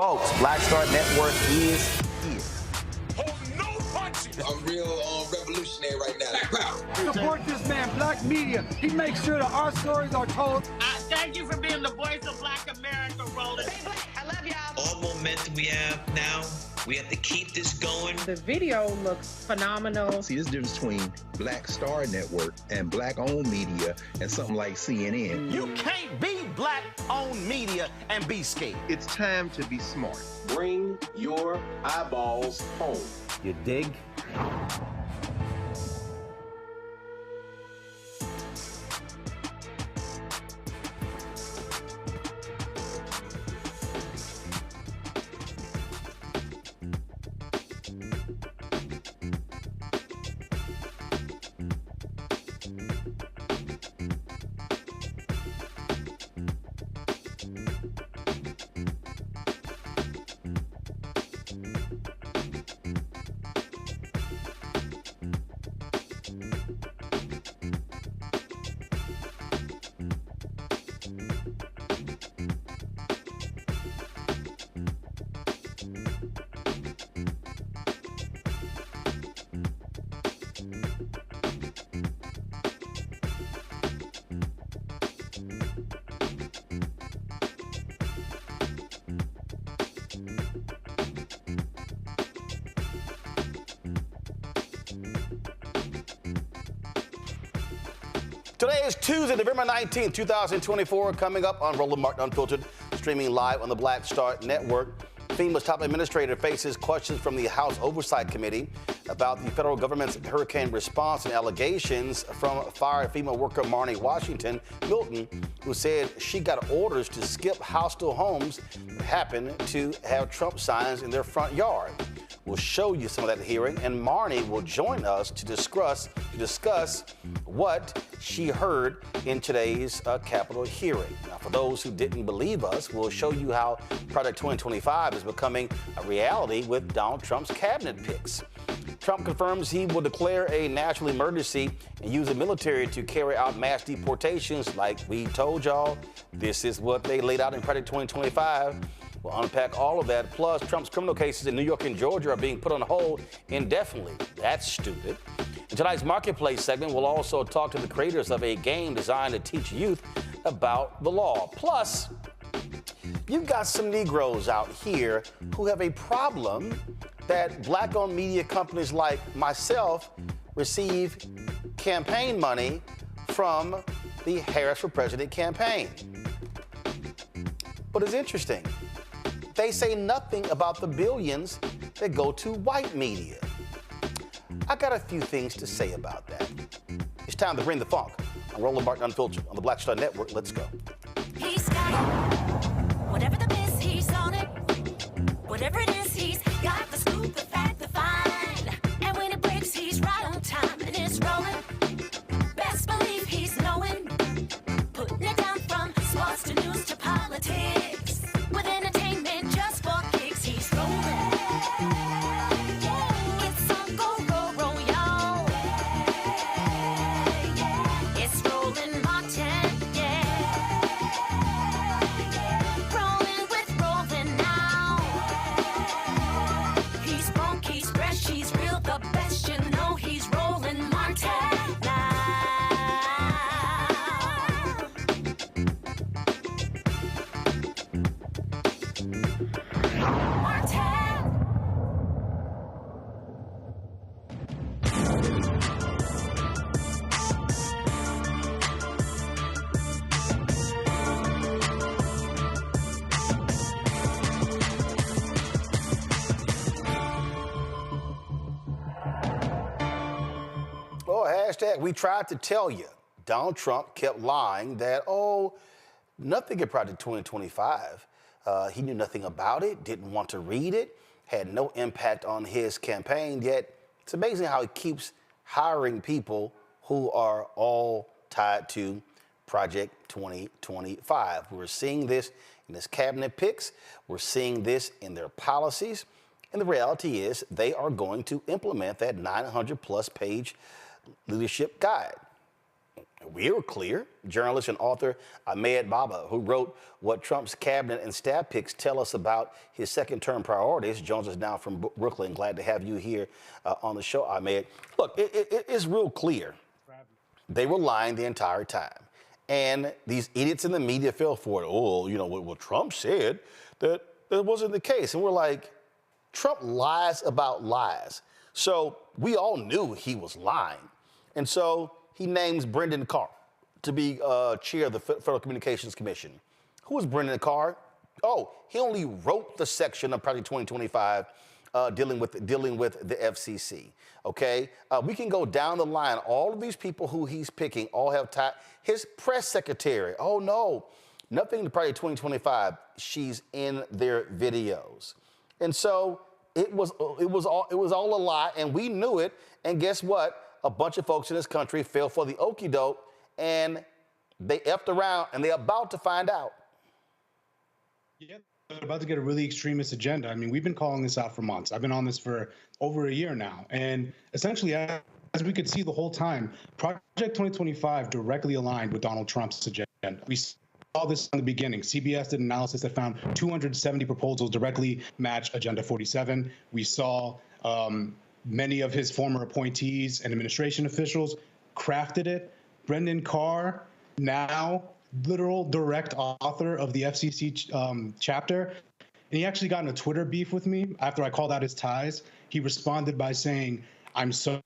Folks, Black Star Network is here. I'm real revolutionary right now. Black power. Support this man, Black Media. He makes sure that our stories are told. Thank you for being the voice of Black America, Roland. Stay black. I love y'all. All momentum we have now, we have to keep this going. The video looks phenomenal. See, this difference between Black Star Network and Black-owned media and something like CNN. You can't be Black-owned media and be scared. It's time to be smart. Bring your eyeballs home. You dig? Today is Tuesday, November 19th, 2024, coming up on Roland Martin Unfiltered, streaming live on the Black Star Network. FEMA's top administrator faces questions from the House Oversight Committee about the federal government's hurricane response and allegations from fired FEMA worker Marn'i Washington Milton, who said she got orders to skip hostile homes that happened to have Trump signs in their front yard. We'll show you some of that hearing, and Marn'i will join us to discuss what she heard in today's Capitol hearing. Now, for those who didn't believe us, we'll show you how Project 2025 is becoming a reality with Donald Trump's cabinet picks. Trump confirms he will declare a national emergency and use the military to carry out mass deportations like we told y'all. This is what they laid out in Project 2025. We'll unpack all of that. Plus, Trump's criminal cases in New York and Georgia are being put on hold indefinitely. That's stupid. In tonight's Marketplace segment, we'll also talk to the creators of a game designed to teach youth about the law. Plus, you've got some Negroes out here who have a problem that Black-owned media companies like myself receive campaign money from the Harris for President campaign. But it's interesting. They say nothing about the billions that go to white media. I got a few things to say about that. It's time to bring the funk on Roland Martin Unfiltered on the Black Star Network. Let's go. He's got it. Whatever the miss, he's on it. Whatever it is, he's got the scoop, the fact, the find. And when it breaks, he's right on time and it's rolling. Best believe he's knowing. Putting it down from sports to news to politics. With entertainment just for kicks, he's rolling. It's on go, roll, y'all. It's Roland Martin, yeah. Rolling with Roland now. He's funk, he's fresh, he's real, the best, you know he's Roland Martin now. Oh, hashtag, we tried to tell you. Donald Trump kept lying that, nothing in Project 2025. He knew nothing about it, didn't want to read it, had no impact on his campaign, yet it's amazing how he keeps hiring people who are all tied to Project 2025. We're seeing this in his cabinet picks. We're seeing this in their policies. And the reality is they are going to implement that 900-plus page leadership guide. We were clear. Journalist and author Ahmed Baba, who wrote What Trump's Cabinet and Staff Picks Tell Us About His Second-Term Priorities, joins us now from Brooklyn. Glad to have you here on the show, Ahmed. Look, it's real clear. They were lying the entire time. And these idiots in the media fell for it. Oh, you know, what Trump said, that wasn't the case. And we're like, Trump lies about lies. So we all knew he was lying. And so he names Brendan Carr to be chair of the Federal Communications Commission. Who is Brendan Carr? Oh, he only wrote the section of Project 2025 dealing with the FCC. Okay, we can go down the line. All of these people who he's picking all have his press secretary. Oh no, nothing to Project 2025. She's in their videos, and so it was all a lie, and we knew it. And guess what? A bunch of folks in this country fell for the okie doke, and they effed around, and they're about to find out. Yeah, they're about to get a really extremist agenda. I mean, we've been calling this out for months. I've been on this for over a year now. And essentially, as we could see the whole time, Project 2025 directly aligned with Donald Trump's agenda. We saw this in the beginning. CBS did an analysis that found 270 proposals directly match Agenda 47. We saw many of his former appointees and administration officials crafted it. Brendan Carr, now literal direct author of the FCC chapter, and he actually got in a Twitter beef with me after I called out his ties. He responded by saying, "I'm sorry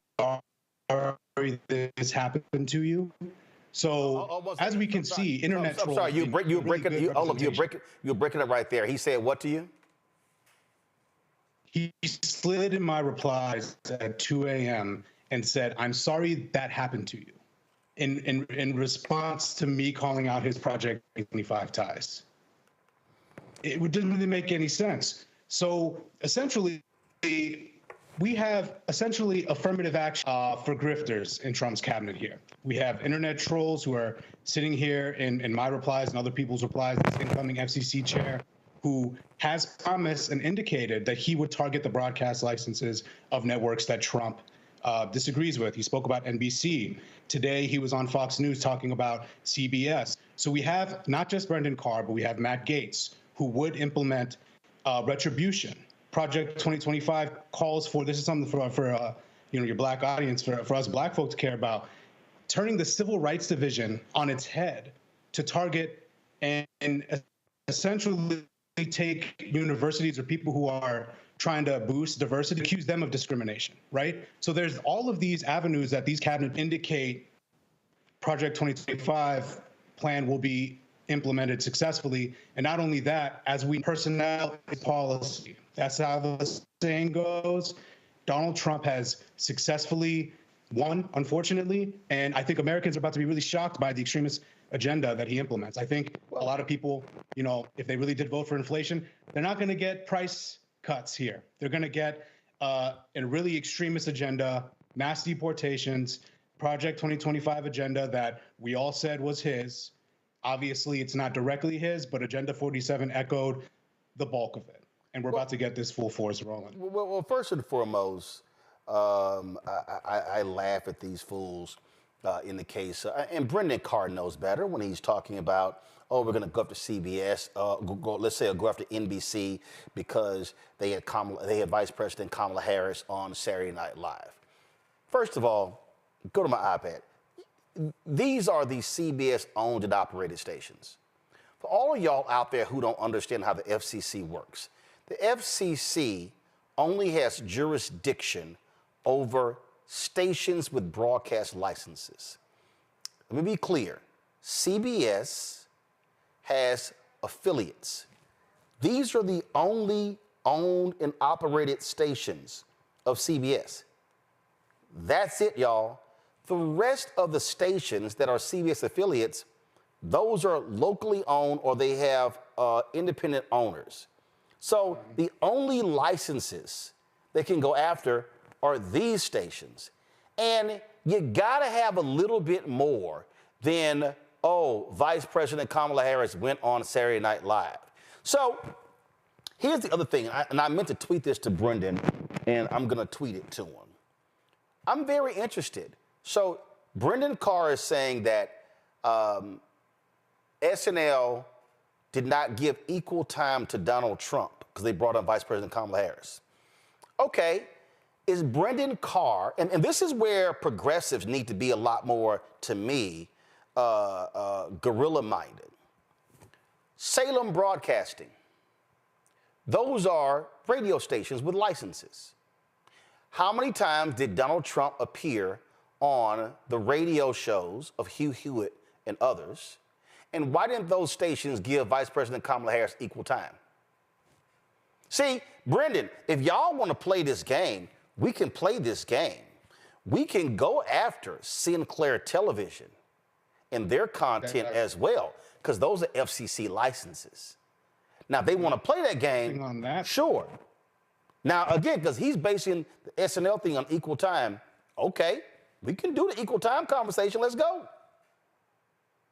this happened to you." So as we can see, internet trolls. I'm sorry, you're breaking it right there. He said what to you? He slid in my replies at 2 a.m. and said, "I'm sorry that happened to you," in response to me calling out his Project 25 ties. It didn't really make any sense. So essentially, we have essentially affirmative action for grifters in Trump's cabinet here. We have internet trolls who are sitting here in my replies and other people's replies, this incoming FCC chair, who has promised and indicated that he would target the broadcast licenses of networks that Trump disagrees with. He spoke about NBC. Today, he was on Fox News talking about CBS. So we have not just Brendan Carr, but we have Matt Gaetz, who would implement retribution. Project 2025 calls for, this is something for your black audience, for us black folks to care about, turning the Civil Rights Division on its head to target and essentially take universities or people who are trying to boost diversity, accuse them of discrimination, right? So there's all of these avenues that these cabinets indicate Project 2025 plan will be implemented successfully. And not only that, as we personnel policy, that's how the saying goes. Donald Trump has successfully won, unfortunately, and I think Americans are about to be really shocked by the extremist agenda that he implements. I think a lot of people, if they really did vote for inflation, they're not going to get price cuts here. They're going to get a really extremist agenda, mass deportations, Project 2025 agenda that we all said was his. Obviously, it's not directly his, but Agenda 47 echoed the bulk of it. And we're about to get this full force rolling. Well, first and foremost, I laugh at these fools in the case. And Brendan Carr knows better when he's talking about, oh, we're going to go after CBS, let's say go after NBC because they had Vice President Kamala Harris on Saturday Night Live. First of all, go to my iPad. These are the CBS owned and operated stations. For all of y'all out there who don't understand how the FCC works, the FCC only has jurisdiction over stations with broadcast licenses. Let me be clear. CBS has affiliates. These are the only owned and operated stations of CBS. That's it, y'all. The rest of the stations that are CBS affiliates, those are locally owned or they have independent owners. So the only licenses they can go after are these stations. And you gotta have a little bit more than, oh, Vice President Kamala Harris went on Saturday Night Live. So here's the other thing, and I meant to tweet this to Brendan, and I'm gonna tweet it to him. I'm very interested. So Brendan Carr is saying that SNL did not give equal time to Donald Trump because they brought up Vice President Kamala Harris. Okay, is Brendan Carr, and this is where progressives need to be a lot more, to me, guerrilla-minded. Salem Broadcasting, those are radio stations with licenses. How many times did Donald Trump appear on the radio shows of Hugh Hewitt and others? And why didn't those stations give Vice President Kamala Harris equal time? See, Brendan, if y'all want to play this game, we can play this game. We can go after Sinclair Television and their content as well, because those are FCC licenses. Now, if they want to play that game, on that. Sure. Now, again, because he's basing the SNL thing on equal time, okay, we can do the equal time conversation. Let's go.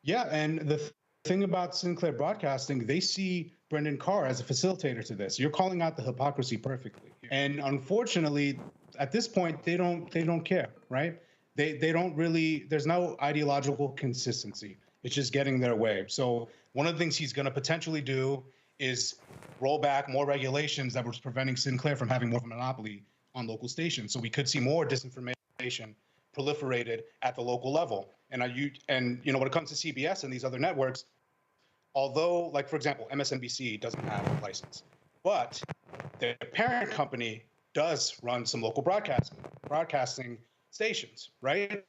Yeah, and the thing about Sinclair Broadcasting, they see Brendan Carr as a facilitator to this. You're calling out the hypocrisy perfectly. And unfortunately, at this point, they don't care, right? They don't really, there's no ideological consistency. It's just getting their way. So one of the things he's going to potentially do is roll back more regulations that was preventing Sinclair from having more of a monopoly on local stations. So we could see more disinformation proliferated at the local level. And you know, when it comes to CBS and these other networks, although, like, for example, MSNBC doesn't have a license, but their parent company does run some local broadcasting stations, right?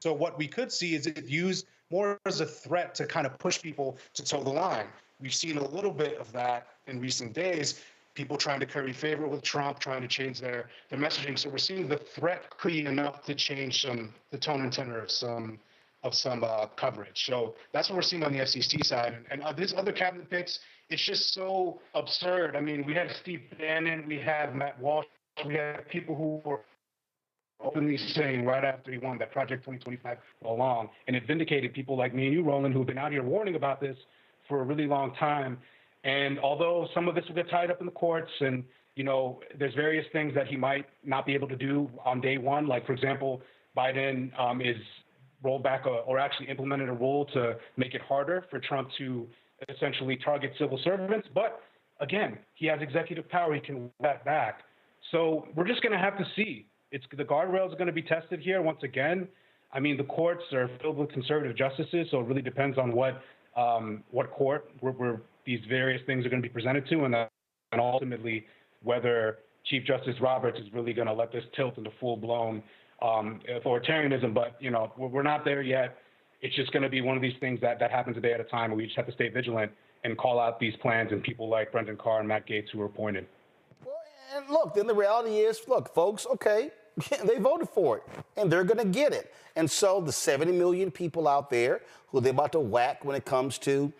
So what we could see is it used more as a threat to kind of push people to toe the line. We've seen a little bit of that in recent days, people trying to curry favor with Trump, trying to change their messaging. So we're seeing the threat creep enough to change the tone and tenor of some coverage. So that's what we're seeing on the FCC side. And these other cabinet picks, it's just so absurd. I mean, we had Steve Bannon, we have Matt Walsh, we have people who were openly saying right after he won that Project 2025 along, and it vindicated people like me and you, Roland, who have been out here warning about this for a really long time. And although some of this will get tied up in the courts, and you know, there's various things that he might not be able to do on day one, like, for example, Biden is rolled back or actually implemented a rule to make it harder for Trump to essentially target civil servants. But again, he has executive power. He can roll that back. So we're just going to have to see. The guardrails are going to be tested here once again. I mean, the courts are filled with conservative justices, so it really depends on what court where these various things are going to be presented to, and ultimately whether Chief Justice Roberts is really going to let this tilt into full-blown authoritarianism. But, you know, we're not there yet. It's just going to be one of these things that happens a day at a time, and we just have to stay vigilant and call out these plans and people like Brendan Carr and Matt Gaetz who are appointed. Well, and look, then the reality is, look, folks, okay, they voted for it, and they're going to get it. And so the 70 million people out there who they're about to whack when it comes to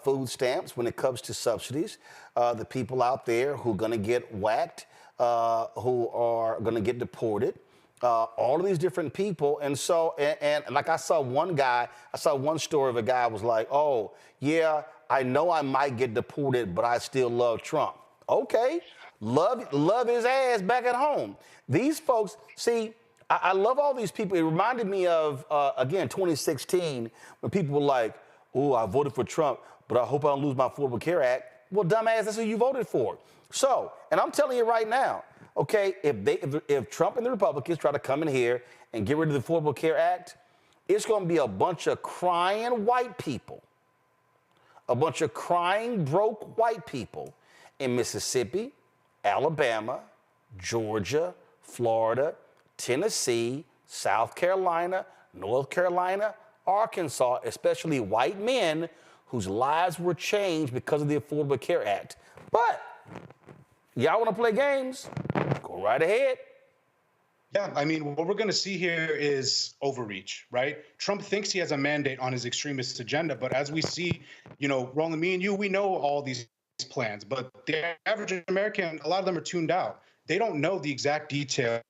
food stamps, when it comes to subsidies, the people out there who are going to get whacked, who are going to get deported, all of these different people. And so, and like I saw one story of a guy was like, oh, yeah, I know I might get deported, but I still love Trump. Okay, love his ass back at home. These folks, see, I love all these people. It reminded me of, again, 2016, when people were like, oh, I voted for Trump, but I hope I don't lose my Affordable Care Act. Well, dumbass, that's who you voted for. So, and I'm telling you right now, okay, if Trump and the Republicans try to come in here and get rid of the Affordable Care Act, it's going to be a bunch of crying white people, a bunch of crying broke white people in Mississippi, Alabama, Georgia, Florida, Tennessee, South Carolina, North Carolina, Arkansas, especially white men whose lives were changed because of the Affordable Care Act. But y'all want to play games? Go right ahead. Yeah, I mean, what we're going to see here is overreach, right? Trump thinks he has a mandate on his extremist agenda, but as we see, you know, Roland, me and you, we know all these plans, but the average American, a lot of them are tuned out. They don't know the exact details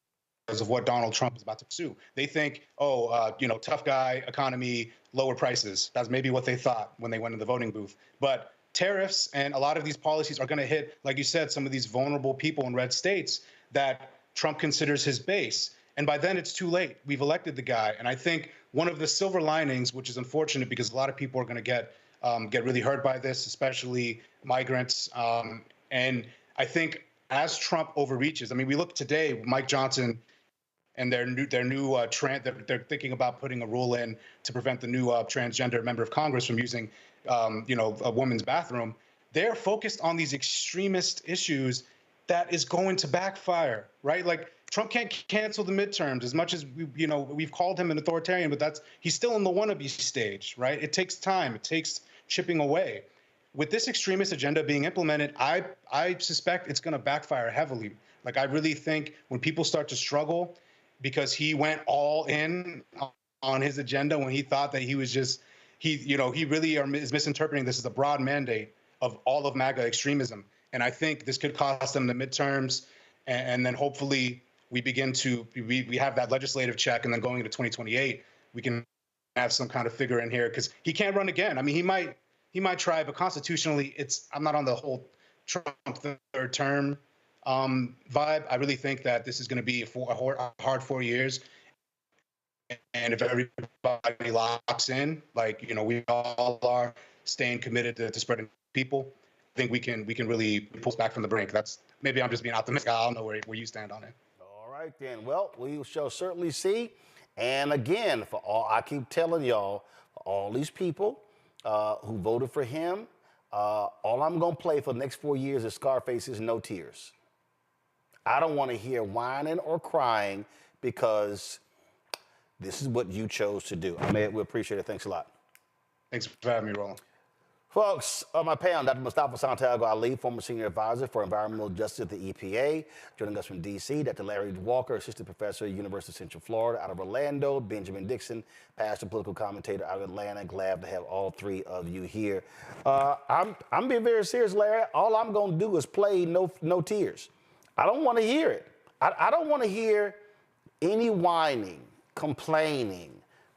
of what Donald Trump is about to pursue. They think, you know, tough guy, economy, lower prices. That's maybe what they thought when they went in the voting booth. But tariffs and a lot of these policies are going to hit, like you said, some of these vulnerable people in red states that Trump considers his base. And by then it's too late. We've elected the guy. And I think one of the silver linings, which is unfortunate because a lot of people are going to get really hurt by this, especially migrants. And I think as Trump overreaches, I mean, we look today, Mike Johnson and their new they're thinking about putting a rule in to prevent the new transgender member of Congress from using, a woman's bathroom. They're focused on these extremist issues that is going to backfire, right? Like Trump can't cancel the midterms as much as we've called him an authoritarian, but he's still in the wannabe stage, right? It takes time. It takes chipping away. With this extremist agenda being implemented, I suspect it's going to backfire heavily. Like I really think when people start to struggle because he went all in on his agenda when he thought that he was just he really is misinterpreting this as a broad mandate of all of MAGA extremism. And I think this could cost them the midterms. And then hopefully we have that legislative check. And then going into 2028, we can have some kind of figure in here because he can't run again. I mean, he might try, but constitutionally, I'm not on the whole Trump third term vibe. I really think that this is going to be a hard 4 years. And if everybody locks in, like, we all are staying committed to spreading people, I think we can really pull us back from the brink. Maybe I'm just being optimistic. I don't know where you stand on it. All right, then. Well, we shall certainly see. And again, I keep telling y'all, all these people who voted for him, all I'm going to play for the next 4 years is Scarface's No Tears. I don't want to hear whining or crying because this is what you chose to do. We appreciate it. Thanks a lot. Thanks for having me, Roland. Folks, on my panel, Dr. Mustafa Santiago Ali, former senior advisor for environmental justice at the EPA. Joining us from D.C., Dr. Larry Walker, assistant professor at University of Central Florida. Out of Orlando, Benjamin Dixon, pastor, political commentator out of Atlanta. Glad to have all three of you here. I'm being very serious, Larry. All I'm going to do is play No Tears. I don't want to hear it. I don't want to hear any whining, complaining,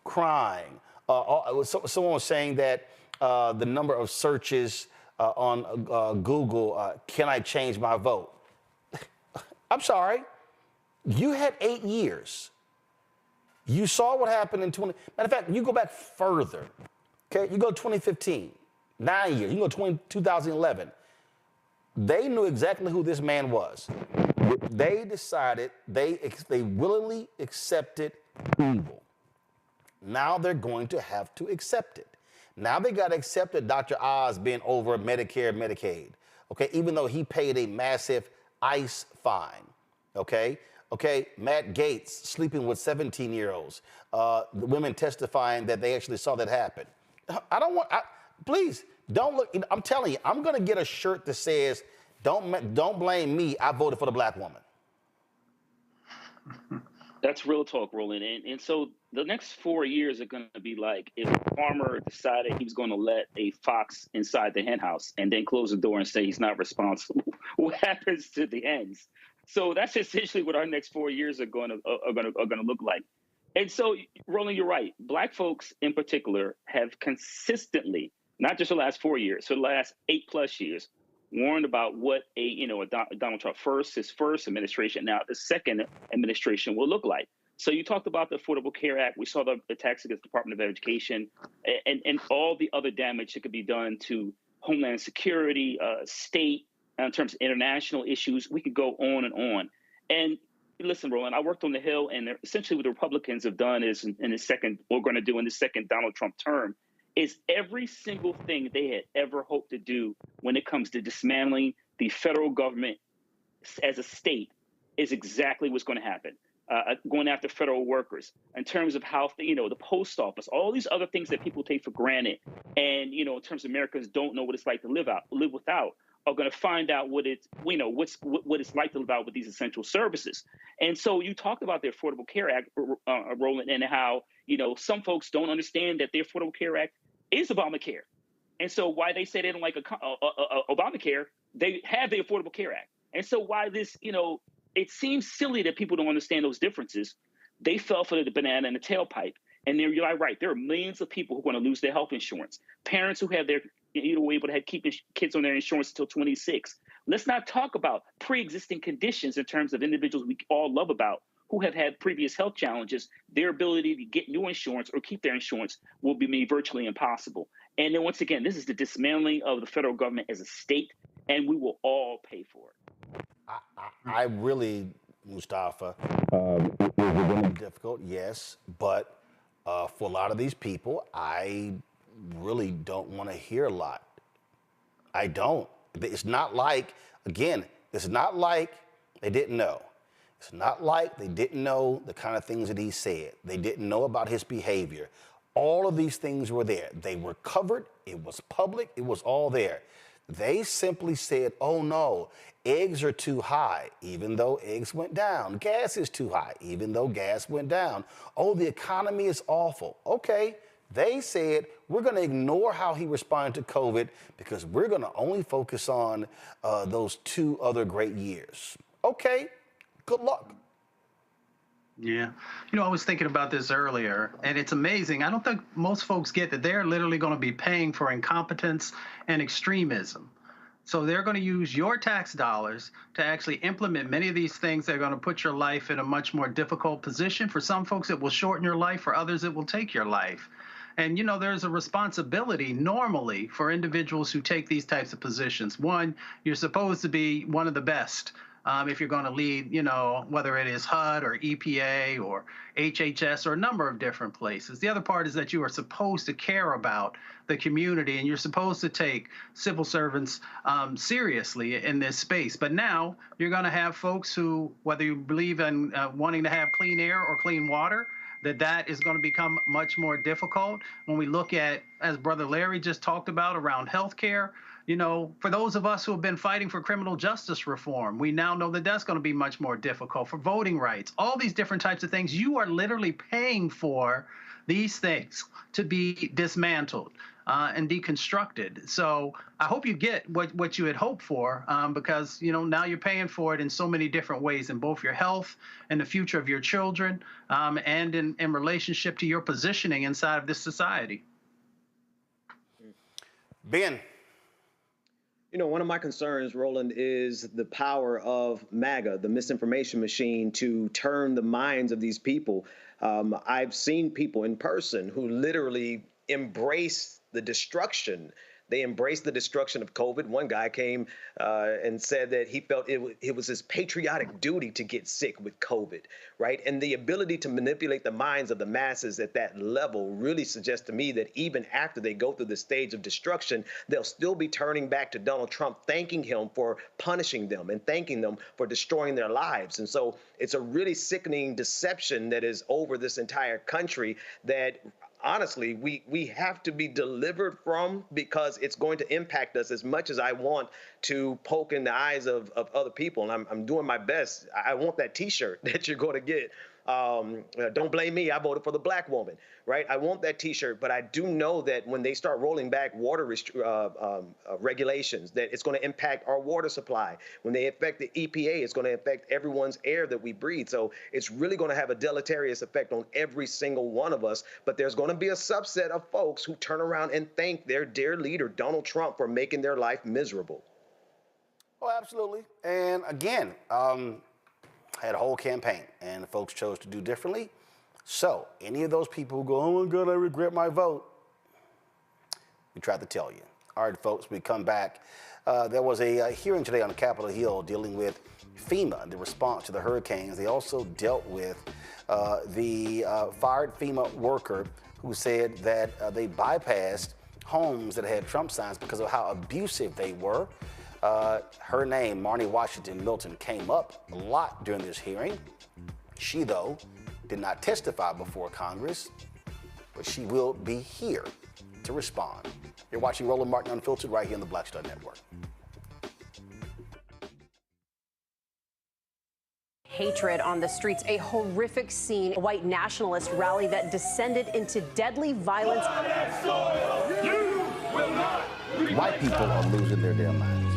crying. Someone was saying that the number of searches on Google, can I change my vote? I'm sorry. You had 8 years. You saw what happened in matter of fact, you go back further. Okay, you go 2015, 9 years. You go 2011. They knew exactly who this man was. They decided, they willingly accepted evil. Now they're going to have to accept it. Now they got to accept that Dr. Oz being over Medicare, Medicaid, okay, even though he paid a massive ICE fine, okay? Matt Gaetz sleeping with 17-year-olds, the women testifying that they actually saw that happen. Please, don't look, I'm telling you, I'm going to get a shirt that says, don't blame me, I voted for the black woman. That's real talk, Roland. And so the next 4 years are going to be like if a farmer decided he was going to let a fox inside the hen house and then close the door and say he's not responsible. What happens to the hens? So that's essentially what our next 4 years are going to look like. And so, Roland, you're right. Black folks in particular have consistently, not just the last 4 years, so the last 8+ years, warned about what Donald Trump his first administration, now the second administration will look like. So you talked about the Affordable Care Act. We saw the attacks against the Department of Education and all the other damage that could be done to Homeland Security, state, in terms of international issues. We could go on and on. And listen, Roland, I worked on the Hill, and essentially what the Republicans have done is in the second Donald Trump term, is every single thing they had ever hoped to do when it comes to dismantling the federal government as a state is exactly what's going to happen. Going after federal workers in terms of how, the post office, all these other things that people take for granted. And, in terms of Americans don't know what it's like to live without, are going to find out what it's like to live out with these essential services. And so you talked about the Affordable Care Act, Roland, and how, some folks don't understand that the Affordable Care Act is Obamacare. And so why they say they don't like Obamacare, they have the Affordable Care Act. And so why this, it seems silly that people don't understand those differences. They fell for the banana in the tailpipe. And you're right, there are millions of people who are going to lose their health insurance. Parents who have their, able to keep kids on their insurance until 26. Let's not talk about pre-existing conditions in terms of individuals we all love about who have had previous health challenges, their ability to get new insurance or keep their insurance will be made virtually impossible. And then once again, this is the dismantling of the federal government as a state, and we will all pay for it. I really, Mustafa, it is really difficult, yes, but for a lot of these people, I really don't want to hear a lot. I don't. It's not like, again, it's not like they didn't know. It's not like they didn't know the kind of things that he said. They didn't know about his behavior. All of these things were there. They were covered. It was public. It was all there. They simply said, oh no, eggs are too high, even though eggs went down. Gas is too high, even though gas went down. Oh, the economy is awful. Okay, they said, we're going to ignore how he responded to COVID because we're going to only focus on those 2 other great years. Okay, good luck. Yeah. You know, I was thinking about this earlier, and it's amazing. I don't think most folks get that they're literally going to be paying for incompetence and extremism. So they're going to use your tax dollars to actually implement many of these things that are going to put your life in a much more difficult position. For some folks, it will shorten your life. For others, it will take your life. And, you know, there's a responsibility normally for individuals who take these types of positions. One, you're supposed to be one of the best. If you're going to lead, you know, whether it is HUD or EPA or HHS or a number of different places. The other part is that you are supposed to care about the community and you're supposed to take civil servants seriously in this space. But now you're going to have folks who, whether you believe in wanting to have clean air or clean water, that is going to become much more difficult. When we look at, as Brother Larry just talked about, around healthcare, you know, for those of us who have been fighting for criminal justice reform, we now know that that's going to be much more difficult. For voting rights, all these different types of things, you are literally paying for these things to be dismantled and deconstructed. So I hope you get what you had hoped for because, you know, now you're paying for it in so many different ways in both your health and the future of your children and in relationship to your positioning inside of this society. Ben. You know, one of my concerns, Roland, is the power of MAGA, the misinformation machine, to turn the minds of these people. I've seen people in person who literally embrace the destruction. They embraced the destruction of COVID. One guy came and said that he felt it was his patriotic duty to get sick with COVID, right? And the ability to manipulate the minds of the masses at that level really suggests to me that even after they go through the stage of destruction, they'll still be turning back to Donald Trump, thanking him for punishing them and thanking them for destroying their lives. And so it's a really sickening deception that is over this entire country that honestly, we have to be delivered from because it's going to impact us as much as I want to poke in the eyes of other people. And I'm doing my best. I want that T-shirt that you're going to get. Don't blame me. I voted for the black woman, right? I want that T-shirt, but I do know that when they start rolling back water regulations, that it's going to impact our water supply. When they affect the EPA, it's going to affect everyone's air that we breathe. So it's really going to have a deleterious effect on every single one of us. But there's going to be a subset of folks who turn around and thank their dear leader, Donald Trump, for making their life miserable. Oh, absolutely. And again, had a whole campaign, and folks chose to do differently. So any of those people who go, oh my God, I regret my vote, we tried to tell you. All right, folks, we come back. There was a hearing today on Capitol Hill dealing with FEMA and the response to the hurricanes. They also dealt with the fired FEMA worker who said that they bypassed homes that had Trump signs because of how abusive they were. Her name, Marn'i Washington Milton, came up a lot during this hearing. She, though, did not testify before Congress, but she will be here to respond. You're watching Roland Martin Unfiltered right here on the Black Star Network. Hatred on the streets, a horrific scene, a white nationalist rally that descended into deadly violence. White people are losing their damn minds.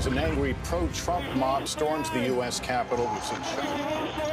as an angry pro-Trump mob storms the U.S. Capitol.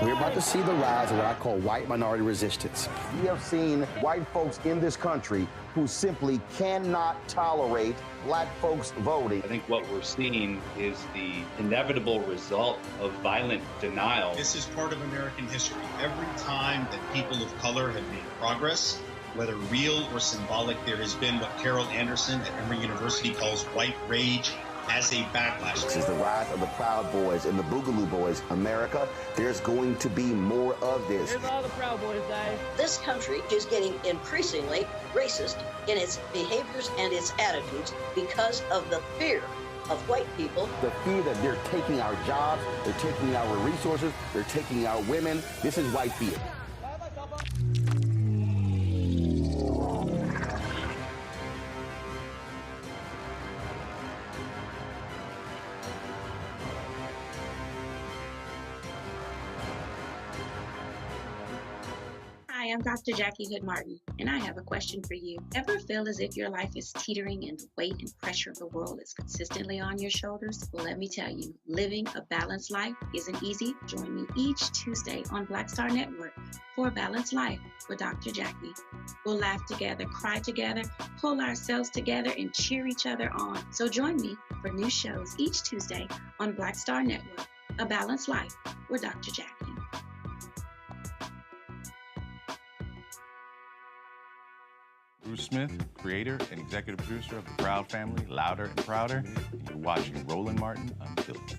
We're about to see the rise of what I call white minority resistance. We have seen white folks in this country who simply cannot tolerate black folks voting. I think what we're seeing is the inevitable result of violent denial. This is part of American history. Every time that people of color have made progress, whether real or symbolic, there has been what Carol Anderson at Emory University calls white rage as a backlash. This is the rise of the Proud Boys and the Boogaloo Boys. America, there's going to be more of this. Here's all the Proud Boys, guys. This country is getting increasingly racist in its behaviors and its attitudes because of the fear of white people. The fear that they're taking our jobs, they're taking our resources, they're taking our women. This is white fear. Hi, I'm Dr. Jackie Hood Martin, and I have a question for you. Ever feel as if your life is teetering and the weight and pressure of the world is consistently on your shoulders? Well, let me tell you, living a balanced life isn't easy. Join me each Tuesday on Black Star Network for a Balanced Life with Dr. Jackie. We'll laugh together, cry together, pull ourselves together, and cheer each other on. So join me for new shows each Tuesday on Black Star Network, A Balanced Life with Dr. Jackie. Bruce Smith, creator and executive producer of The Proud Family, Louder and Prouder, and you're watching Roland Martin Unfiltered.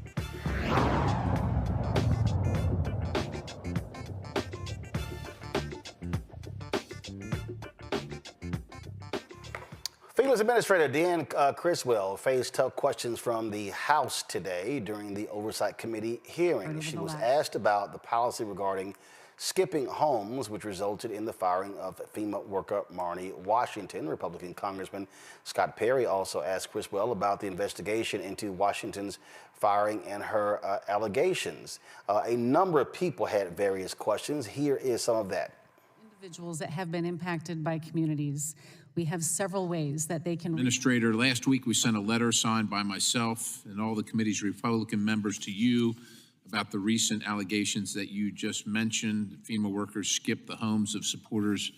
FEMA's Administrator Deanne Criswell faced tough questions from the House today during the Oversight Committee hearing. She was asked about the policy regarding skipping homes, which resulted in the firing of FEMA worker Marn'i Washington. Republican Congressman Scott Perry also asked Criswell about the investigation into Washington's firing and her allegations. A number of people had various questions. Here is some of that. Individuals that have been impacted by communities. We have several ways that they can. Administrator, last week we sent a letter signed by myself and all the committee's Republican members to you about the recent allegations that you just mentioned. FEMA workers skipped the homes of supporters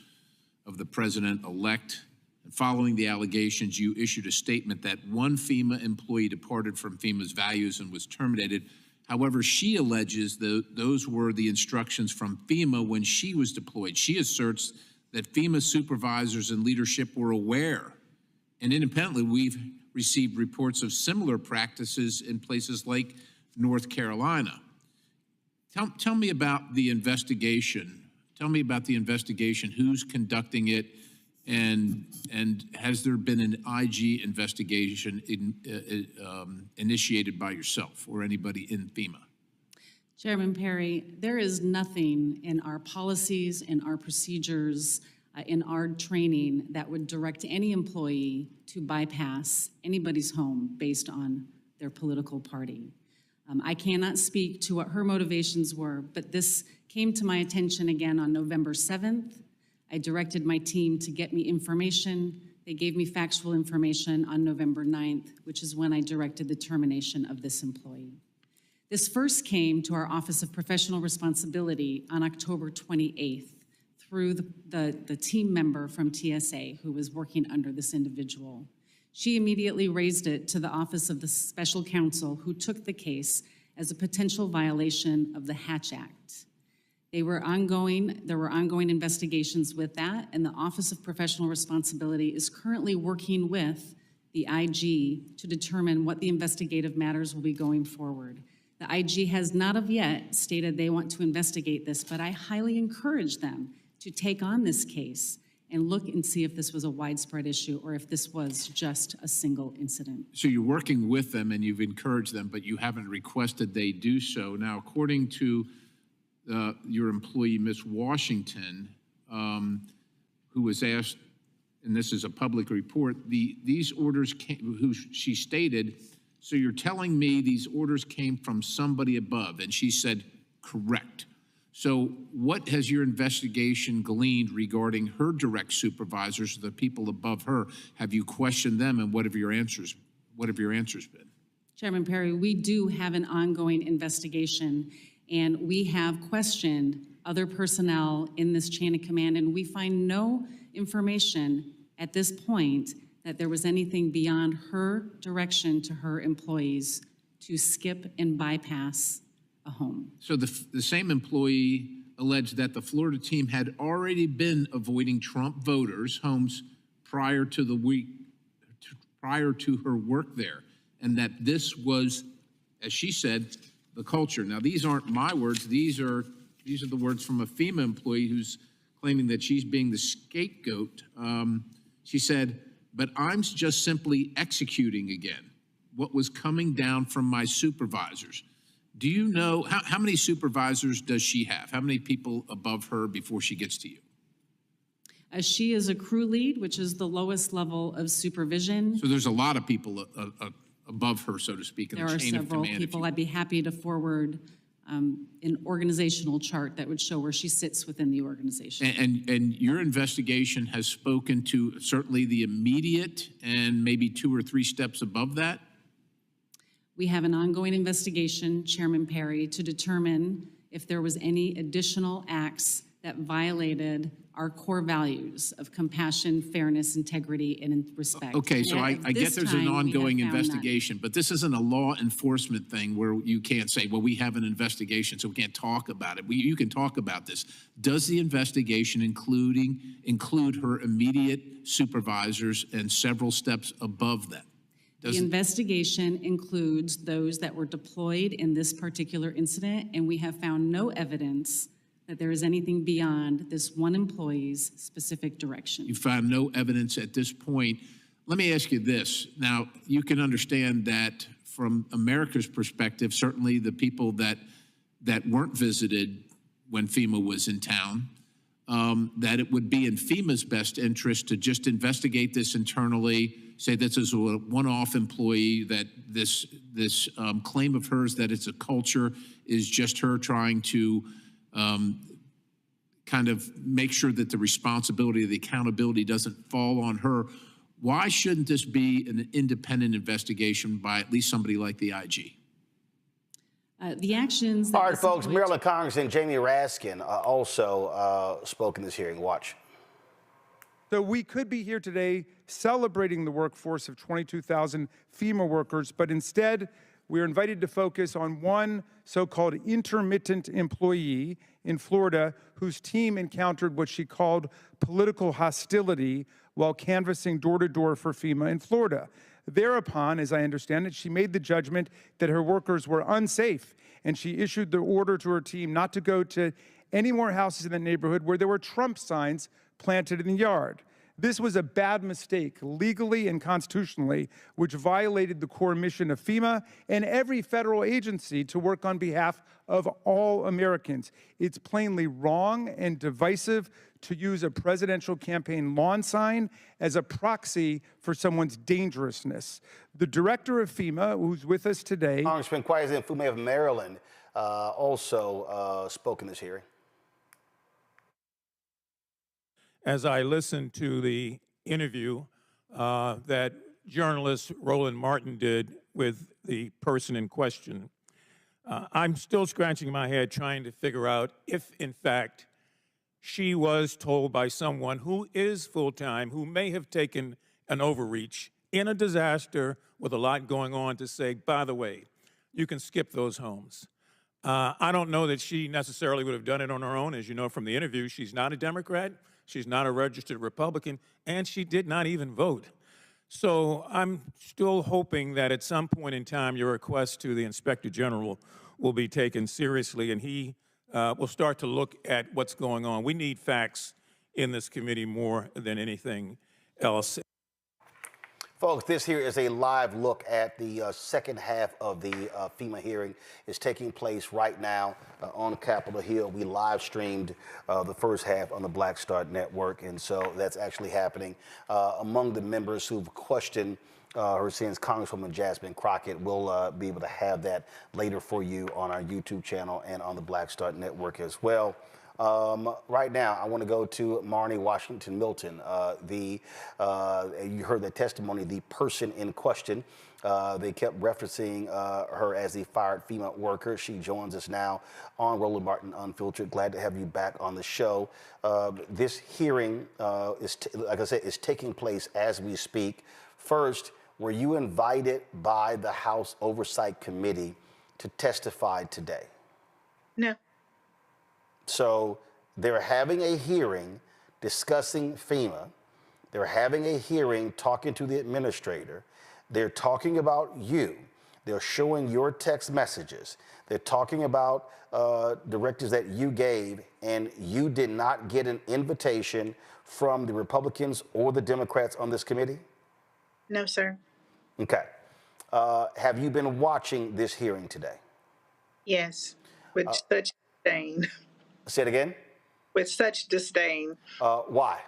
of the president-elect. And following the allegations, you issued a statement that one FEMA employee departed from FEMA's values and was terminated. However, she alleges that those were the instructions from FEMA when she was deployed. She asserts that FEMA supervisors and leadership were aware. And independently, we've received reports of similar practices in places like North Carolina. Tell me about the investigation. Tell me about the investigation. Who's conducting it, and has there been an IG investigation initiated by yourself or anybody in FEMA? Chairman Perry, there is nothing in our policies, in our procedures, in our training that would direct any employee to bypass anybody's home based on their political party. I cannot speak to what her motivations were, but this came to my attention again on November 7th. I directed my team to get me information. They gave me factual information on November 9th, which is when I directed the termination of this employee. This first came to our Office of Professional Responsibility on October 28th through the team member from TSA who was working under this individual. She immediately raised it to the Office of the Special Counsel, who took the case as a potential violation of the Hatch Act. There were ongoing investigations with that, and the Office of Professional Responsibility is currently working with the IG to determine what the investigative matters will be going forward. The IG has not of yet stated they want to investigate this, but I highly encourage them to take on this case and look and see if this was a widespread issue or if this was just a single incident. So you're working with them and you've encouraged them, but you haven't requested they do so. Now, according to your employee, Ms. Washington, who was asked, and this is a public report, these orders came, who she stated, so you're telling me these orders came from somebody above? And she said, correct. So what has your investigation gleaned regarding her direct supervisors, the people above her? Have you questioned them, and what have your answers been? Chairman Perry, we do have an ongoing investigation, and we have questioned other personnel in this chain of command, and we find no information at this point that there was anything beyond her direction to her employees to skip and bypass a home. So the same employee alleged that the Florida team had already been avoiding Trump voters' homes prior to her work there, and that this was, as she said, the culture. Now, these aren't my words. These are the words from a FEMA employee who's claiming that she's being the scapegoat. She said, "But I'm just simply executing again what was coming down from my supervisors." Do you know, how many supervisors does she have? How many people above her before she gets to you? She is a crew lead, which is the lowest level of supervision. So there's a lot of people above her, so to speak, in There the are chain of several command. people. I'd be happy to forward an organizational chart that would show where she sits within the organization. And your investigation has spoken to certainly the immediate and maybe 2 or 3 steps above that? We have an ongoing investigation, Chairman Perry, to determine if there was any additional acts that violated our core values of compassion, fairness, integrity, and respect. Okay, so I get there's an ongoing investigation, none. but this isn't a law enforcement thing where you can't say, well, we have an investigation, so we can't talk about it. You can talk about this. Does the investigation include her immediate supervisors and several steps above that? The investigation includes those that were deployed in this particular incident, and we have found no evidence that there is anything beyond this one employee's specific direction. You found no evidence at this point. Let me ask you this. Now, you can understand that from America's perspective, certainly the people that weren't visited when FEMA was in town, that it would be in FEMA's best interest to just investigate this internally, say this is a one-off employee, that this claim of hers that it's a culture is just her trying to kind of make sure that the responsibility, the accountability doesn't fall on her. Why shouldn't this be an independent investigation by at least somebody like the IG? The actions that all right, folks, Maryland Congressman Jamie Raskin also spoke in this hearing. Watch. So we could be here today celebrating the workforce of 22,000 FEMA workers, but instead we are invited to focus on one so-called intermittent employee in Florida whose team encountered what she called political hostility while canvassing door-to-door for FEMA in Florida. Thereupon, as I understand it, she made the judgment that her workers were unsafe, and she issued the order to her team not to go to any more houses in the neighborhood where there were Trump signs planted in the yard. This was a bad mistake, legally and constitutionally, which violated the core mission of FEMA and every federal agency to work on behalf of all Americans. It's plainly wrong and divisive to use a presidential campaign lawn sign as a proxy for someone's dangerousness. The director of FEMA, who's with us today— Congressman Kweisi Mfume of Maryland also spoke in this hearing. As I listened to the interview that journalist Roland Martin did with the person in question, I'm still scratching my head trying to figure out if, in fact, she was told by someone who is full-time, who may have taken an overreach in a disaster with a lot going on, to say, by the way, you can skip those homes. I don't know that she necessarily would have done it on her own. As you know from the interview, she's not a Democrat. She's not a registered Republican, and she did not even vote. So I'm still hoping that at some point in time, your request to the Inspector General will be taken seriously, and he will start to look at what's going on. We need facts in this committee more than anything else. Folks, this here is a live look at the second half of the FEMA hearing. It's taking place right now on Capitol Hill. We live streamed the first half on the Black Start Network, and so that's actually happening. Among the members who've questioned her sins, Congresswoman Jasmine Crockett. We'll be able to have that later for you on our YouTube channel and on the Black Start Network as well. Right now, I want to go to Marn'i Washington Milton. You heard that testimony. The person in question They kept referencing her as the fired FEMA worker. She joins us now on Roland Martin Unfiltered. Glad to have you back on the show. This hearing like I said, is taking place as we speak. First, were you invited by the House Oversight Committee to testify today? No. So they're having a hearing discussing FEMA. They're having a hearing talking to the administrator. They're talking about you. They're showing your text messages. They're talking about directives that you gave, and you did not get an invitation from the Republicans or the Democrats on this committee? No, sir. Okay. Have you been watching this hearing today? Yes, with such disdain. Say it again? With such disdain. Why?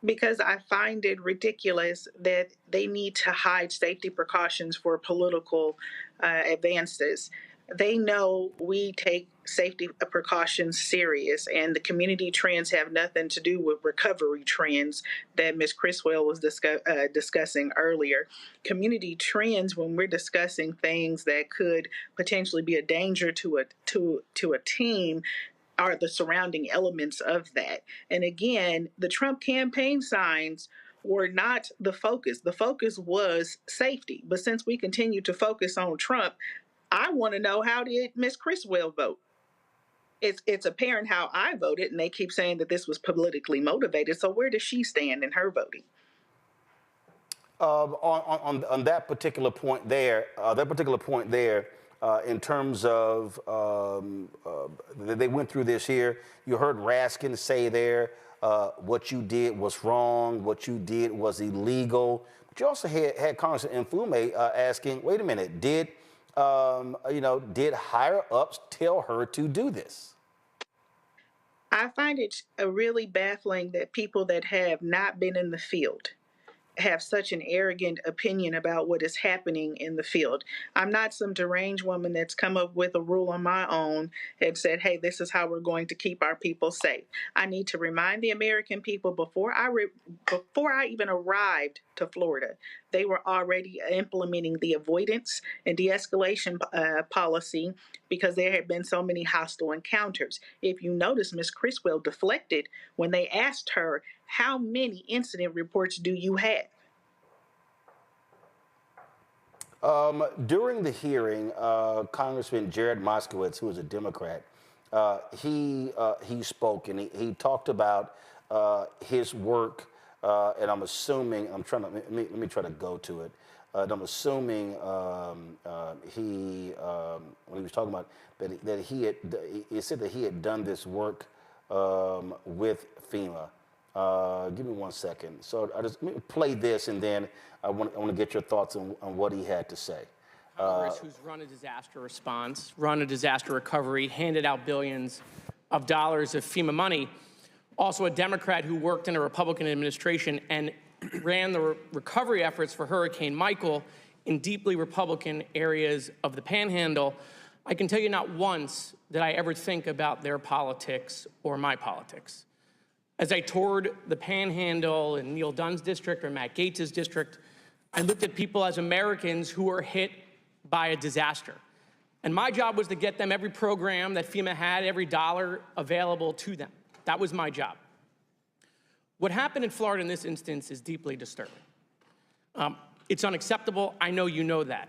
Because I find it ridiculous that they need to hide safety precautions for political advances. They know we take safety precautions serious, and the community trends have nothing to do with recovery trends that Ms. Criswell was discussing earlier. Community trends, when we're discussing things that could potentially be a danger to a team, are the surrounding elements of that. And again, the Trump campaign signs were not the focus. The focus was safety. But since we continue to focus on Trump, I want to know, how did Ms. Criswell vote? It's apparent how I voted, and they keep saying that this was politically motivated. So where does she stand in her voting? On that particular point there, in terms of they went through this here. You heard Raskin say there, what you did was wrong, what you did was illegal. But you also had Congressman Mfume asking, wait a minute, did higher ups tell her to do this? I find it really baffling that people that have not been in the field have such an arrogant opinion about what is happening in the field. I'm not some deranged woman that's come up with a rule on my own and said, hey, this is how we're going to keep our people safe. I need to remind the American people before I even arrived to Florida, they were already implementing the avoidance and de-escalation policy because there had been so many hostile encounters. If you notice, Ms. Criswell deflected when they asked her, how many incident reports do you have? During the hearing, Congressman Jared Moskowitz, who is a Democrat, he spoke, and he talked about his work, and I'm assuming, let me try to go to it. And I'm assuming when he was talking about that he said that he had done this work with FEMA. Give me 1 second. So let me play this, and then I want to get your thoughts on what he had to say. Congress, who's run a disaster response, run a disaster recovery, handed out billions of dollars of FEMA money. Also a Democrat who worked in a Republican administration and ran the recovery efforts for Hurricane Michael in deeply Republican areas of the Panhandle. I can tell you not once did I ever think about their politics or my politics. As I toured the Panhandle in Neil Dunn's district or Matt Gaetz's district, I looked at people as Americans who were hit by a disaster. And my job was to get them every program that FEMA had, every dollar available to them. That was my job. What happened in Florida in this instance is deeply disturbing. It's unacceptable. I know you know that.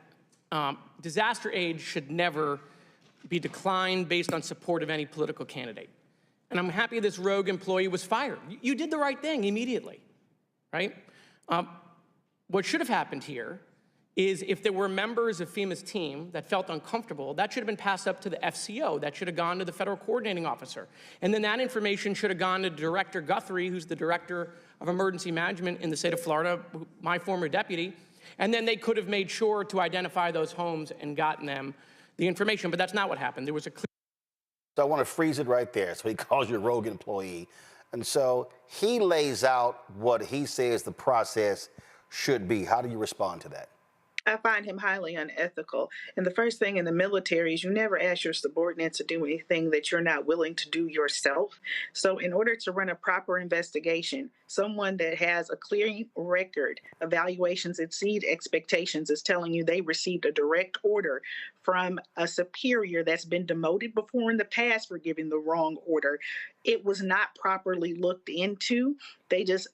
Disaster aid should never be declined based on support of any political candidate. And I'm happy this rogue employee was fired. You did the right thing immediately, right? What should have happened here is if there were members of FEMA's team that felt uncomfortable, that should have been passed up to the FCO. That should have gone to the federal coordinating officer. And then that information should have gone to Director Guthrie, who's the Director of Emergency Management in the state of Florida, my former deputy. And then they could have made sure to identify those homes and gotten them the information. But that's not what happened. There was a clear... So I want to freeze it right there. So he calls you a rogue employee. And so he lays out what he says the process should be. How do you respond to that? I find him highly unethical. And the first thing in the military is you never ask your subordinates to do anything that you're not willing to do yourself. So, in order to run a proper investigation, someone that has a clear record, evaluations exceed expectations, is telling you they received a direct order from a superior that's been demoted before in the past for giving the wrong order. It was not properly looked into. They just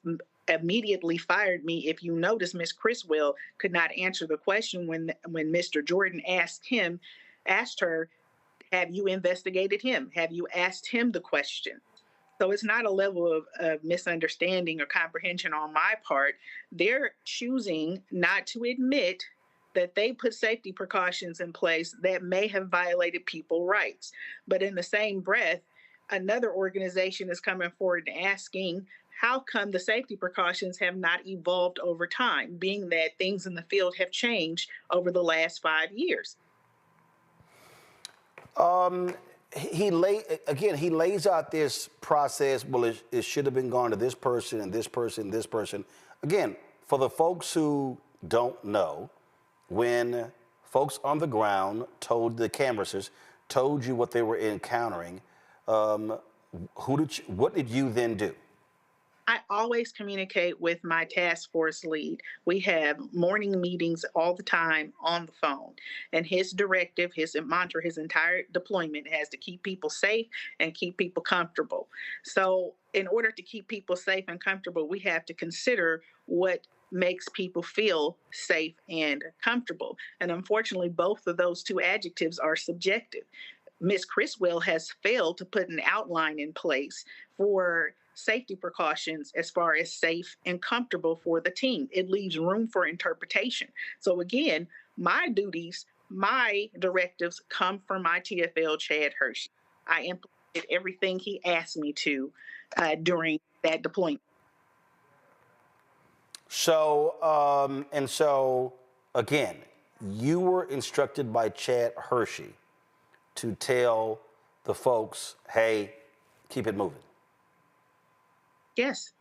immediately fired me. If you notice, Miss Criswell could not answer the question when Mr. Jordan asked her, have you investigated him? Have you asked him the question? So it's not a level of misunderstanding or comprehension on my part. They're choosing not to admit that they put safety precautions in place that may have violated people's rights. But in the same breath, another organization is coming forward and asking, how come the safety precautions have not evolved over time, being that things in the field have changed over the last 5 years? He lays out this process. Well, it should have been gone to this person and this person, this person. Again, for the folks who don't know, when folks on the ground told the canvassers, told you what they were encountering, what did you then do? I always communicate with my task force lead. We have morning meetings all the time on the phone. And his directive, his mantra, his entire deployment has to keep people safe and keep people comfortable. So in order to keep people safe and comfortable, we have to consider what makes people feel safe and comfortable. And unfortunately, both of those two adjectives are subjective. Ms. Criswell has failed to put an outline in place for safety precautions as far as safe and comfortable for the team. It leaves room for interpretation. So again, my duties, my directives come from my TFL, Chad Hershey. I implemented everything he asked me to during that deployment. So, again, you were instructed by Chad Hershey to tell the folks, hey, keep it moving. Yes.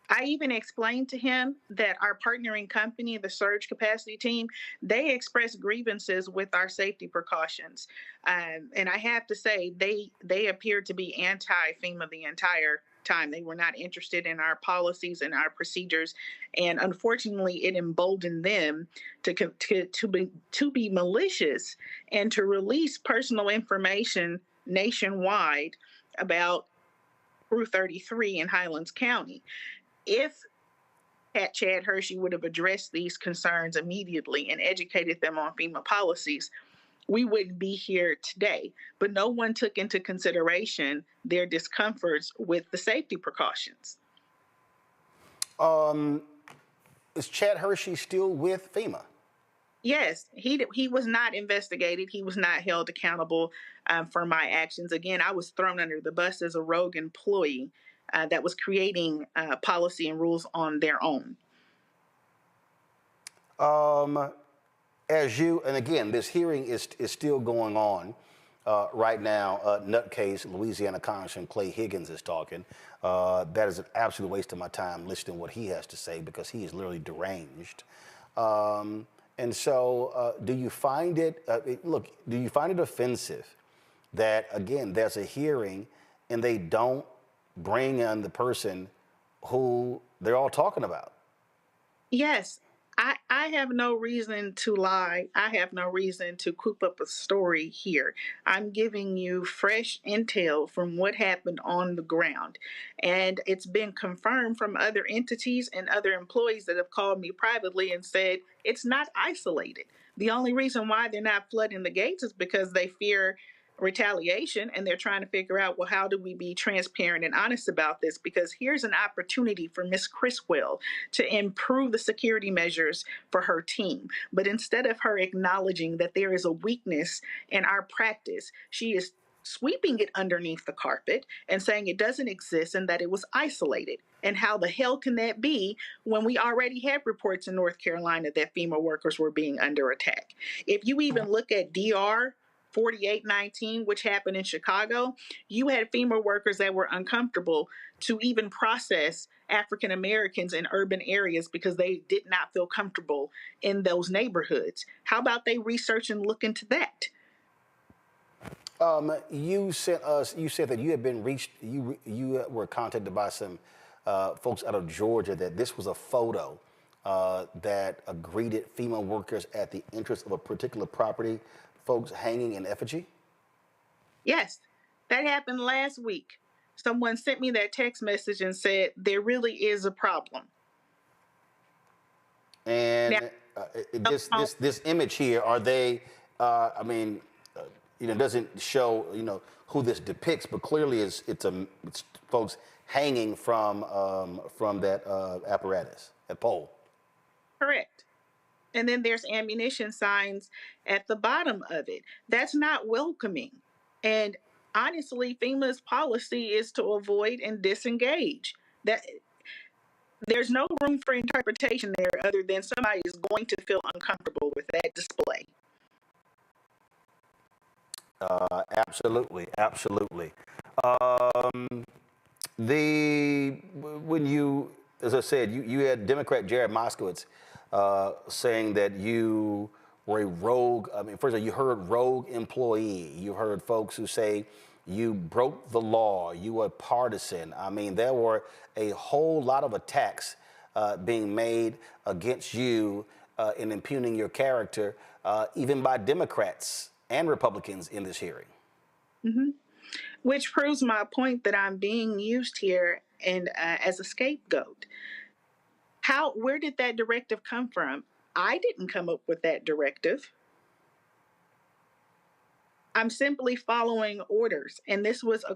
I even explained to him that our partnering company, the Surge Capacity Team, they expressed grievances with our safety precautions. And I have to say, they appeared to be anti-FEMA the entire time. They were not interested in our policies and our procedures. And unfortunately, it emboldened them to be malicious and to release personal information nationwide about Crew 33 in Highlands County. If Chad Hershey would have addressed these concerns immediately and educated them on FEMA policies, we wouldn't be here today. But no one took into consideration their discomforts with the safety precautions. Is Chad Hershey still with FEMA? Yes, he was not investigated. He was not held accountable for my actions. Again, I was thrown under the bus as a rogue employee that was creating policy and rules on their own. And again, this hearing is still going on right now. Nutcase, Louisiana Congressman Clay Higgins is talking. That is an absolute waste of my time listening to what he has to say because he is literally deranged. And so, do you find it offensive that, again, there's a hearing and they don't bring in the person who they're all talking about? Yes. I have no reason to lie. I have no reason to coop up a story here. I'm giving you fresh intel from what happened on the ground. And it's been confirmed from other entities and other employees that have called me privately and said it's not isolated. The only reason why they're not flooding the gates is because they fear retaliation, and they're trying to figure out, well, how do we be transparent and honest about this? Because here's an opportunity for Ms. Criswell to improve the security measures for her team. But instead of her acknowledging that there is a weakness in our practice, she is sweeping it underneath the carpet and saying it doesn't exist and that it was isolated. And how the hell can that be when we already had reports in North Carolina that FEMA workers were being under attack? If you even look at DR 4819, which happened in Chicago, you had FEMA workers that were uncomfortable to even process African Americans in urban areas because they did not feel comfortable in those neighborhoods. How about they research and look into that? You said that you had been reached, you were contacted by some folks out of Georgia that this was a photo that greeted FEMA workers at the entrance of a particular property, folks hanging in effigy? Yes, that happened last week. Someone sent me that text message and said there really is a problem. And this image here, are they? It doesn't show who this depicts, but clearly it's folks hanging from that apparatus, that pole. Correct. And then there's ammunition signs at the bottom of it. That's not welcoming. And honestly, FEMA's policy is to avoid and disengage. That there's no room for interpretation there other than somebody is going to feel uncomfortable with that display. Absolutely. As I said, you had Democrat Jared Moskowitz saying that you were a rogue. First of all, you heard rogue employee. You heard folks who say you broke the law. You were partisan. There were a whole lot of attacks being made against you in impugning your character, even by Democrats and Republicans in this hearing. Mm-hmm. Which proves my point that I'm being used here and as a scapegoat. Where did that directive come from? I didn't come up with that directive. I'm simply following orders. And this was a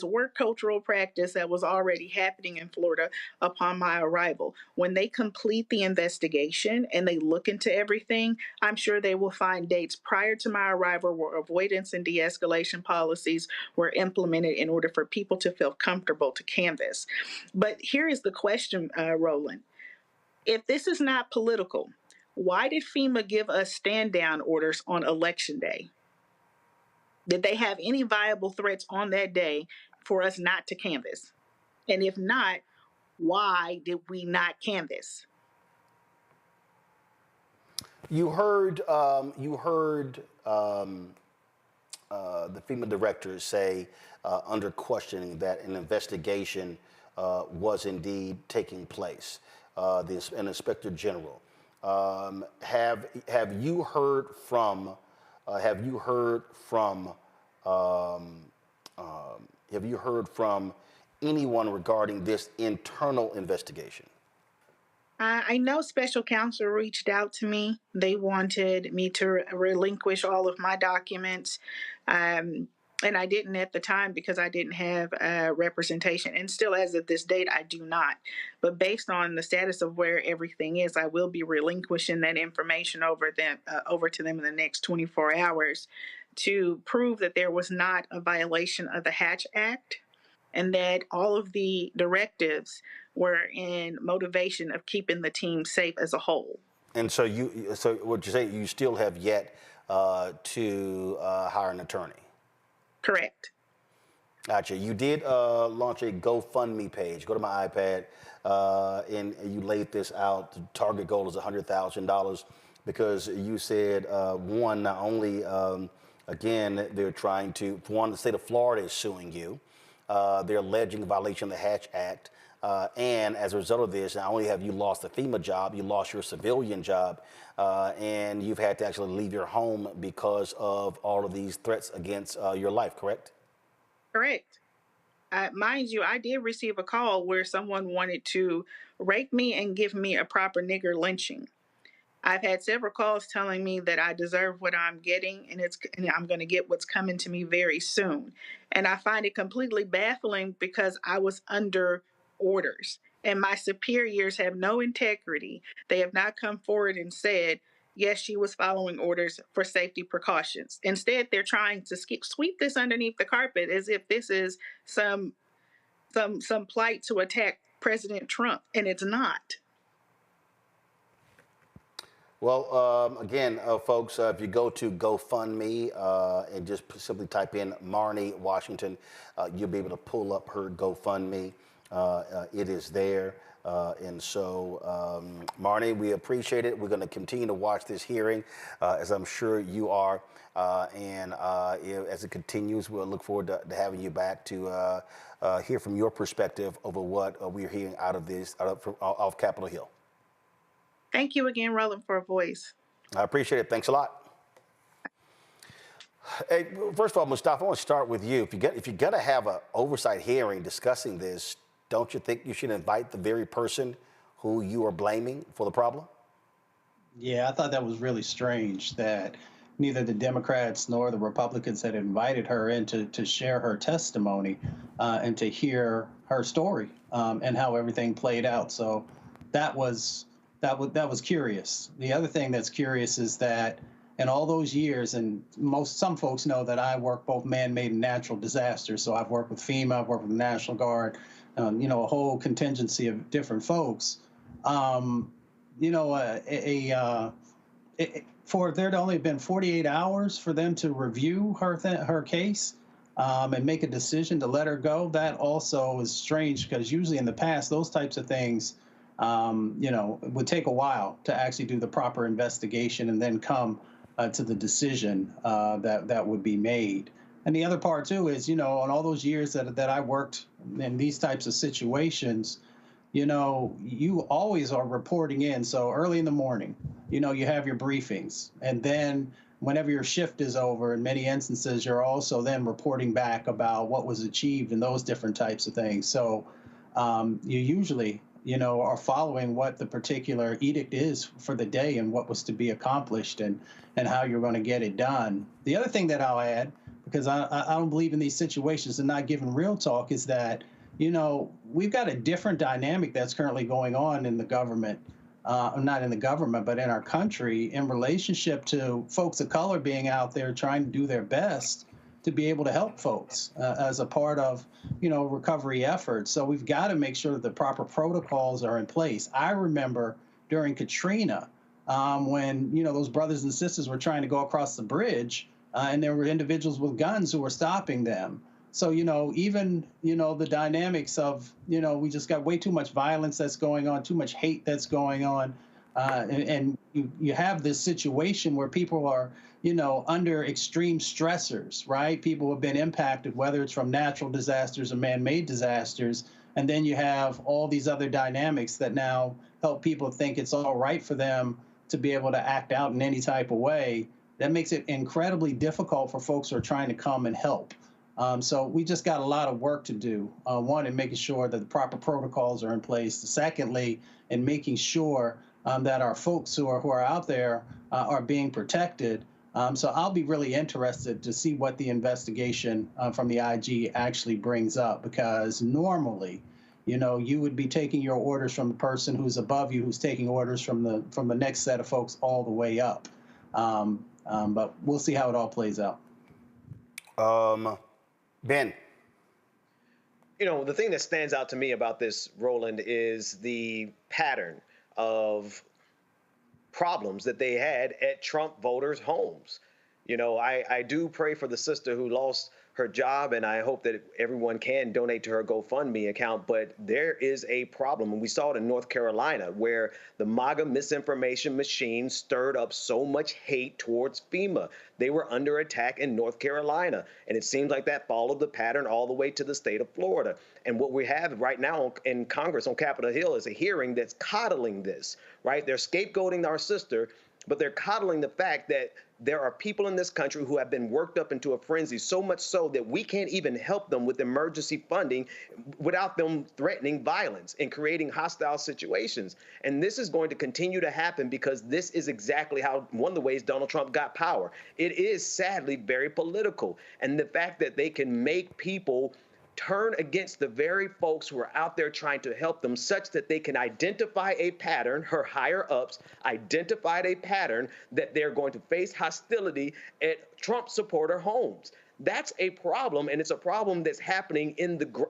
work cultural practice that was already happening in Florida upon my arrival. When they complete the investigation and they look into everything, I'm sure they will find dates prior to my arrival where avoidance and de-escalation policies were implemented in order for people to feel comfortable to canvass. But here is the question, Roland. If this is not political, why did FEMA give us stand-down orders on Election Day? Did they have any viable threats on that day for us not to canvass? And if not, why did we not canvass? You heard the FEMA directors say under questioning that an investigation was indeed taking place. An inspector general. Have you heard from anyone regarding this internal investigation? I know special counsel reached out to me. They wanted me to relinquish all of my documents. And I didn't at the time because I didn't have representation. And still, as of this date, I do not. But based on the status of where everything is, I will be relinquishing that information over to them in the next 24 hours to prove that there was not a violation of the Hatch Act and that all of the directives were in motivation of keeping the team safe as a whole. And so would you say you still have yet to hire an attorney? Correct. Gotcha. You did launch a GoFundMe page. Go to my iPad, and you laid this out. The target goal is $100,000 because you said, one, not only, again, they're trying to, one, the state of Florida is suing you. They're alleging a violation of the Hatch Act. And as a result of this, not only have you lost the FEMA job, you lost your civilian job, and you've had to actually leave your home because of all of these threats against your life, correct? Correct. Mind you, I did receive a call where someone wanted to rape me and give me a proper nigger lynching. I've had several calls telling me that I deserve what I'm getting and I'm going to get what's coming to me very soon. And I find it completely baffling because I was under orders and my superiors have no integrity. They have not come forward and said, yes, she was following orders for safety precautions. Instead, they're trying to sweep this underneath the carpet as if this is some plight to attack President Trump, and it's not. Well, again, folks, if you go to GoFundMe and just simply type in Marn'i Washington, you'll be able to pull up her GoFundMe. It is there. And so, Marn'i, we appreciate it. We're going to continue to watch this hearing, as I'm sure you are. And as it continues, we'll look forward to having you back to hear from your perspective over what we're hearing out of this, off Capitol Hill. Thank you again, Roland, for a voice. I appreciate it. Thanks a lot. Hey, first of all, Mustafa, I want to start with you. If you're going to have an oversight hearing discussing this, don't you think you should invite the very person who you are blaming for the problem? Yeah, I thought that was really strange that neither the Democrats nor the Republicans had invited her in to share her testimony and to hear her story and how everything played out. So that was curious. The other thing that's curious is that in all those years, and some folks know that I work both man-made and natural disasters. So I've worked with FEMA, I've worked with the National Guard, a whole contingency of different folks. For there to only been 48 hours for them to review her case and make a decision to let her go, that also is strange because usually in the past, those types of things it would take a while to actually do the proper investigation and then come to the decision that would be made. And the other part too is, in all those years that I worked in these types of situations, you always are reporting in. So early in the morning, you have your briefings, and then whenever your shift is over, in many instances, you're also then reporting back about what was achieved and those different types of things. So you usually are following what the particular edict is for the day and what was to be accomplished and how you're going to get it done. The other thing that I'll add, because I don't believe in these situations and not giving real talk, is that, we've got a different dynamic that's currently going on in the government, not in the government, but in our country in relationship to folks of color being out there trying to do their best to be able to help folks as a part of, recovery efforts. So we've got to make sure that the proper protocols are in place. I remember during Katrina, when, those brothers and sisters were trying to go across the bridge and there were individuals with guns who were stopping them. So, even, the dynamics of, we just got way too much violence that's going on, too much hate that's going on. And you have this situation where people are, under extreme stressors, right? People have been impacted, whether it's from natural disasters or man-made disasters. And then you have all these other dynamics that now help people think it's all right for them to be able to act out in any type of way. That makes it incredibly difficult for folks who are trying to come and help. So we just got a lot of work to do. One, in making sure that the proper protocols are in place. Secondly, in making sure that our folks who are out there are being protected. So I'll be really interested to see what the investigation from the IG actually brings up, because normally, you would be taking your orders from the person who's above you, who's taking orders from the next set of folks all the way up. But we'll see how it all plays out. Ben. The thing that stands out to me about this, Roland, is the pattern of problems that they had at Trump voters' homes. I do pray for the sister who lost her job, and I hope that everyone can donate to her GoFundMe account. But there is a problem, and we saw it in North Carolina, where the MAGA misinformation machine stirred up so much hate towards FEMA. They were under attack in North Carolina, and it seems like that followed the pattern all the way to the state of Florida. And what we have right now in Congress on Capitol Hill is a hearing that's coddling this, right? They're scapegoating our sister, but they're coddling the fact that there are people in this country who have been worked up into a frenzy, so much so that we can't even help them with emergency funding without them threatening violence and creating hostile situations. And this is going to continue to happen because this is exactly how one of the ways Donald Trump got power. It is sadly very political. And the fact that they can make people turn against the very folks who are out there trying to help them, such that they can identify a pattern, her higher ups identified a pattern that they're going to face hostility at Trump supporter homes. That's a problem, and it's a problem that's happening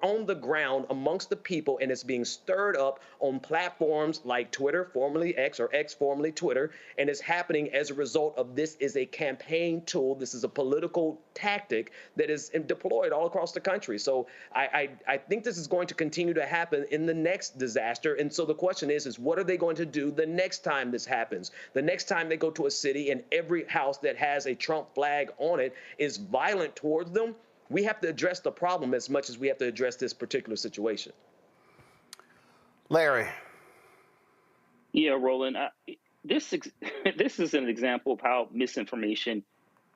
on the ground amongst the people, and it's being stirred up on platforms like Twitter, formerly X, or X, formerly Twitter, and it's happening as a result of this is a campaign tool. This is a political tactic that is deployed all across the country. So I think this is going to continue to happen in the next disaster. And so the question is what are they going to do the next time this happens? The next time they go to a city and every house that has a Trump flag on it is violent towards them, we have to address the problem as much as we have to address this particular situation. Larry. Yeah, Roland, this is an example of how misinformation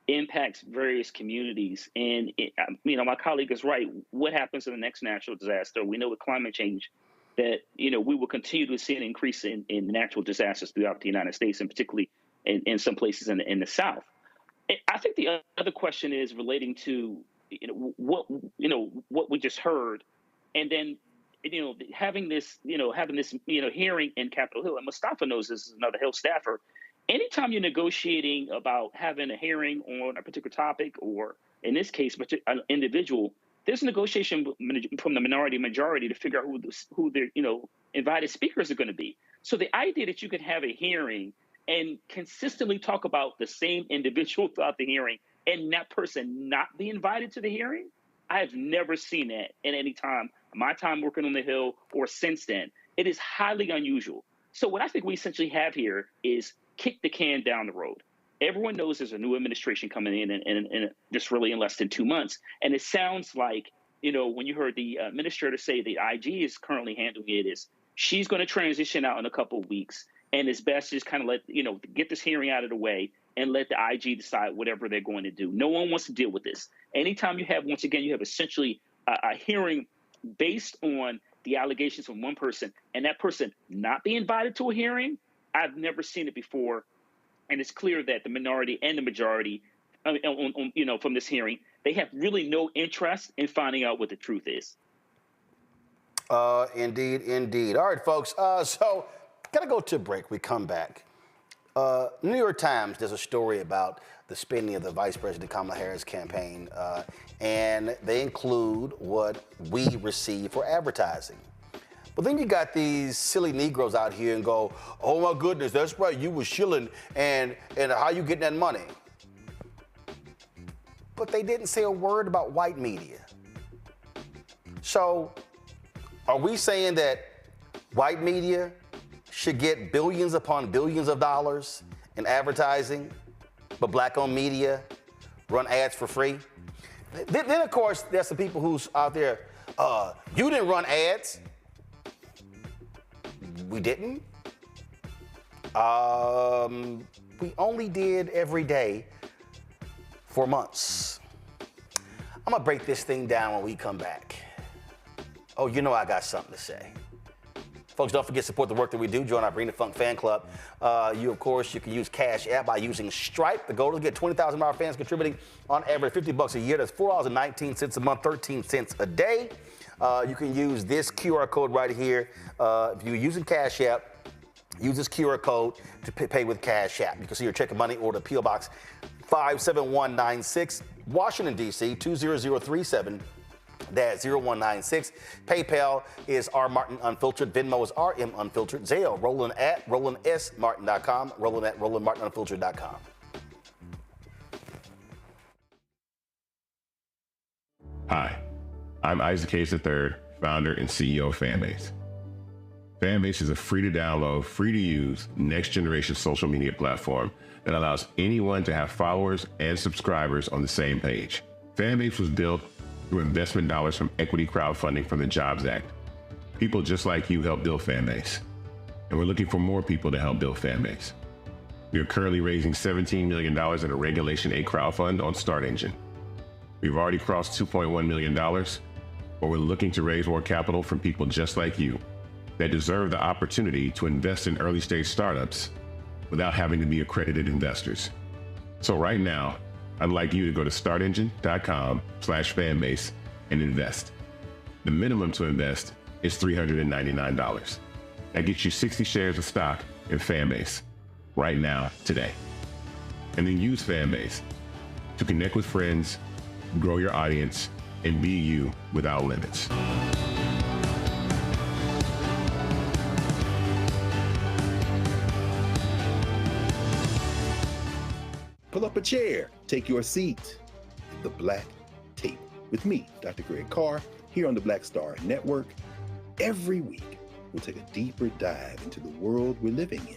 impacts various communities. And, my colleague is right. What happens in the next natural disaster? We know with climate change that, we will continue to see an increase in natural disasters throughout the United States, and particularly in some places in the South. I think the other question is relating to what we just heard, and then having this hearing in Capitol Hill. And Mustafa knows this is another Hill staffer. Anytime you're negotiating about having a hearing on a particular topic, or in this case, an individual, there's a negotiation from the minority majority to figure out who their invited speakers are going to be. So the idea that you could have a hearing and consistently talk about the same individual throughout the hearing and that person not be invited to the hearing, I have never seen that in any time, my time working on the Hill or since then. It is highly unusual. So what I think we essentially have here is kick the can down the road. Everyone knows there's a new administration coming in and just really in less than 2 months. And it sounds like, when you heard the administrator say the IG is currently handling it, is she's going to transition out in a couple of weeks. And it's best to just kind of get this hearing out of the way and let the IG decide whatever they're going to do. No one wants to deal with this. Anytime you have, once again, you have essentially a hearing based on the allegations from one person and that person not be invited to a hearing, I've never seen it before. And it's clear that the minority and the majority, from this hearing, they have really no interest in finding out what the truth is. Indeed, indeed. All right, folks. So gotta go to a break. We come back. New York Times does a story about the spending of the Vice President Kamala Harris campaign, and they include what we receive for advertising. But then you got these silly Negroes out here and go, oh my goodness, that's right, you was shilling, and how you getting that money? But they didn't say a word about white media. So are we saying that white media should get billions upon billions of dollars in advertising, but black-owned media run ads for free? Then of course, there's some people who's out there, you didn't run ads. We didn't. We only did every day for months. I'm gonna break this thing down when we come back. Oh, I got something to say. Folks, don't forget to support the work that we do. Join our Bring the Funk fan club. You can use Cash App by using Stripe. The goal is to get 20,000 of our fans contributing on average $50 a year. That's $4.19 a month, 13 cents a day. You can use this QR code right here. If you're using Cash App, use this QR code to pay with Cash App. You can see your check and money order, P.O. Box 57196, Washington, D.C. 20037. That's 0196. PayPal is R Martin Unfiltered. Venmo is RM Unfiltered. Zelle, Roland at RolandSMartin.com. Roland at RolandMartinUnfiltered.com. Hi, I'm Isaac Hayes III, founder and CEO of Fanbase. Fanbase is a free-to-download, free-to-use, next-generation social media platform that allows anyone to have followers and subscribers on the same page. Fanbase was built through investment dollars from equity crowdfunding from the Jobs Act. People just like you help build Fanbase, and we're looking for more people to help build Fanbase. We are currently raising $17 million in a Regulation A crowdfund on StartEngine. We've already crossed $2.1 million, but we're looking to raise more capital from people just like you that deserve the opportunity to invest in early-stage startups without having to be accredited investors. So right now, I'd like you to go to startengine.com/fanbase and invest. The minimum to invest is $399. That gets you 60 shares of stock in Fanbase right now, today. And then use Fanbase to connect with friends, grow your audience, and be you without limits. Pull up a chair, take your seat at the Black Table with me, Dr. Greg Carr, here on the Black Star Network. Every week, we'll take a deeper dive into the world we're living in.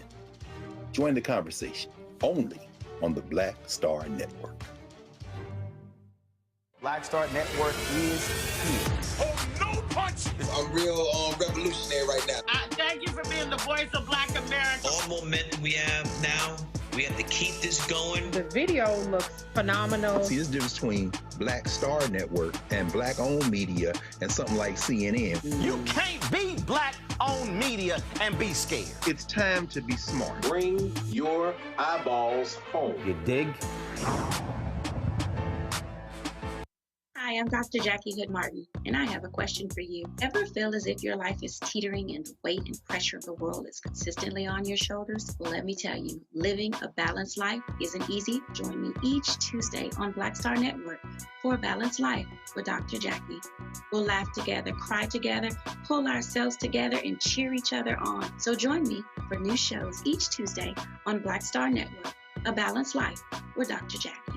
Join the conversation only on the Black Star Network. Black Star Network is here. Oh, no punch! I'm real revolutionary right now. Thank you for being the voice of Black America. All momentum we have now, we have to keep this going. The video looks phenomenal. See, there's a difference between Black Star Network and Black-owned media and something like CNN. You can't be Black-owned media and be scared. It's time to be smart. Bring your eyeballs home. You dig? Hi, I'm Dr. Jackie Hood Martin, and I have a question for you. Ever feel as if your life is teetering and the weight and pressure of the world is consistently on your shoulders? Well, let me tell you, living a balanced life isn't easy. Join me each Tuesday on Black Star Network for A Balanced Life with Dr. Jackie. We'll laugh together, cry together, pull ourselves together, and cheer each other on. So join me for new shows each Tuesday on Black Star Network, A Balanced Life with Dr. Jackie.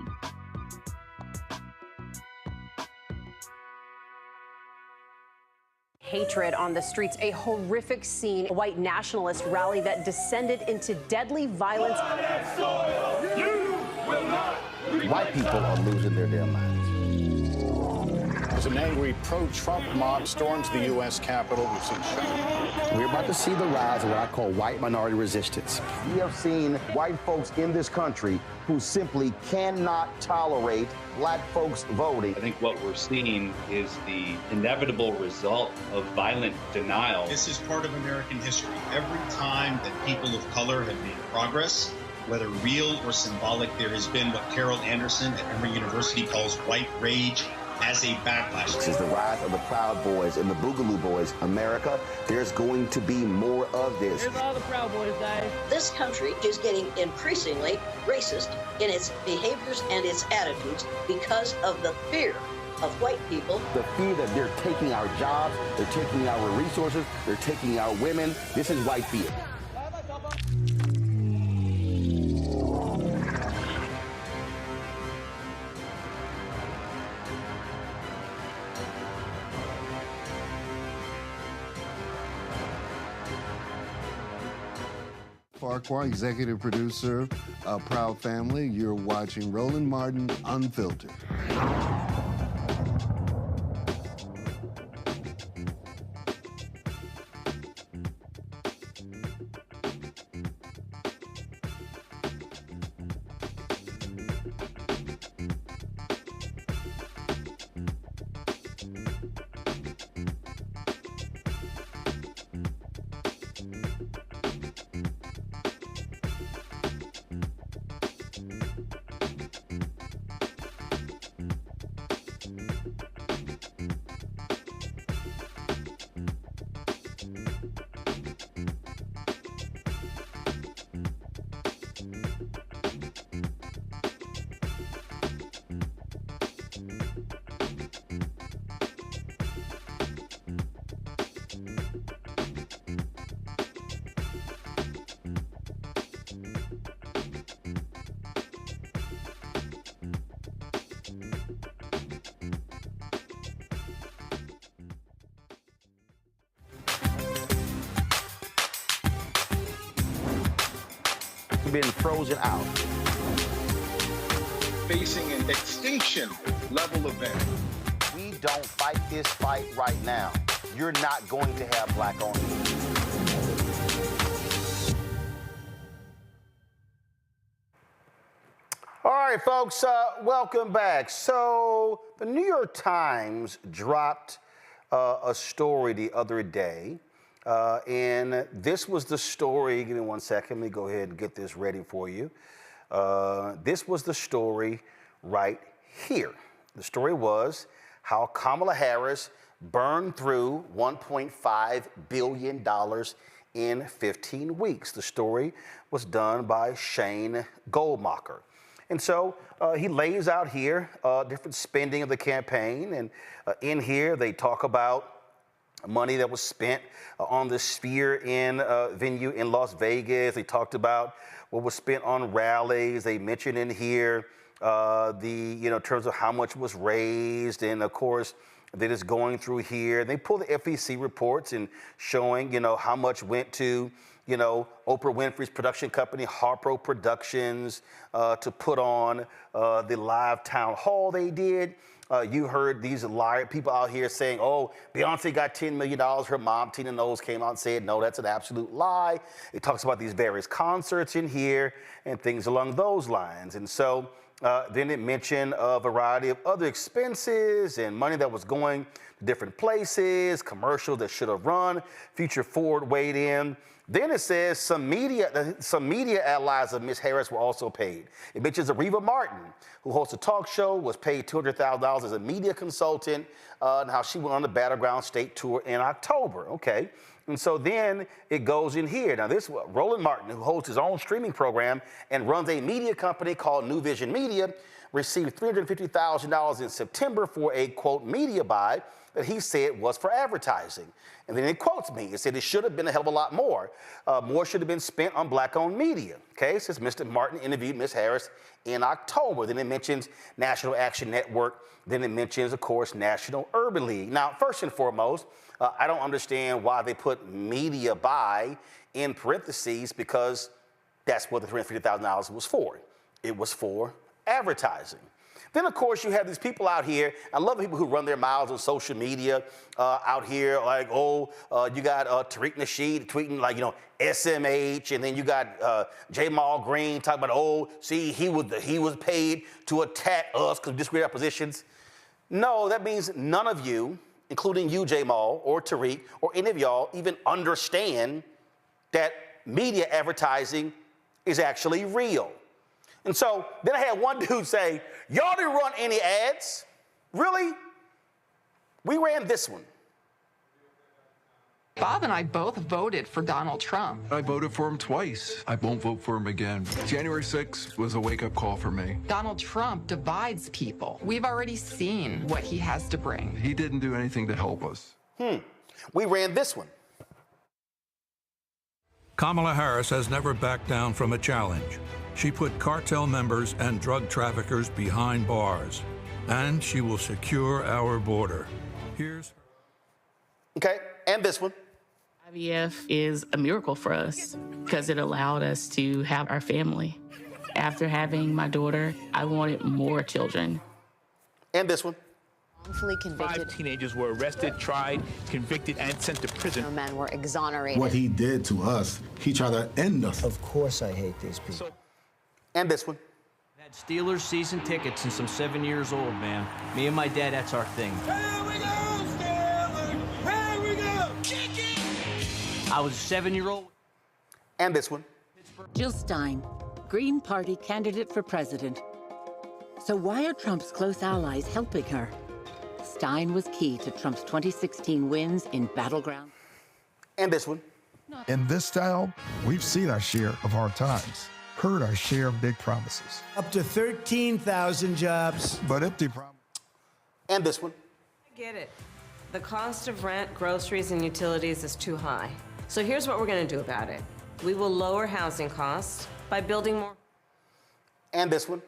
Hatred on the streets, a horrific scene, a white nationalist rally that descended into deadly violence. White people are losing their damn minds. As an angry pro-Trump mob storms the U.S. Capitol, we've seen shooting. We're about to see the rise of what I call white minority resistance. We have seen white folks in this country who simply cannot tolerate black folks voting. I think what we're seeing is the inevitable result of violent denial. This is part of American history. Every time that people of color have made progress, whether real or symbolic, there has been what Carol Anderson at Emory University calls white rage as a backlash. This is the rise of the Proud Boys and the Boogaloo Boys. America, there's going to be more of this. Here's all the Proud Boys, guys. This country is getting increasingly racist in its behaviors and its attitudes because of the fear of white people. The fear that they're taking our jobs, they're taking our resources, they're taking our women. This is white fear. Farquhar, executive producer of Proud Family. You're watching Roland Martin Unfiltered. Been frozen out. Facing an extinction level event. We don't fight this fight right now. You're not going to have black-owned media. All right, folks, welcome back. So the New York Times dropped a story the other day. And this was the story. Give me 1 second. Let me go ahead and get this ready for you. This was the story right here. The story was how Kamala Harris burned through $1.5 billion in 15 weeks. The story was done by Shane Goldmacher. And so he lays out here different spending of the campaign. And in here, they talk about money that was spent on the Sphere Inn venue in Las Vegas. They talked about what was spent on rallies. They mentioned in here in terms of how much was raised, and of course, that is going through here. They pull the FEC reports and showing, how much went to, Oprah Winfrey's production company, Harpo Productions, to put on the live town hall they did. You heard these liar people out here saying, oh, Beyonce got $10 million. Her mom, Tina Knowles, came out and said, no, that's an absolute lie. It talks about these various concerts in here and things along those lines. And so then it mentioned a variety of other expenses and money that was going to different places, commercials that should have run. Future Ford weighed in. Then it says some media allies of Ms. Harris were also paid. It mentions Areva Martin, who hosts a talk show, was paid $200,000 as a media consultant, and how she went on the Battleground State Tour in October. Okay. And so then it goes in here. Now this Roland Martin, who hosts his own streaming program and runs a media company called New Vision Media, received $350,000 in September for a, quote, media buy that he said was for advertising. And then it quotes me. It said it should have been a hell of a lot more. More should have been spent on black-owned media. Okay, says Mr. Martin interviewed Ms. Harris in October. Then it mentions National Action Network. Then it mentions, of course, National Urban League. Now, first and foremost, I don't understand why they put media buy in parentheses, because that's what the $350,000 was for. It was for advertising. Then, of course, you have these people out here. I love the people who run their mouths on social media out here, like, you got Tariq Nasheed tweeting, like, SMH, and then you got Jamal Green talking about, see, he was paid to attack us because we disagree with our positions. No, that means none of you, including you, Jamal, or Tariq, or any of y'all, even understand that media advertising is actually real. And so then I had one dude say, y'all didn't run any ads? Really? We ran this one. Bob and I both voted for Donald Trump. I voted for him twice. I won't vote for him again. January 6th was a wake-up call for me. Donald Trump divides people. We've already seen what he has to bring. He didn't do anything to help us. We ran this one. Kamala Harris has never backed down from a challenge. She put cartel members and drug traffickers behind bars, and she will secure our border. Okay, and this one. IVF is a miracle for us because it allowed us to have our family. After having my daughter, I wanted more children. And this one. Wrongfully convicted. 5 teenagers were arrested, tried, convicted, and sent to prison. No men were exonerated. What he did to us, he tried to end us. Of course I hate these people. And this one. Had Steelers season tickets since I'm 7 years old, man. Me and my dad, that's our thing. Here we go, Steelers! Here we go! Kick it! I was a 7-year-old. And this one. Jill Stein, Green Party candidate for president. So why are Trump's close allies helping her? Stein was key to Trump's 2016 wins in battleground. And this one. In this style, we've seen our share of hard times, heard our share of big promises. Up to 13,000 jobs. But empty promises. And this one. I get it. The cost of rent, groceries, and utilities is too high. So here's what we're going to do about it. We will lower housing costs by building more. And this one.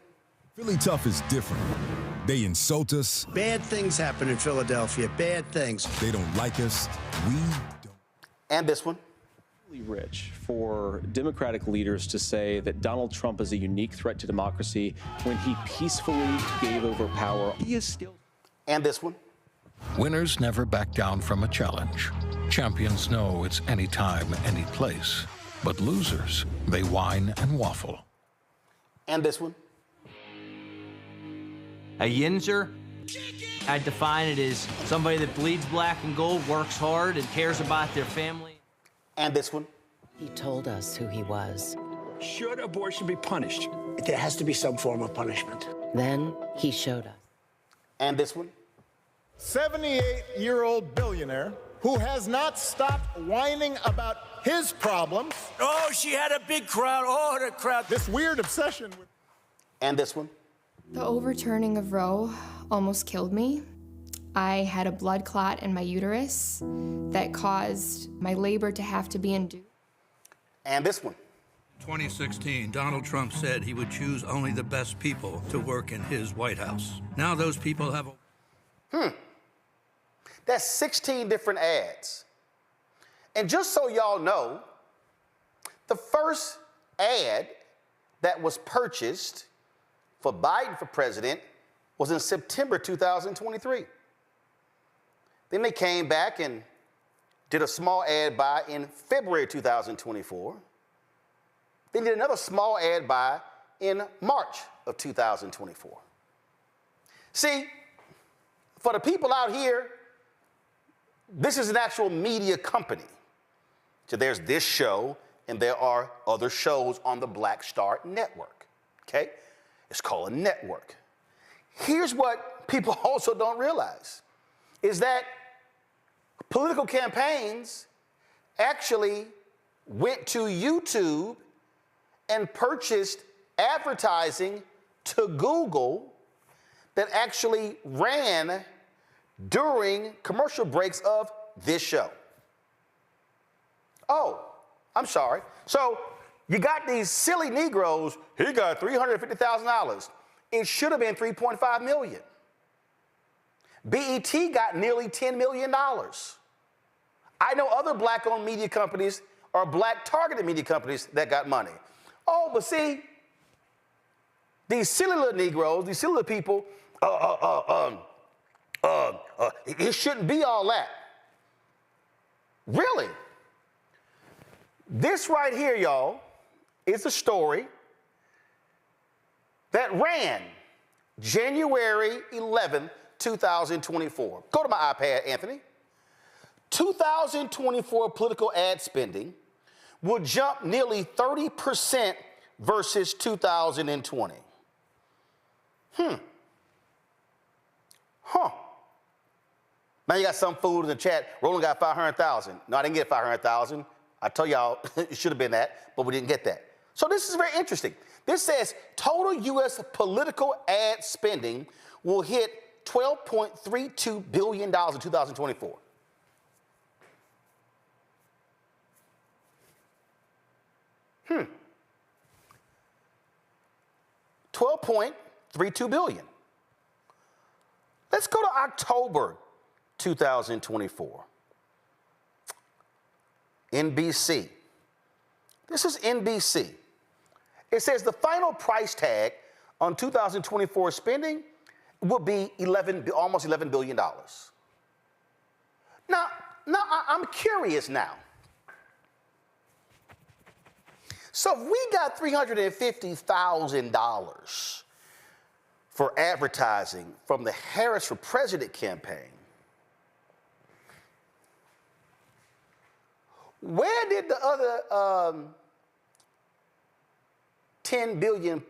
Philly Tough is different. They insult us. Bad things happen in Philadelphia. Bad things. They don't like us. We don't. And this one. Rich for Democratic leaders to say that Donald Trump is a unique threat to democracy when he peacefully gave over power. He is still. And this one. Winners never back down from a challenge. Champions know it's any time, any place. But losers, they whine and waffle. And this one. A yinzer, I define it as somebody that bleeds black and gold, works hard, and cares about their family. And this one. He told us who he was. Should abortion be punished? There has to be some form of punishment. Then he showed us. And this one. 78-year-old billionaire who has not stopped whining about his problems. Oh, she had a big crowd. Oh, the crowd. This weird obsession with. And this one. The overturning of Roe almost killed me. I had a blood clot in my uterus that caused my labor to have to be induced. And this one. 2016, Donald Trump said he would choose only the best people to work in his White House. Now those people have That's 16 different ads. And just so y'all know, the first ad that was purchased for Biden for president was in September 2023. Then they came back and did a small ad buy in February 2024. Then did another small ad buy in March of 2024. See, for the people out here, this is an actual media company. So there's this show, and there are other shows on the Black Star Network, okay? It's called a network. Here's what people also don't realize, is that political campaigns actually went to YouTube and purchased advertising to Google that actually ran during commercial breaks of this show. Oh, I'm sorry. So you got these silly Negroes, he got $350,000. It should have been $3.5 million. BET got nearly $10 million. I know other black-owned media companies or black-targeted media companies that got money. Oh, but see, these silly little Negroes, these silly little people, it shouldn't be all that. Really? This right here, y'all, is a story that ran January 11th, 2024. Go to my iPad, Anthony. 2024 political ad spending will jump nearly 30% versus 2020. Now you got some fool in the chat, Roland got 500,000. No, I didn't get 500,000. I tell y'all, it should have been that, but we didn't get that. So this is very interesting. This says total U.S. political ad spending will hit $12.32 billion in 2024. $12.32 billion. Let's go to October 2024. NBC. This is NBC. It says the final price tag on 2024 spending will be almost $11 billion. Now I'm curious now. So if we got $350,000 for advertising from the Harris for President campaign, where did the other 10 billion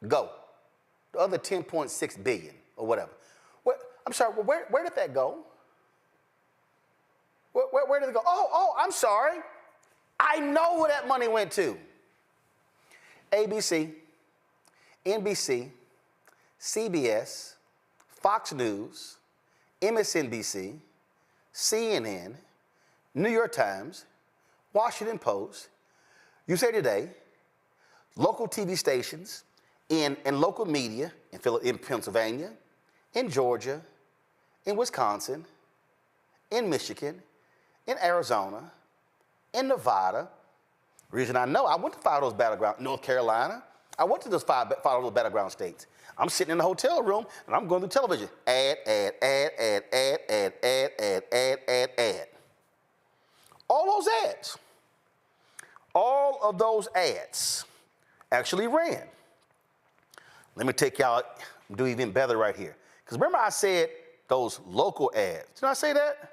go? The other 10.6 billion or whatever. I'm sorry, where did that go? Where did it go? Oh, I'm sorry. I know where that money went to. ABC, NBC, CBS, Fox News, MSNBC, CNN, New York Times, Washington Post, USA Today, local TV stations, and local media in Pennsylvania, in Georgia, in Wisconsin, in Michigan, in Arizona, in Nevada. Reason I know, I went to 5 of those battleground, North Carolina. I went to those 5 of those battleground states. I'm sitting in the hotel room and I'm going through television. Ad. All of those ads actually ran. Let me take y'all, do even better right here. Because remember I said those local ads. Did I say that?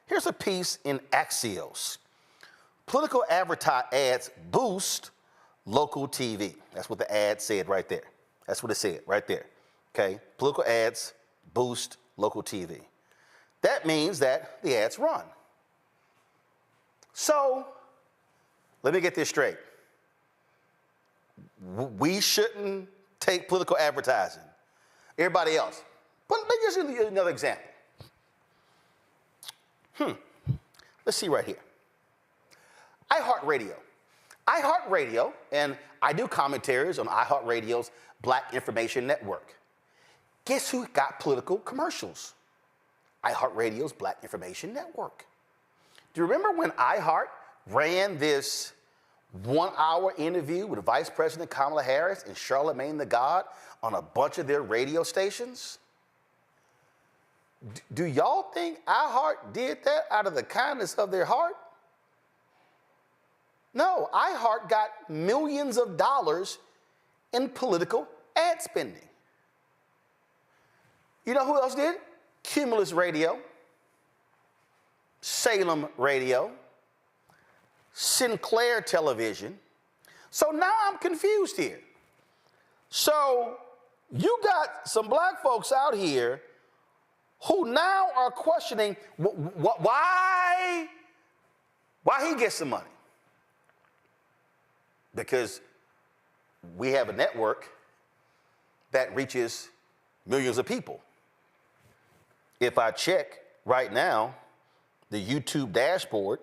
Here's a piece in Axios. Political advertising ads boost local TV. That's what the ad said right there. That's what it said right there. Okay? Political ads boost local TV. That means that the ads run. So, let me get this straight. we shouldn't take political advertising. Everybody else. But let me just give you another example. Let's see right here. iHeartRadio, and I do commentaries on iHeartRadio's Black Information Network. Guess who got political commercials? iHeartRadio's Black Information Network. Do you remember when iHeart ran this 1-hour interview with Vice President Kamala Harris and Charlamagne the God on a bunch of their radio stations? Do y'all think iHeart did that out of the kindness of their heart? No, iHeart got millions of dollars in political ad spending. You know who else did? Cumulus Radio, Salem Radio, Sinclair Television. So now I'm confused here. So you got some black folks out here who now are questioning why he gets the money. Because we have a network that reaches millions of people. If I check right now the YouTube dashboard,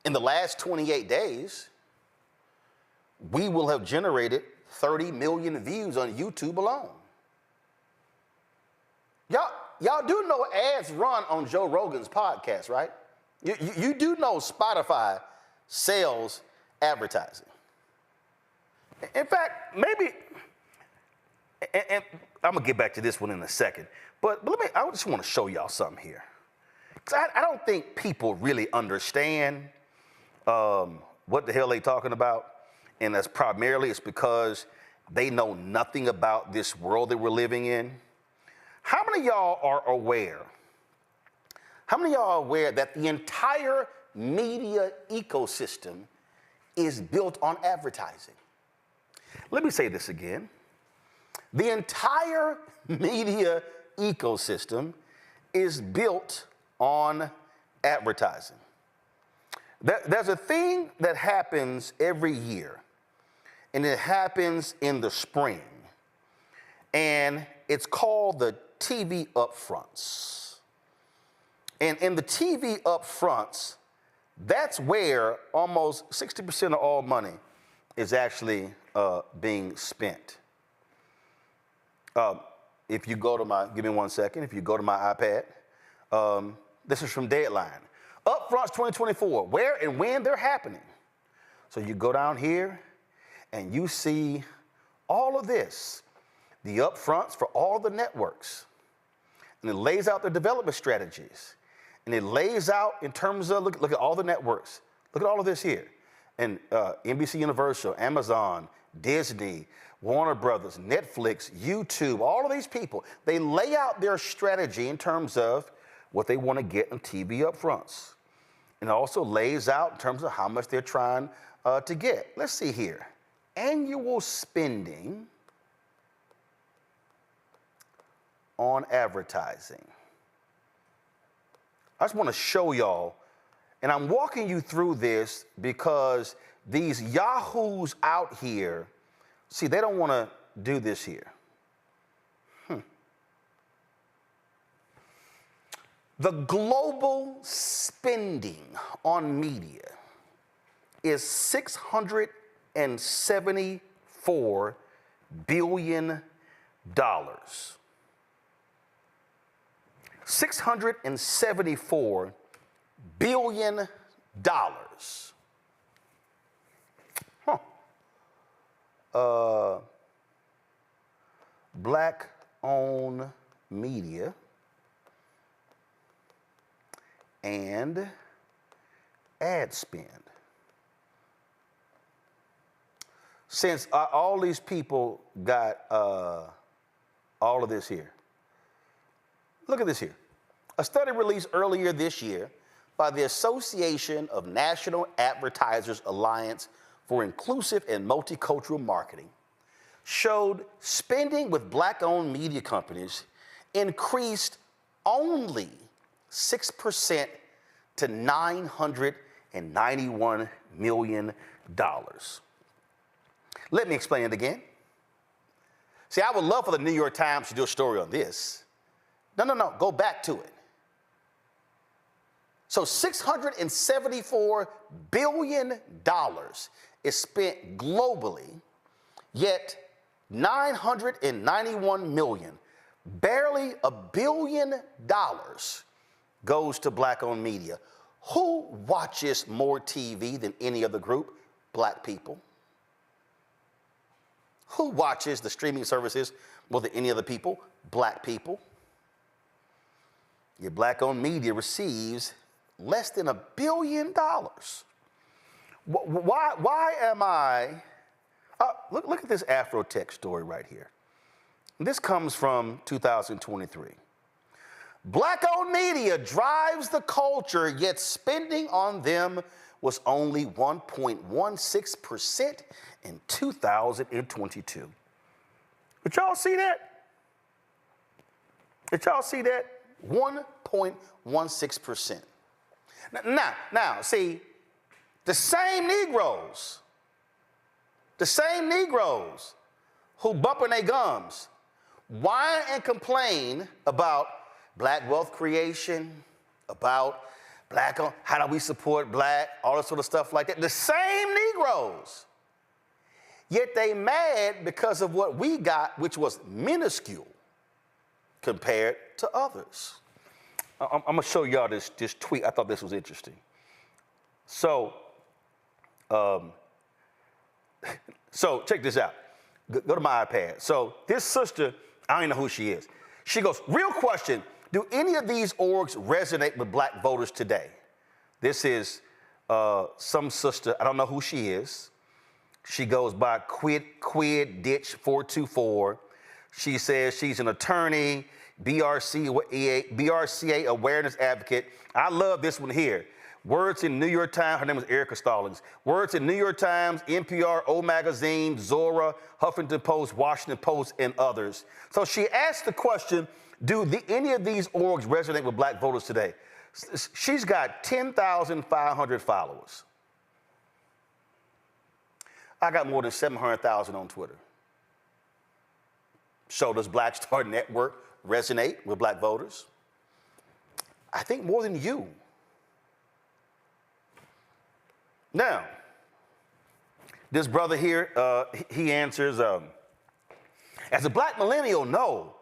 in the last 28 days, we will have generated 30 million views on YouTube alone. Y'all do know ads run on Joe Rogan's podcast, right? You do know Spotify sells advertising. In fact, maybe, and I'm gonna get back to this one in a second, but I just want to show y'all something here. Because I don't think people really understand what the hell they talking about, and that's primarily it's because they know nothing about this world that we're living in. How many of y'all are aware? How many of y'all are aware that the entire media ecosystem is built on advertising? Let me say this again. The entire media ecosystem is built on advertising. There's a thing that happens every year, and it happens in the spring, and it's called the TV upfronts. And in the TV upfronts, that's where almost 60% of all money is actually being spent. If you go to give me 1 second, if you go to my iPad, this is from Deadline. Upfronts 2024, where and when they're happening. So you go down here and you see all of this, the upfronts for all the networks. And it lays out their development strategies. And it lays out in terms of, look at all the networks. Look at all of this here. And NBC Universal, Amazon, Disney, Warner Brothers, Netflix, YouTube, all of these people, they lay out their strategy in terms of what they want to get in TV upfronts. And it also lays out in terms of how much they're trying to get. Let's see here. Annual spending on advertising. I just want to show y'all, and I'm walking you through this because these yahoos out here, see, they don't want to do this here. The global spending on media is $674 billion. $674 billion. Black-owned media and ad spend. Since all these people got all of this here. Look at this here. A study released earlier this year by the Association of National Advertisers Alliance for Inclusive and Multicultural Marketing showed spending with black-owned media companies increased only 6% to $991 million. Let me explain it again. See, I would love for the New York Times to do a story on this. No, go back to it. So $674 billion is spent globally, yet 991 million, barely $1 billion goes to black-owned media. Who watches more TV than any other group? Black people. Who watches the streaming services more than any other people? Black people. Your black-owned media receives less than $1 billion. Why am I? Look at this Afrotech story right here. This comes from 2023. Black-owned media drives the culture, yet spending on them was only 1.16% in 2022. Did y'all see that? Did y'all see that? 1.16%. Now, see, the same Negroes who bumping their gums, whine and complain about black wealth creation, about black, how do we support black, all this sort of stuff like that. The same Negroes, yet they mad because of what we got, which was minuscule compared to others. I'm gonna show y'all this tweet. I thought this was interesting. So check this out. Go to my iPad. So this sister, I don't even know who she is. She goes, real question, do any of these orgs resonate with black voters today? This is some sister, I don't know who she is. She goes by Quid Ditch 424. She says she's an attorney, BRCA awareness advocate. I love this one here. Words in New York Times, her name is Erica Stallings. Words in New York Times, NPR, O Magazine, Zora, Huffington Post, Washington Post, and others. So she asked the question, do any of these orgs resonate with black voters today? She's got 10,500 followers. I got more than 700,000 on Twitter. So does Black Star Network resonate with black voters? I think more than you. Now, this brother here, he answers, as a black millennial, no,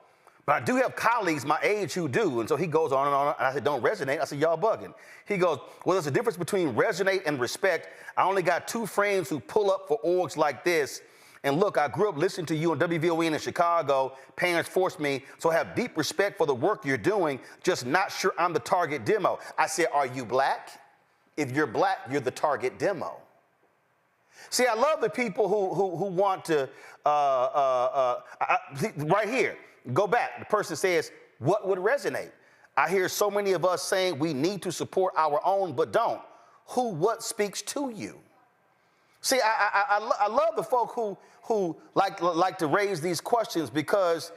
but I do have colleagues my age who do. And so he goes on and on, and I said, don't resonate. I said, y'all bugging. He goes, well, there's a difference between resonate and respect. I only got 2 friends who pull up for orgs like this. And look, I grew up listening to you on WVON in Chicago. Parents forced me, so I have deep respect for the work you're doing, just not sure I'm the target demo. I said, are you black? If you're black, you're the target demo. See, I love the people who want to, right here, go back. The person says, what would resonate? I hear so many of us saying we need to support our own, but don't. What speaks to you? See, I love the folk who like to raise these questions because,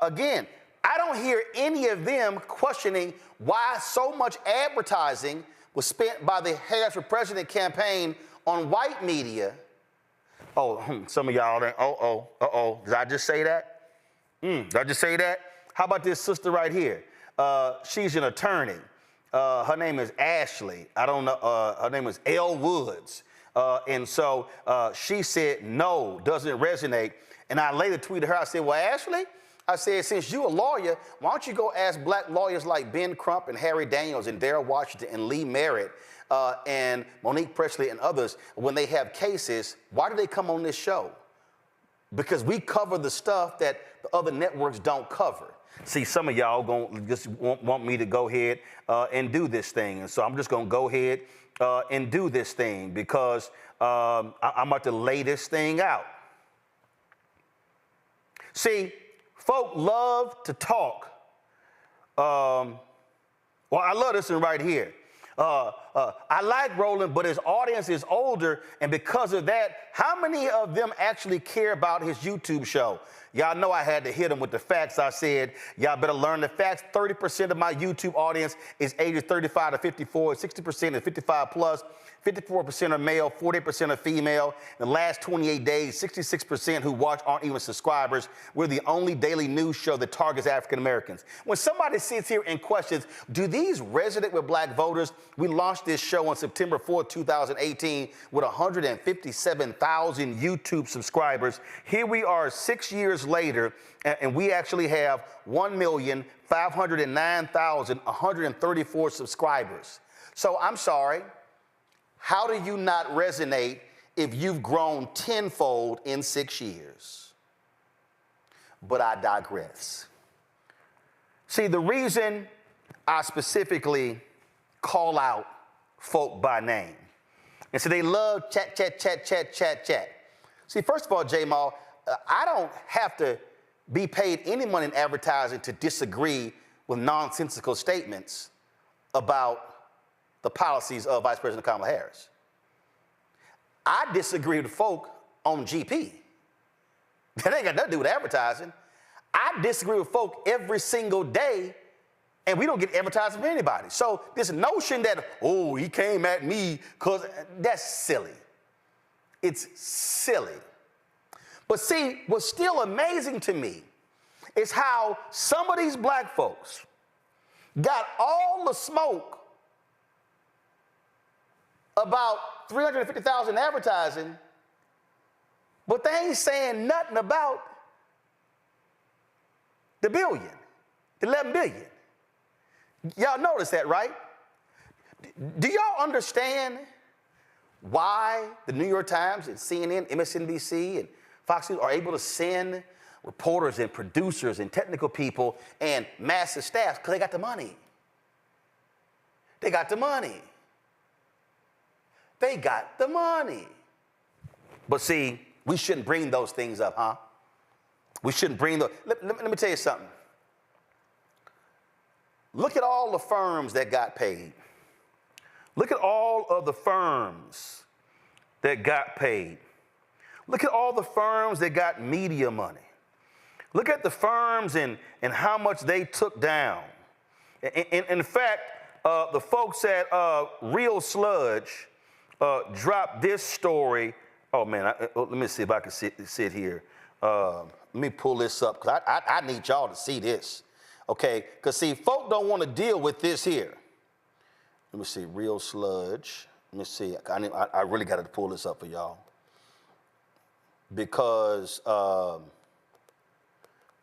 again, I don't hear any of them questioning why so much advertising was spent by the Harris for President campaign on white media. Oh, some of y'all, did I just say that? Did I just say that? How about this sister right here? She's an attorney. Her name is Ashley. I don't know, her name is Elle Woods. And so she said, no, doesn't resonate. And I later tweeted her, I said, well, Ashley, I said, since you're a lawyer, why don't you go ask black lawyers like Ben Crump and Harry Daniels and Darrell Washington and Lee Merritt and Monique Presley and others, when they have cases, why do they come on this show? Because we cover the stuff that the other networks don't cover. See, some of y'all just want me to go ahead and do this thing. And so I'm just going to go ahead and do this thing because I'm about to lay this thing out. See, folk love to talk. Well, I love this one right here. I like Roland, but his audience is older, and because of that, how many of them actually care about his YouTube show? Y'all know I had to hit them with the facts. I said, y'all better learn the facts. 30% of my YouTube audience is ages 35 to 54, 60% is 55 plus, 54% are male, 40% are female. In the last 28 days, 66% who watch aren't even subscribers. We're the only daily news show that targets African Americans. When somebody sits here and questions, do these resonate with black voters? We launched this show on September 4th, 2018 with 157,000 YouTube subscribers. Here we are 6 years later, and we actually have 1,509,134 subscribers. So I'm sorry. How do you not resonate if you've grown tenfold in 6 years? But I digress. See, the reason I specifically call out folk by name, and so they love chat. See, first of all, J-Mal, I don't have to be paid any money in advertising to disagree with nonsensical statements about the policies of Vice President Kamala Harris. I disagree with folk on GP. That ain't got nothing to do with advertising. I disagree with folk every single day, and we don't get advertising from anybody. So this notion that, oh, he came at me, because that's silly. It's silly. But see, what's still amazing to me is how some of these black folks got all the smoke about 350,000 advertising, but they ain't saying nothing about the billion, the 11 billion. Y'all notice that, right? Do y'all understand why the New York Times and CNN, MSNBC, and Fox News are able to send reporters and producers and technical people and massive staffs? Because they got the money. They got the money. They got the money. But see, we shouldn't bring those things up, huh? We shouldn't bring those. Let me tell you something. Look at all the firms that got paid. Look at all of the firms that got paid. Look at all the firms that got media money. Look at the firms and how much they took down. In fact, the folks at Real Sludge dropped this story. Oh, man, let me see if I can sit here. Let me pull this up, because I need y'all to see this, okay? Because, see, folk don't want to deal with this here. Let me see, Real Sludge. Let me see. I really got to pull this up for y'all. Because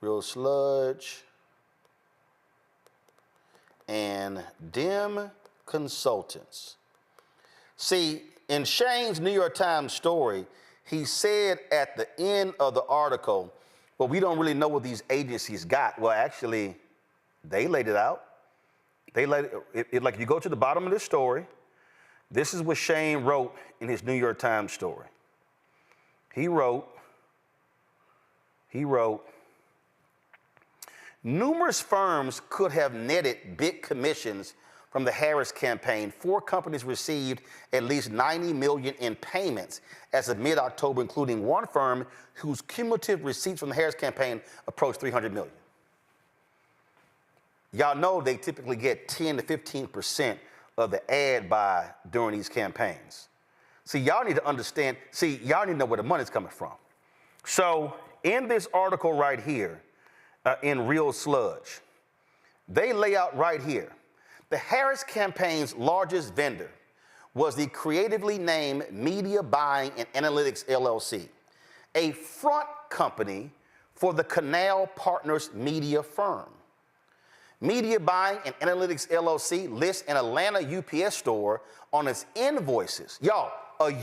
Real Sludge and Dim Consultants. See, in Shane's New York Times story, he said at the end of the article, well, we don't really know what these agencies got. Well, actually, they laid it out. They laid it like, you go to the bottom of this story, this is what Shane wrote in his New York Times story. He wrote, numerous firms could have netted big commissions from the Harris campaign. 4 companies received at least $90 million in payments as of mid-October, including one firm whose cumulative receipts from the Harris campaign approached $300 million. Y'all know they typically get 10 to 15% of the ad buy during these campaigns. See, y'all need to understand, y'all need to know where the money's coming from. So in this article right here, in Real Sludge, they lay out right here, the Harris campaign's largest vendor was the creatively named Media Buying and Analytics LLC, a front company for the Canal Partners media firm. Media Buying and Analytics LLC lists an Atlanta UPS store on its invoices. Y'all, an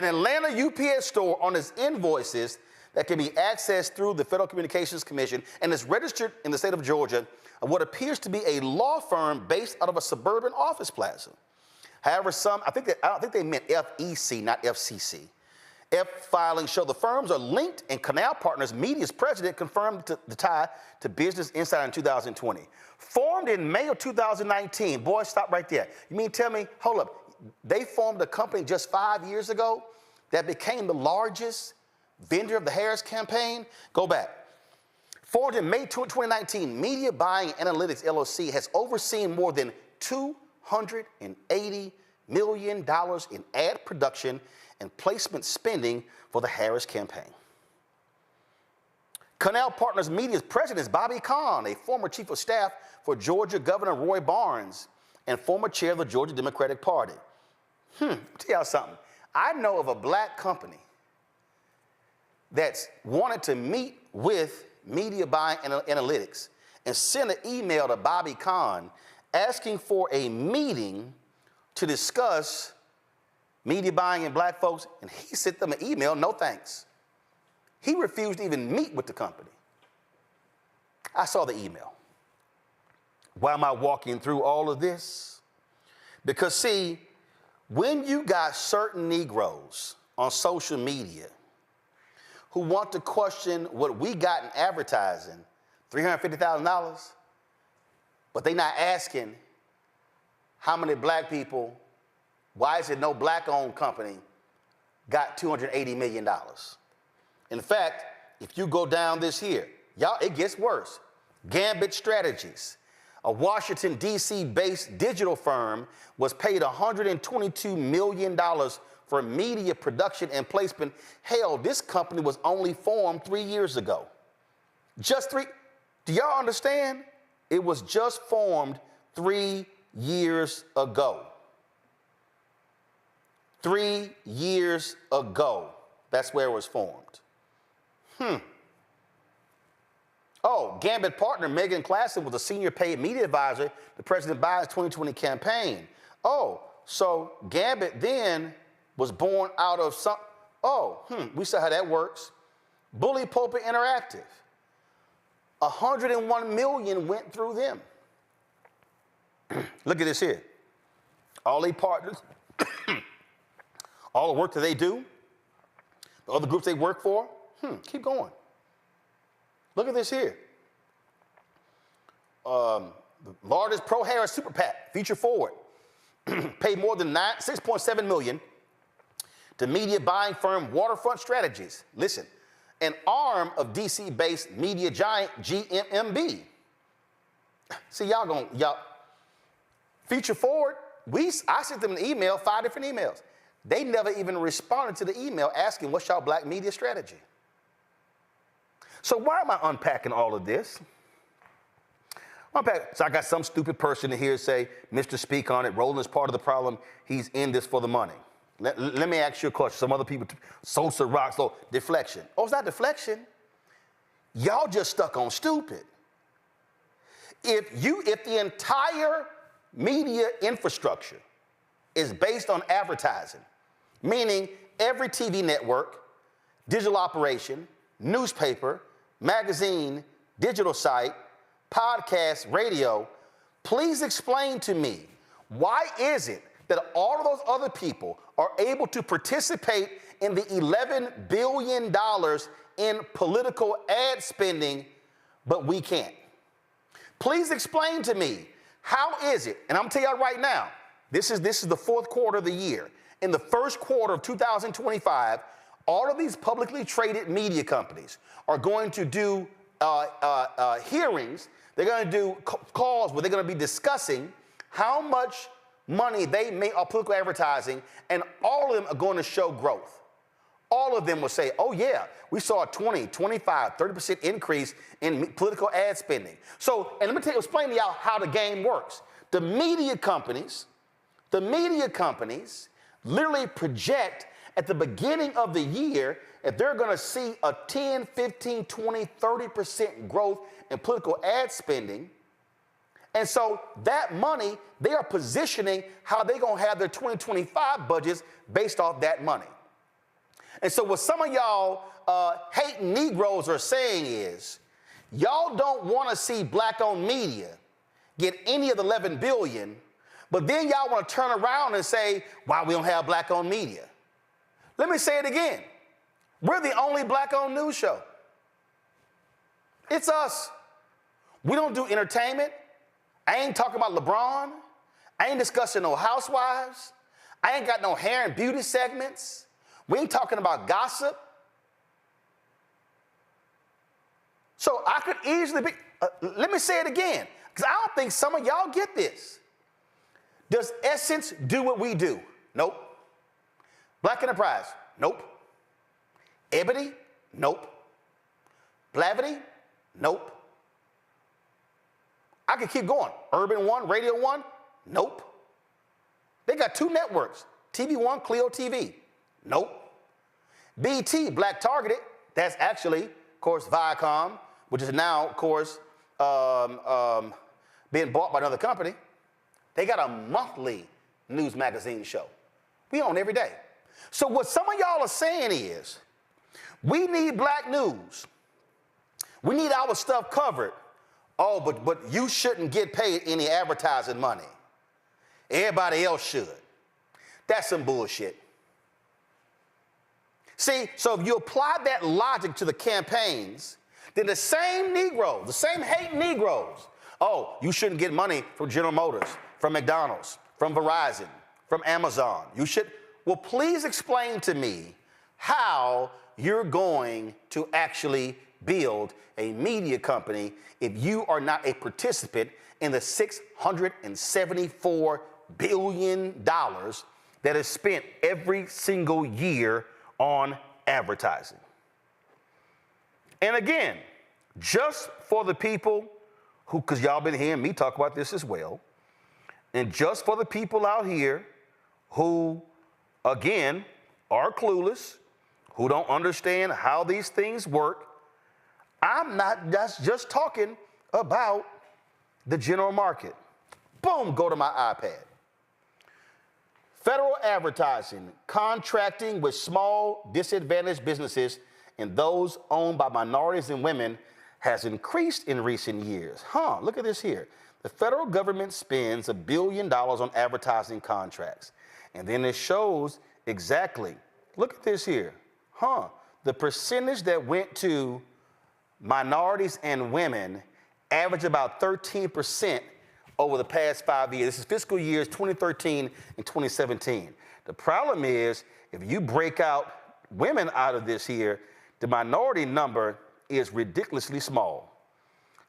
Atlanta UPS store on its invoices that can be accessed through the Federal Communications Commission and is registered in the state of Georgia of what appears to be a law firm based out of a suburban office plaza. However, I think they meant FEC, not FCC. F filings show the firms are linked, and Canal Partners Media's president confirmed the tie to Business Insider in 2020. Formed in May of 2019, boy, stop right there. You mean tell me, hold up, they formed a company just 5 years ago that became the largest vendor of the Harris campaign? Go back. Formed in May 2019, Media Buying Analytics LLC has overseen more than $280 million in ad production and placement spending for the Harris campaign. Canal Partners Media's president is Bobby Kahn, a former chief of staff for Georgia Governor Roy Barnes and former chair of the Georgia Democratic Party. Tell y'all something. I know of a black company that's wanted to meet with Media Buying Analytics and sent an email to Bobby Kahn asking for a meeting to discuss media buying and black folks, and he sent them an email, no thanks. He refused to even meet with the company. I saw the email. Why am I walking through all of this? Because see, when you got certain Negroes on social media who want to question what we got in advertising, $350,000, but they not asking how many black people, why is it no black-owned company got $280 million? In fact, if you go down this here, y'all, it gets worse. Gambit Strategies, a Washington, D.C.-based digital firm, was paid $122 million for media production and placement. Hell, this company was only formed 3 years ago. Just 3, do y'all understand? It was just formed 3 years ago. 3 years ago, that's where it was formed. Oh, Gambit partner Megan Klassen was a senior paid media advisor to President Biden's 2020 campaign. Oh, so Gambit then was born out of some, we saw how that works. Bully Pulpit Interactive. 101 million went through them. Look at this here. All they partners, all the work that they do, the other groups they work for, keep going. Look at this here. The largest pro-Harris super PAC, Future Forward, paid more than $6.7 million to media buying firm Waterfront Strategies. Listen, an arm of DC-based media giant GMMB. See, y'all, Future Forward, I sent them an email, 5 different emails. They never even responded to the email asking, what's y'all black media strategy? So why am I unpacking all of this? So I got some stupid person in here say, Mr. Speak on it, Roland is part of the problem, he's in this for the money. Let me ask you a question. Some other people, Sosa rocks, so deflection. Oh, it's not deflection. Y'all just stuck on stupid. If the entire media infrastructure is based on advertising, meaning every TV network, digital operation, newspaper, magazine, digital site, podcast, radio, please explain to me, why is it that all of those other people are able to participate in the $11 billion in political ad spending, but we can't? Please explain to me, how is it, and I'm gonna tell y'all right now, this is the fourth quarter of the year. In the first quarter of 2025, all of these publicly traded media companies are going to do hearings. They're going to do calls where they're going to be discussing how much money they make on political advertising, and all of them are going to show growth. All of them will say, oh yeah, we saw a 20, 25, 30% increase in political ad spending. So, and let me explain to y'all how the game works. The media companies literally project at the beginning of the year if they're going to see a 10, 15, 20, 30% growth in political ad spending. And so that money, they are positioning how they're going to have their 2025 budgets based off that money. And so what some of y'all hating Negroes are saying is, y'all don't want to see black-owned media get any of the $11 billion, but then y'all want to turn around and say, why we don't have black-owned media? Let me say it again. We're the only black-owned news show. It's us. We don't do entertainment. I ain't talking about LeBron. I ain't discussing no housewives. I ain't got no hair and beauty segments. We ain't talking about gossip. So I could easily be, let me say it again, because I don't think some of y'all get this. Does Essence do what we do? Nope. Black Enterprise? Nope. Ebony? Nope. Blavity? Nope. I could keep going. Urban One, Radio One? Nope. They got 2 networks. TV One, Clio TV? Nope. BT, Black Targeted, that's actually, of course, Viacom, which is now, of course, being bought by another company. They got a monthly news magazine show. We on every day. So what some of y'all are saying is, we need black news. We need our stuff covered. Oh, but you shouldn't get paid any advertising money. Everybody else should. That's some bullshit. See, so if you apply that logic to the campaigns, then the same Negroes, the same hate Negroes, oh, you shouldn't get money from General Motors, from McDonald's, from Verizon, from Amazon. You should, well, please explain to me how you're going to actually build a media company if you are not a participant in the $674 billion that is spent every single year on advertising. And again, just for the people who, because y'all been hearing me talk about this as well, and just for the people out here who, again, are clueless, who don't understand how these things work, I'm not just talking about the general market. Boom, go to my iPad. Federal advertising, contracting with small disadvantaged businesses and those owned by minorities and women has increased in recent years. Look at this here. The federal government spends $1 billion on advertising contracts. And then it shows exactly, look at this here. The percentage that went to minorities and women averaged about 13% over the past 5 years. This is fiscal years 2013 and 2017. The problem is, if you break out women out of this here, the minority number is ridiculously small.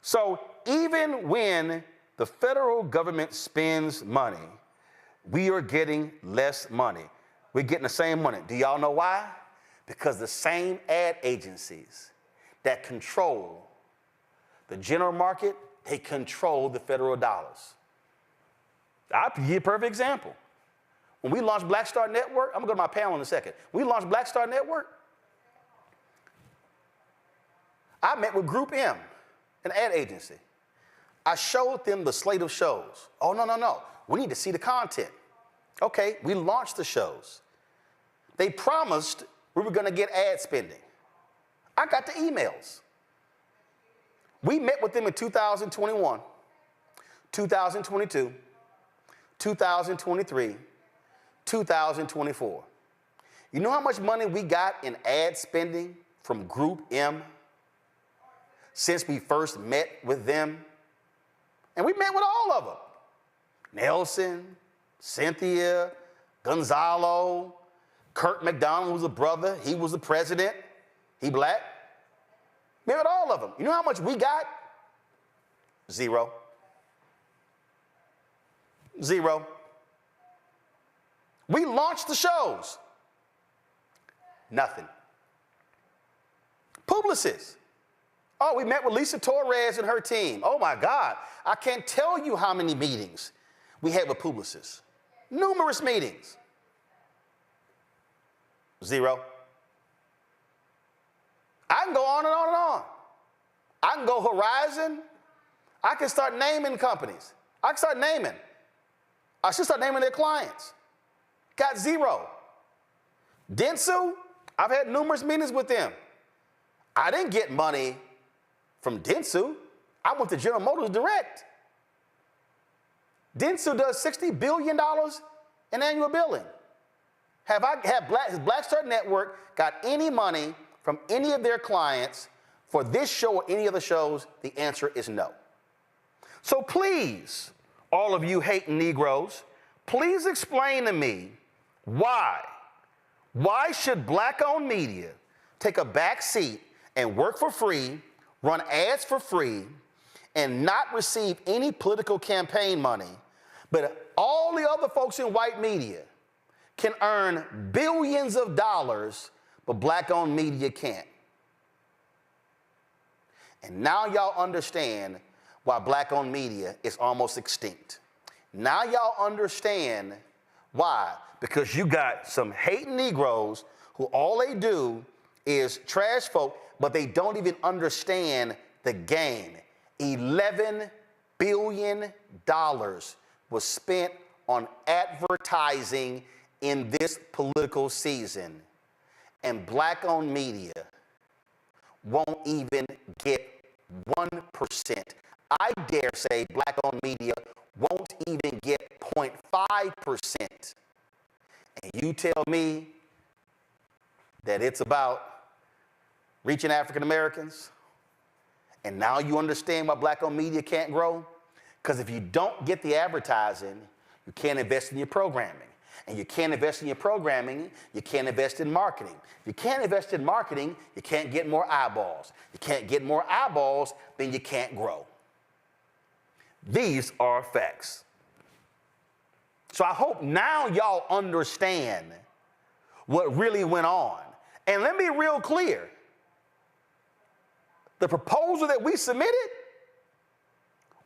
So even when the federal government spends money, we are getting less money. We're getting the same money. Do y'all know why? Because the same ad agencies that control the general market, they control the federal dollars. I'll give you a perfect example. When we launched Black Star Network, I'm gonna go to my panel in a second. When we launched Black Star Network, I met with Group M, an ad agency. I showed them the slate of shows. Oh, no. We need to see the content. Okay, we launched the shows. They promised we were gonna get ad spending. I got the emails. We met with them in 2021, 2022, 2023, 2024. You know how much money we got in ad spending from Group M since we first met with them? And we met with all of them. Nelson, Cynthia, Gonzalo, Kurt McDonald was a brother. He was the president. He black. Met with all of them. You know how much we got? Zero. We launched the shows. Nothing. Publicists. Oh, we met with Lisa Torres and her team. Oh my God, I can't tell you how many meetings we had with Publicis. Numerous meetings. Zero. I can go on and on and on. I can go Horizon. I can start naming companies. I should start naming their clients. Got zero. Dentsu, I've had numerous meetings with them. I didn't get money from Dentsu. I went to General Motors direct. Dentsu does $60 billion in annual billing. Has Black Star Network got any money from any of their clients for this show or any other shows? The answer is no. So please, all of you hating Negroes, please explain to me why should black-owned media take a back seat and work for free run ads for free, and not receive any political campaign money, but all the other folks in white media can earn billions of dollars, but black-owned media can't. And now y'all understand why black-owned media is almost extinct. Now y'all understand why. Because you got some hating Negroes who all they do is trash folk, but they don't even understand the game. $11 billion was spent on advertising in this political season, and black-owned media won't even get 1%. I dare say black-owned media won't even get 0.5%. And you tell me that it's about reaching African Americans, and now you understand why black-owned media can't grow? Because if you don't get the advertising, you can't invest in your programming. And you can't invest in your programming, you can't invest in marketing. If you can't invest in marketing, you can't get more eyeballs. You can't get more eyeballs, then you can't grow. These are facts. So I hope now y'all understand what really went on. And let me be real clear. The proposal that we submitted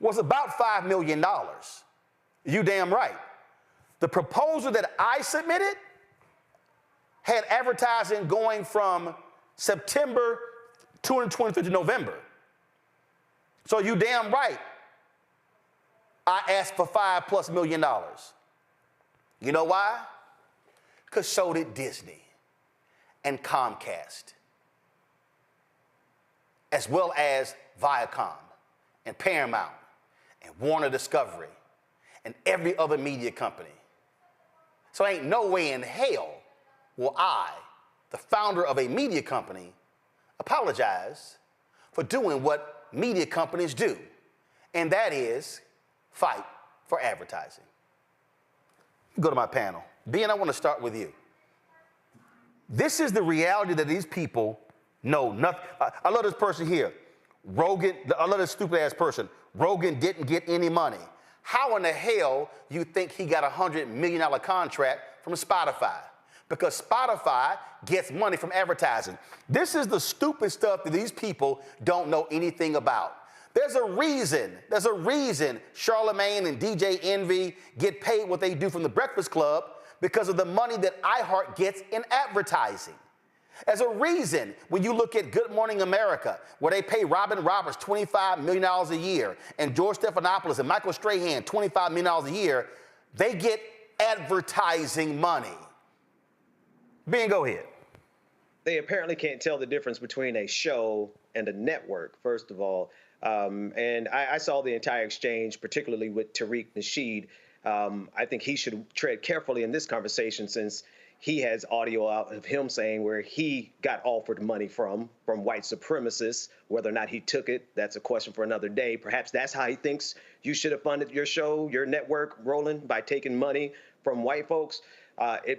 was about $5 million. You damn right. The proposal that I submitted had advertising going from September 2023 to November. So you damn right. I asked for $5+ million. You know why? Because so did Disney and Comcast, as well as Viacom and Paramount and Warner Discovery and every other media company. So ain't no way in hell will I, the founder of a media company, apologize for doing what media companies do, and that is fight for advertising. Go to my panel. Deanne, I want to start with you. This is the reality that these people know nothing. I love this person here. Rogan, I love this stupid ass person. Rogan didn't get any money. How in the hell you think he got a $100 million contract from Spotify? Because Spotify gets money from advertising. This is the stupid stuff that these people don't know anything about. There's a reason Charlemagne and DJ Envy get paid what they do from the Breakfast Club, because of the money that iHeart gets in advertising. There's a reason when you look at Good Morning America, where they pay Robin Roberts $25 million a year, and George Stephanopoulos and Michael Strahan $25 million a year, they get advertising money. Ben, go ahead. They apparently can't tell the difference between a show and a network, first of all. And I saw the entire exchange, particularly with Tariq Nasheed. I think he should tread carefully in this conversation, since he has audio out of him saying where he got offered money from white supremacists. Whether or not he took it, that's a question for another day. Perhaps that's how he thinks you should have funded your show, your network, Roland, by taking money from white folks.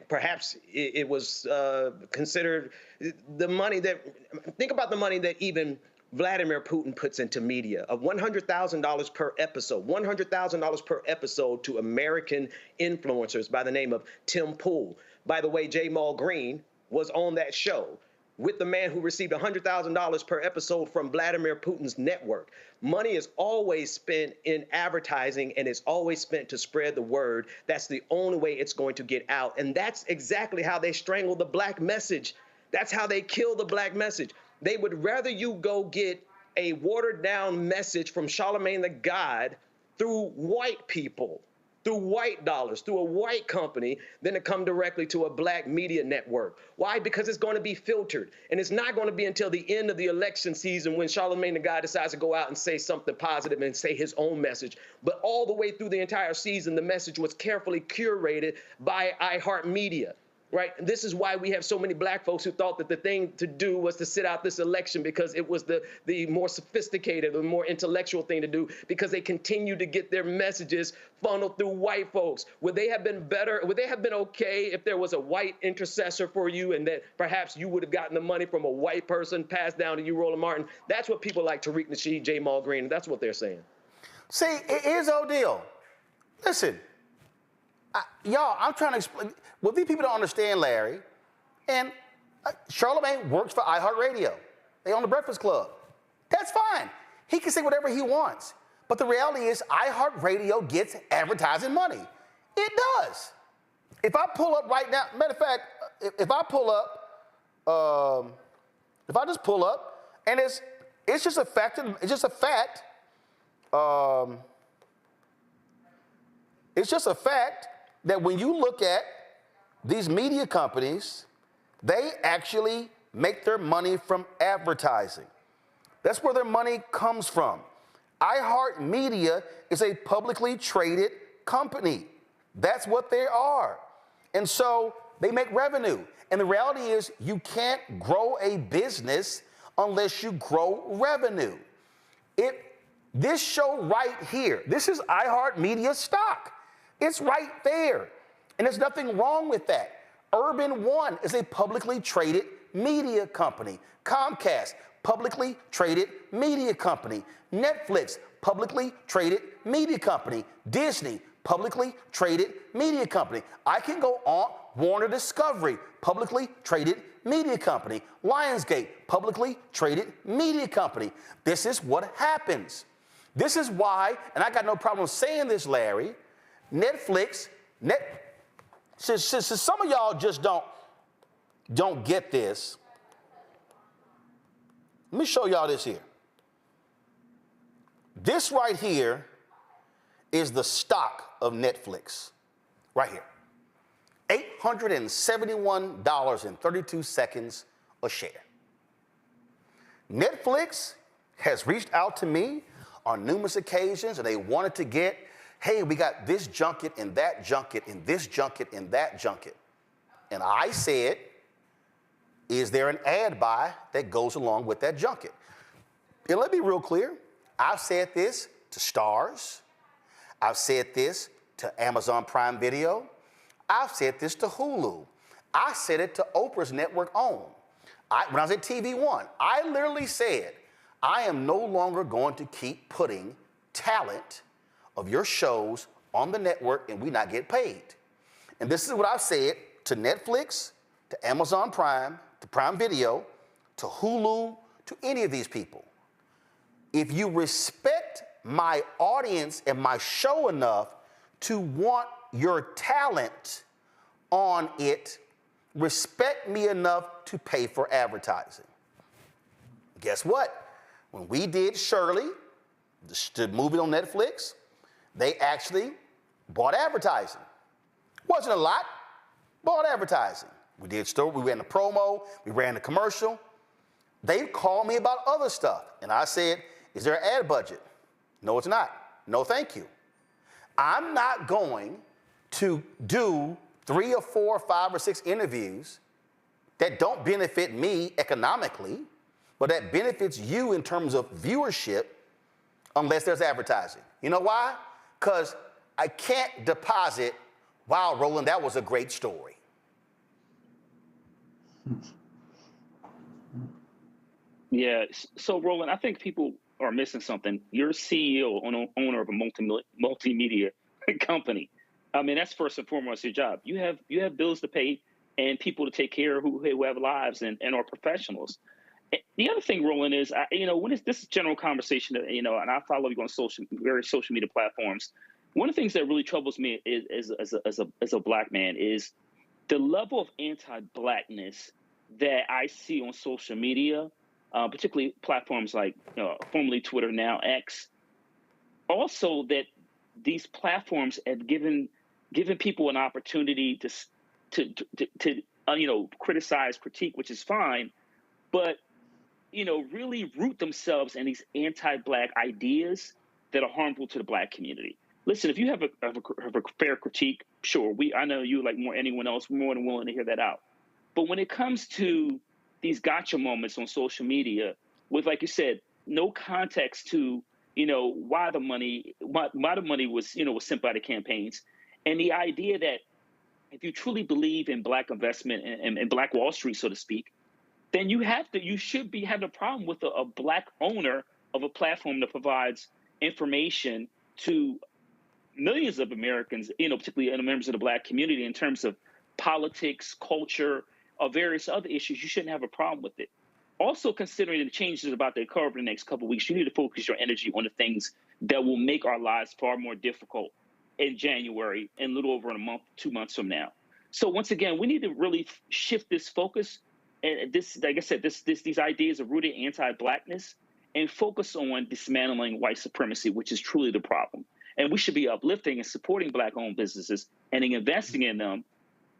Perhaps it was considered the money that, think about the money that even Vladimir Putin puts into media, of $100,000 per episode, $100,000 per episode to American influencers by the name of Tim Pool. By the way, J. Maul Green was on that show with the man who received $100,000 per episode from Vladimir Putin's network. Money is always spent in advertising, and it's always spent to spread the word. That's the only way it's going to get out. And that's exactly how they strangle the black message. That's how they kill the black message. They would rather you go get a watered down message from Charlemagne the God through white people, through white dollars, through a white company, than to come directly to a black media network. Why? Because it's going to be filtered. And it's not going to be until the end of the election season when Charlemagne the God decides to go out and say something positive and say his own message. But all the way through the entire season, the message was carefully curated by iHeartMedia. right? And this is why we have so many black folks who thought that the thing to do was to sit out this election because it was the more sophisticated, the more intellectual thing to do, because they continue to get their messages funneled through white folks. Would they have been better? Would they have been okay if there was a white intercessor for you and that perhaps you would have gotten the money from a white person passed down to you, Roland Martin? That's what people like Tariq Nasheed, J. Mal Green, that's what they're saying. See, here's the whole deal. Listen, y'all, I'm trying to explain. What these people don't understand, Larry, and Charlemagne works for iHeartRadio. They own the Breakfast Club. That's fine. He can say whatever he wants. But the reality is iHeartRadio gets advertising money. It does. If I pull up right now, matter of fact, if I pull up, if I just pull up, and it's just a fact, it's just a fact, it's just a fact that when you look at these media companies, they actually make their money from advertising. That's where their money comes from. iHeartMedia is a publicly traded company. That's what they are. And so they make revenue. And the reality is you can't grow a business unless you grow revenue. This show right here, this is iHeartMedia stock. It's right there. And there's nothing wrong with that. Urban One is a publicly traded media company. Comcast, publicly traded media company. Netflix, publicly traded media company. Disney, publicly traded media company. I can go on. Warner Discovery, publicly traded media company. Lionsgate, publicly traded media company. This is what happens. This is why, and I got no problem saying this, Larry, since some of y'all just don't get this, let me show y'all this here. This right here is the stock of Netflix, right here. $871.32 a share. Netflix has reached out to me on numerous occasions, and they wanted to get, hey, we got this junket and that junket and this junket and that junket. And I said, is there an ad buy that goes along with that junket? And let me be real clear. I've said this to Starz. I've said this to Amazon Prime Video. I've said this to Hulu. I said it to Oprah's network OWN. When I was at TV One, I literally said, I am no longer going to keep putting talent of your shows on the network and we not get paid. And this is what I've said to Netflix, to Amazon Prime, to Prime Video, to Hulu, to any of these people. If you respect my audience and my show enough to want your talent on it, respect me enough to pay for advertising. Guess what? When we did Shirley, the movie on Netflix, they actually bought advertising. Wasn't a lot, bought advertising. We ran the promo, we ran the commercial. They called me about other stuff. And I said, is there an ad budget? No, it's not. No, thank you. I'm not going to do 3 or 4 or 5 or 6 interviews that don't benefit me economically, but that benefits you in terms of viewership unless there's advertising. You know why? Because I can't deposit, wow, Roland, that was a great story. Yeah, so Roland, I think people are missing something. You're CEO and owner of a multimedia company. I mean, that's first and foremost your job. You have bills to pay and people to take care of who have lives and are professionals. The other thing, Roland, is when this is general conversation, and I follow you on various social media platforms. One of the things that really troubles me is as a black man is the level of anti-blackness that I see on social media, particularly platforms like formerly Twitter, now X. Also, that these platforms have given people an opportunity to criticize, critique, which is fine, but really root themselves in these anti-black ideas that are harmful to the black community. Listen, if you have a fair critique sure, I know you like more anyone else, we're more than willing to hear that out. But when it comes to these gotcha moments on social media, with, like you said, no context to, why the money was, was sent by the campaigns, and the idea that if you truly believe in Black investment and Black Wall Street, so to speak, then you should be having a problem with a Black owner of a platform that provides information to millions of Americans, particularly members of the Black community, in terms of politics, culture, or various other issues. You shouldn't have a problem with it. Also, considering the changes about to occur over the next couple of weeks, you need to focus your energy on the things that will make our lives far more difficult in January, in a little over a month, 2 months from now. So once again, we need to really shift this focus. And this, like I said, these ideas are rooted in anti-Blackness, and focus on dismantling white supremacy, which is truly the problem. And we should be uplifting and supporting Black-owned businesses and investing in them,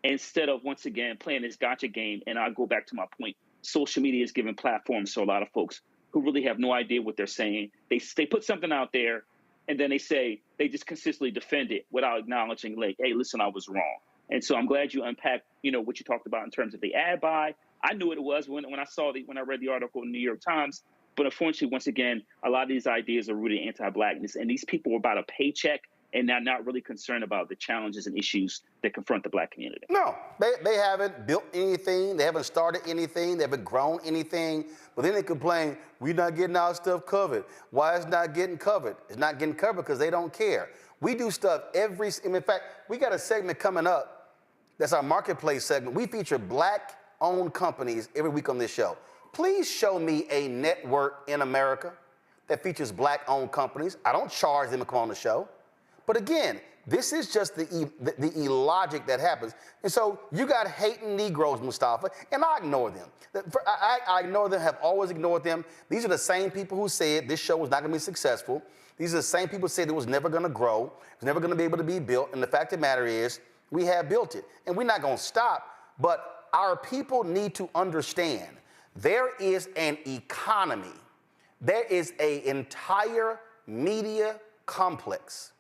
instead of, once again, playing this gotcha game. And I'll go back to my point. Social media is giving platforms to a lot of folks who really have no idea what they're saying. They put something out there, and then they just consistently defend it without acknowledging, like, hey, listen, I was wrong. And so I'm glad you unpacked, what you talked about in terms of the ad buy. I knew what it was when I read the article in the New York Times. But unfortunately, once again, a lot of these ideas are rooted in anti-Blackness, and these people are about a paycheck, and they're not really concerned about the challenges and issues that confront the Black community. No, they haven't built anything. They haven't started anything. They haven't grown anything. But then they complain, we're not getting our stuff covered. Why is it not getting covered? It's not getting covered because they don't care. We do stuff in fact, we got a segment coming up. That's our marketplace segment. We feature Black-owned companies every week on this show. Please show me a network in America that features Black-owned companies. I don't charge them to come on the show. But again, this is just the illogic that happens. And so you got hating Negroes, Mustafa, and I ignore them. I ignore them, have always ignored them. These are the same people who said this show was not going to be successful. These are the same people who said it was never going to grow, it was never going to be able to be built. And the fact of the matter is, we have built it. And we're not going to stop, but our people need to understand there is an economy. There is an entire media complex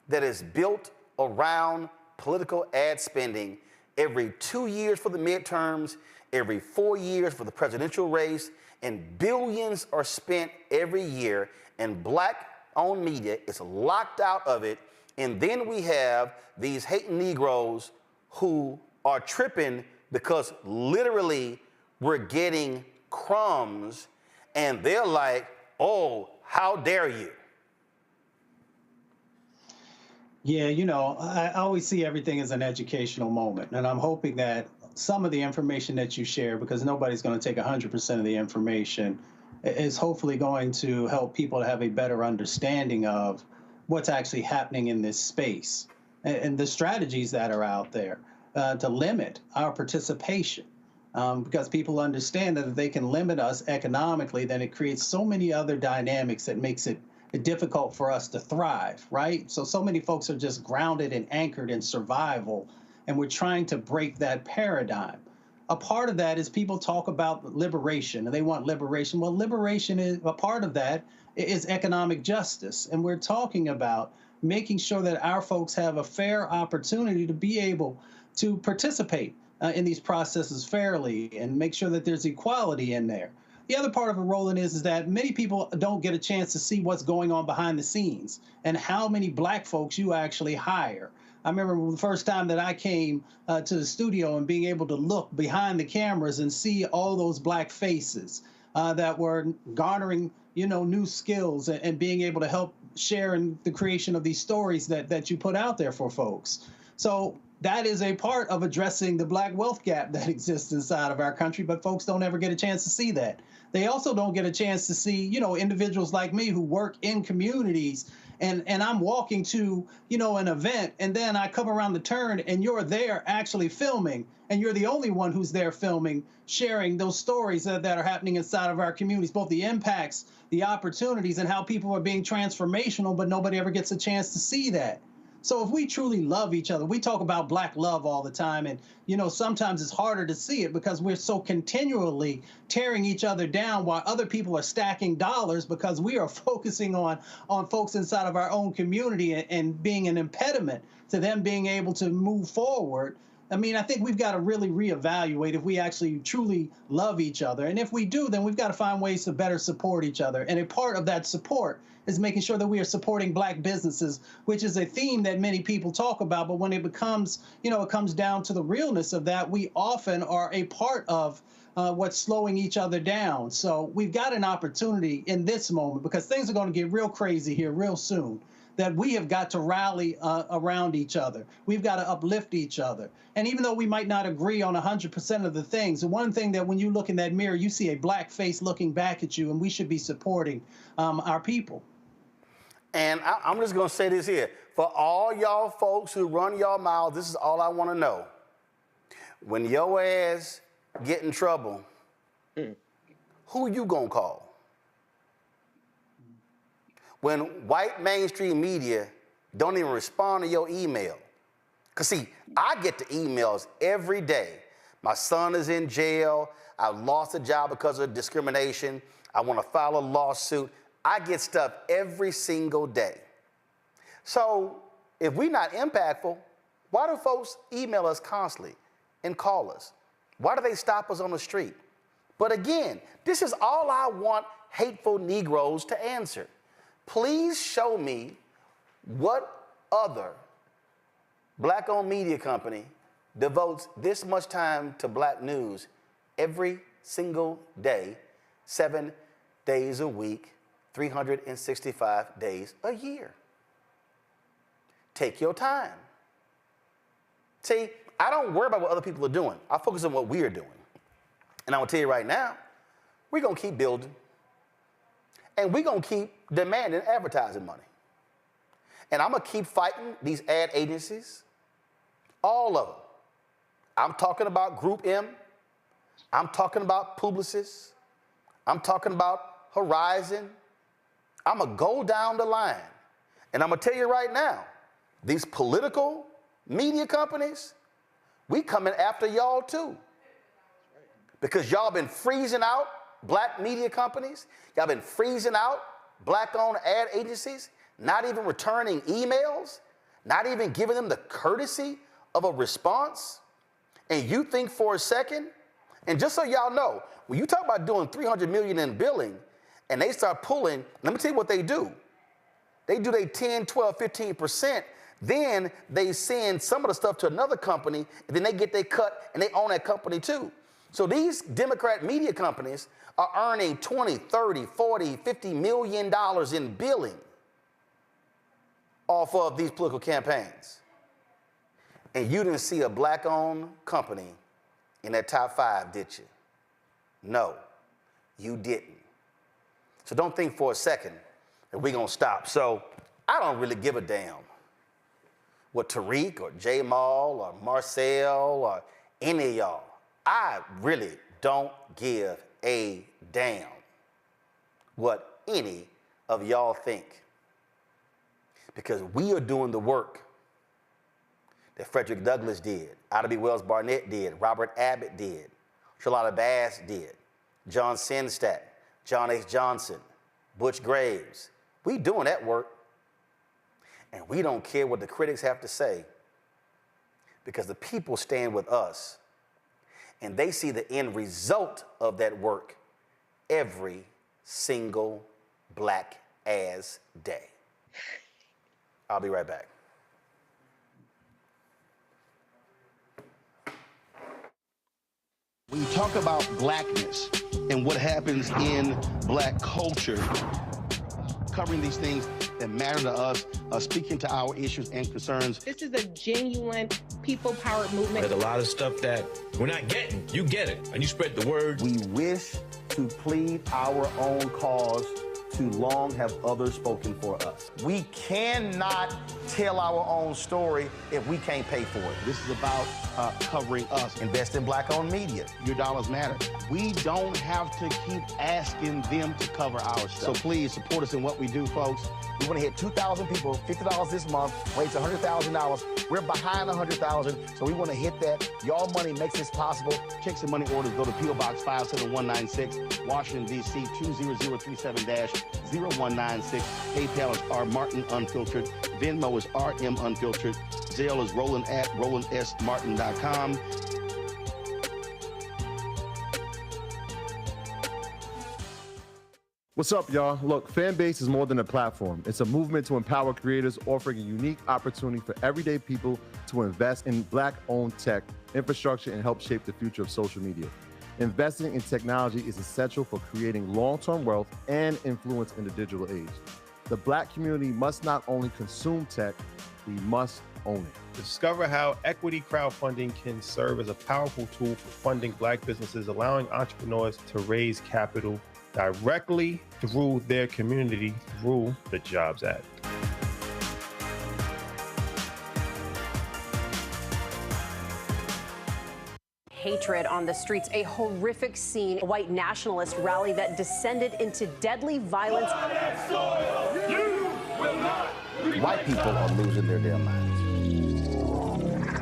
that is built around political ad spending every 2 years for the midterms, every 4 years for the presidential race, and billions are spent every year, and Black-owned media is locked out of it. And then we have these hating Negroes who are tripping because literally we're getting crumbs, and they're like, oh, how dare you? Yeah, I always see everything as an educational moment, and I'm hoping that some of the information that you share, because nobody's going to take 100% of the information, is hopefully going to help people to have a better understanding of what's actually happening in this space and the strategies that are out there to limit our participation. Because people understand that if they can limit us economically, then it creates so many other dynamics that makes it difficult for us to thrive, right? So many folks are just grounded and anchored in survival, and we're trying to break that paradigm. A part of that is people talk about liberation, and they want liberation. Well, liberation is a part of that is economic justice, and we're talking about making sure that our folks have a fair opportunity to be able to participate in these processes fairly and make sure that there's equality in there. The other part of it, Roland, is that many people don't get a chance to see what's going on behind the scenes and how many Black folks you actually hire. I remember the first time that I came to the studio and being able to look behind the cameras and see all those Black faces that were garnering, new skills and being able to help share in the creation of these stories that you put out there for folks. So that is a part of addressing the Black wealth gap that exists inside of our country, but folks don't ever get a chance to see that. They also don't get a chance to see, individuals like me who work in communities, and I'm walking to, an event, and then I come around the turn and you're there actually filming, and you're the only one who's there filming, sharing those stories that are happening inside of our communities, both the impacts, the opportunities, and how people are being transformational, but nobody ever gets a chance to see that. So if we truly love each other, we talk about Black love all the time, and sometimes it's harder to see it because we're so continually tearing each other down while other people are stacking dollars because we are focusing on folks inside of our own community and being an impediment to them being able to move forward. I mean, I think we've got to really reevaluate if we actually truly love each other. And if we do, then we've got to find ways to better support each other. And a part of that support is making sure that we are supporting Black businesses, which is a theme that many people talk about. But when it becomes, it comes down to the realness of that, we often are a part of what's slowing each other down. So we've got an opportunity in this moment, because things are going to get real crazy here real soon, that we have got to rally around each other. We've got to uplift each other. And even though we might not agree on 100% of the things, the one thing that when you look in that mirror, you see a Black face looking back at you, and we should be supporting our people. And I'm just going to say this here. For all y'all folks who run y'all mouths, this is all I want to know. When your ass get in trouble, who you going to call? When white mainstream media don't even respond to your email. Because, see, I get the emails every day. My son is in jail. I lost a job because of discrimination. I want to file a lawsuit. I get stuff every single day. So if we're not impactful, why do folks email us constantly and call us? Why do they stop us on the street? But again, this is all I want hateful Negroes to answer. Please show me what other Black-owned media company devotes this much time to Black news every single day, 7 days a week, 365 days a year. Take your time. See, I don't worry about what other people are doing. I focus on what we are doing. And I'm gonna tell you right now, we're gonna keep building. And we're gonna keep demanding advertising money. And I'm gonna keep fighting these ad agencies, all of them. I'm talking about Group M. I'm talking about Publicis. I'm talking about Horizon. I'm gonna go down the line. And I'm gonna tell you right now, these political media companies, we coming after y'all too. Because y'all been freezing out Black media companies. Y'all been freezing out Black-owned ad agencies, not even returning emails, not even giving them the courtesy of a response. And you think for a second, and just so y'all know, when you talk about doing $300 million in billing, and they start pulling, let me tell you what they do. They do their 10, 12, 15%, then they send some of the stuff to another company, and then they get their cut, and they own that company too. So these Democrat media companies are earning $20, $30, $40, $50 million in billing off of these political campaigns. And you didn't see a Black-owned company in that top 5, did you? No, you didn't. So don't think for a second that we're gonna stop. So I don't really give a damn what Tariq or Jamal or Marcel or any of y'all. I really don't give a damn what any of y'all think. Because we are doing the work that Frederick Douglass did, Ida B. Wells Barnett did, Robert Abbott did, Charlotta Bass did, John Sinstack, John H. Johnson, Butch Graves. We doing that work. And we don't care what the critics have to say, because the people stand with us and they see the end result of that work every single Black ass day. I'll be right back. When you talk about Blackness and what happens in Black culture, covering these things that matter to us, speaking to our issues and concerns. This is a genuine people-powered movement. There's a lot of stuff that we're not getting. You get it, and you spread the word. We wish to plead our own cause. Too long have others spoken for us. We cannot tell our own story if we can't pay for it. This is about covering us. Invest in black-owned media. Your dollars matter. We don't have to keep asking them to cover our stuff. So please support us in what we do, folks. We want to hit 2,000 people, $50 this month, raise $100,000. We're behind 100,000, so we want to hit that. Y'all money makes this possible. Checks and money orders go to P.O. Box 57196, Washington, D.C. 20037-0196. PayPal is R Martin Unfiltered. Venmo is RM Unfiltered. Zelle is Roland at RolandSMartin.com. What's up, y'all? Look, Fanbase is more than a platform. It's a movement to empower creators, offering a unique opportunity for everyday people to invest in Black-owned tech, infrastructure, and help shape the future of social media. Investing in technology is essential for creating long-term wealth and influence in the digital age. The Black community must not only consume tech, we must own it. Discover how equity crowdfunding can serve as a powerful tool for funding Black businesses, allowing entrepreneurs to raise capital directly through their community through the Jobs Act. Hatred on the streets, a horrific scene, a white nationalist rally that descended into deadly violence. White people are losing their damn minds.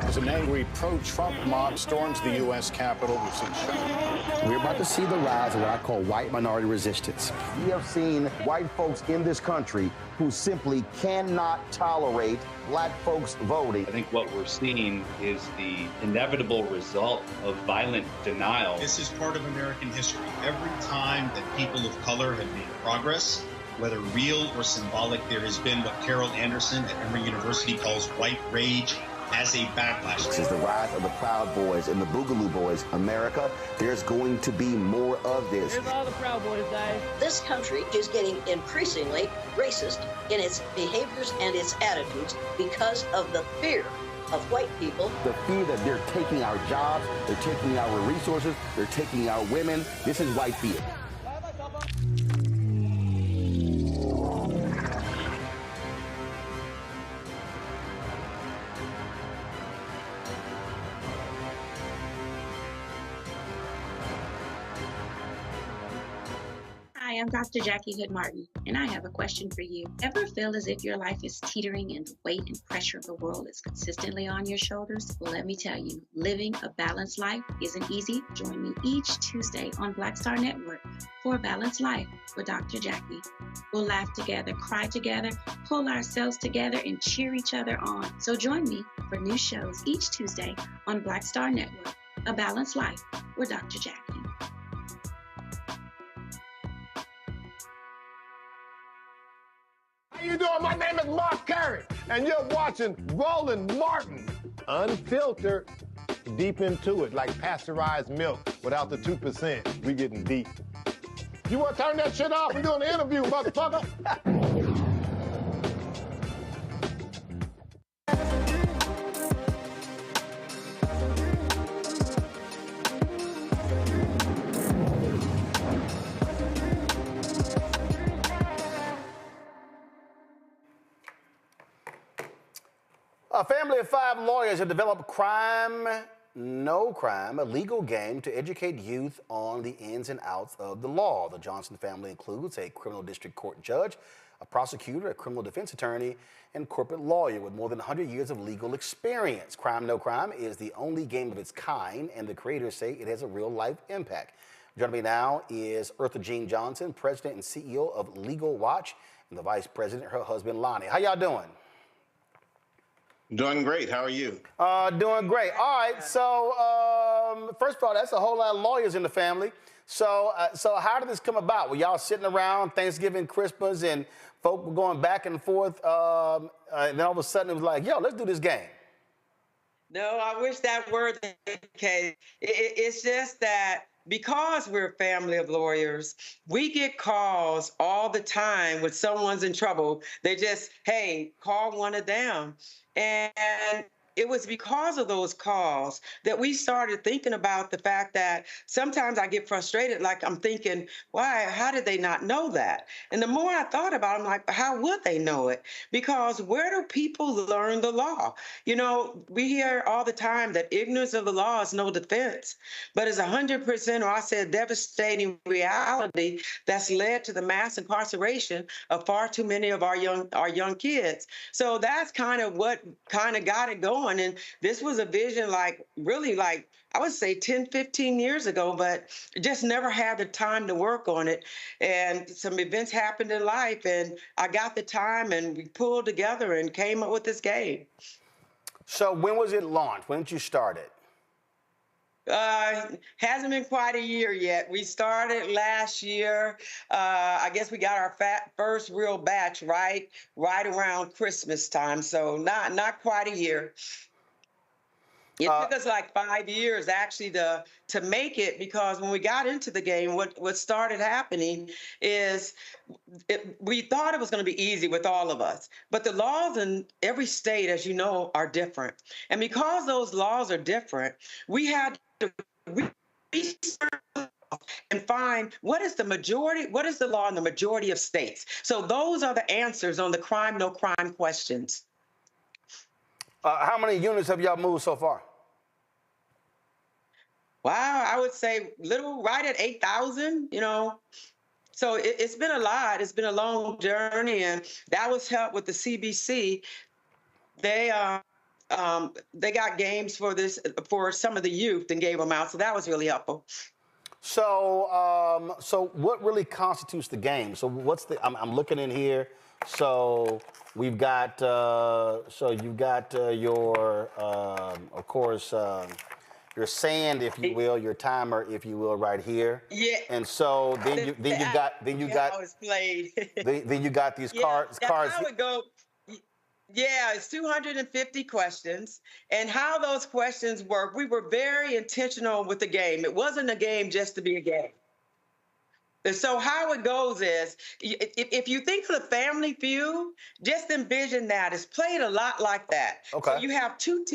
As an angry pro-Trump mob storms the U.S. Capitol, we've seen shootings. We're about to see the rise of what I call white minority resistance. We have seen white folks in this country who simply cannot tolerate Black folks voting. I think what we're seeing is the inevitable result of violent denial. This is part of American history. Every time that people of color have made progress, whether real or symbolic, there has been what Carol Anderson at Emory University calls white rage as a backlash. This is the rise of the Proud Boys and the Boogaloo Boys. America, there's going to be more of this. Here's all the Proud Boys, guys. This country is getting increasingly racist in its behaviors and its attitudes because of the fear of white people. The fear that they're taking our jobs, they're taking our resources, they're taking our women. This is white fear. Hi, I'm Dr. Jackie Hood Martin, and I have a question for you. Ever feel as if your life is teetering and the weight and pressure of the world is consistently on your shoulders? Well, let me tell you, living a balanced life isn't easy. Join me each Tuesday on Black Star Network for A Balanced Life with Dr. Jackie. We'll laugh together, cry together, pull ourselves together, and cheer each other on. So join me for new shows each Tuesday on Black Star Network, A Balanced Life with Dr. Jackie. How you doing? My name is Mark Carey, and you're watching Roland Martin Unfiltered. Deep into it, like pasteurized milk without the 2%. We getting deep. You want to turn that shit off? We're doing an interview, motherfucker. A family of 5 lawyers have developed Crime, No Crime, a legal game to educate youth on the ins and outs of the law. The Johnson family includes a criminal district court judge, a prosecutor, a criminal defense attorney, and corporate lawyer with more than 100 years of legal experience. Crime, No Crime is the only game of its kind, and the creators say it has a real-life impact. Joining me now is Eartha Jean Johnson, president and CEO of Legal Watch, and the vice president, her husband, Lonnie. How y'all doing? Doing great. How are you? Doing great. All right. So, first of all, that's a whole lot of lawyers in the family. So how did this come about? Were y'all sitting around Thanksgiving, Christmas, and folk were going back and forth, and then all of a sudden it was like, yo, let's do this game? No, I wish that were the case. It's just that because we're a family of lawyers, we get calls all the time when someone's in trouble. They just, hey, call one of them. And it was because of those calls that we started thinking about the fact that sometimes I get frustrated, like I'm thinking, why, how did they not know that? And the more I thought about it, I'm like, how would they know it? Because where do people learn the law? You know, we hear all the time that ignorance of the law is no defense, but it's 100%, or I said devastating reality that's led to the mass incarceration of far too many of our young kids. So that's kind of what kind of got it going. And this was a vision like really like, I would say 10, 15 years ago, but just never had the time to work on it. And some events happened in life and I got the time and we pulled together and came up with this game. So when was it launched? When did you start it? Hasn't been quite a year yet. We started last year. I guess we got our first real batch right around Christmas time. So not quite a year. It took us like 5 years actually to make it, because when we got into the game, what started happening is we thought it was going to be easy with all of us, but the laws in every state, as you know, are different. And because those laws are different, we had to research and find what is the law in the majority of states. So those are the answers on the crime, no crime questions. How many units have y'all moved so far? Wow, I would say right at 8,000, you know. So it's been a lot. It's been a long journey, and that was helped with the CBC. They got games for some of the youth and gave them out, so that was really helpful. So so what really constitutes the game? So what's I'm looking in here. So we've got so you've got your of course your sand, if you will, your timer, if you will, right here. Yeah. And so then you got how it's played. then you got these cards. How it go? Yeah, it's 250 questions. And how those questions work, we were very intentional with the game. It wasn't a game just to be a game. And so how it goes is, if you think of the Family Feud, just envision that. It's played a lot like that. Okay. So you have two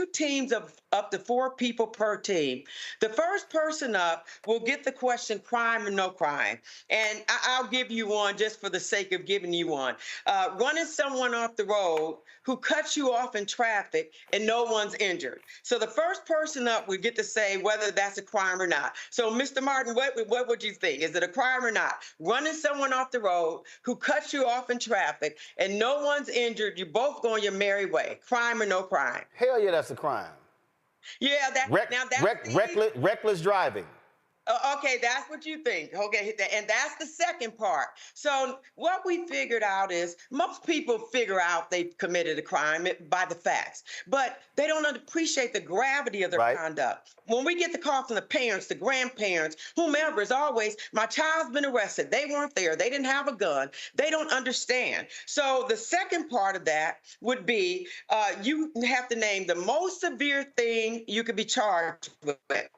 teams of up to 4 people per team. The first person up will get the question, crime or no crime. And I'll give you one just for the sake of giving you one. Running someone off the road who cuts you off in traffic and no one's injured. So the first person up would get to say whether that's a crime or not. So Mr. Martin, what would you think? Is it a crime or not? Running someone off the road who cuts you off in traffic and no one's injured, you both go on your merry way. Crime or no crime? Hell yeah, that's a crime. Yeah, reckless driving. Okay, that's what you think. Okay, and that's the second part. So what we figured out is most people figure out they've committed a crime by the facts, but they don't appreciate the gravity of their conduct. When we get the call from the parents, the grandparents, whomever, is always, my child's been arrested. They weren't there. They didn't have a gun. They don't understand. So the second part of that would be you have to name the most severe thing you could be charged with.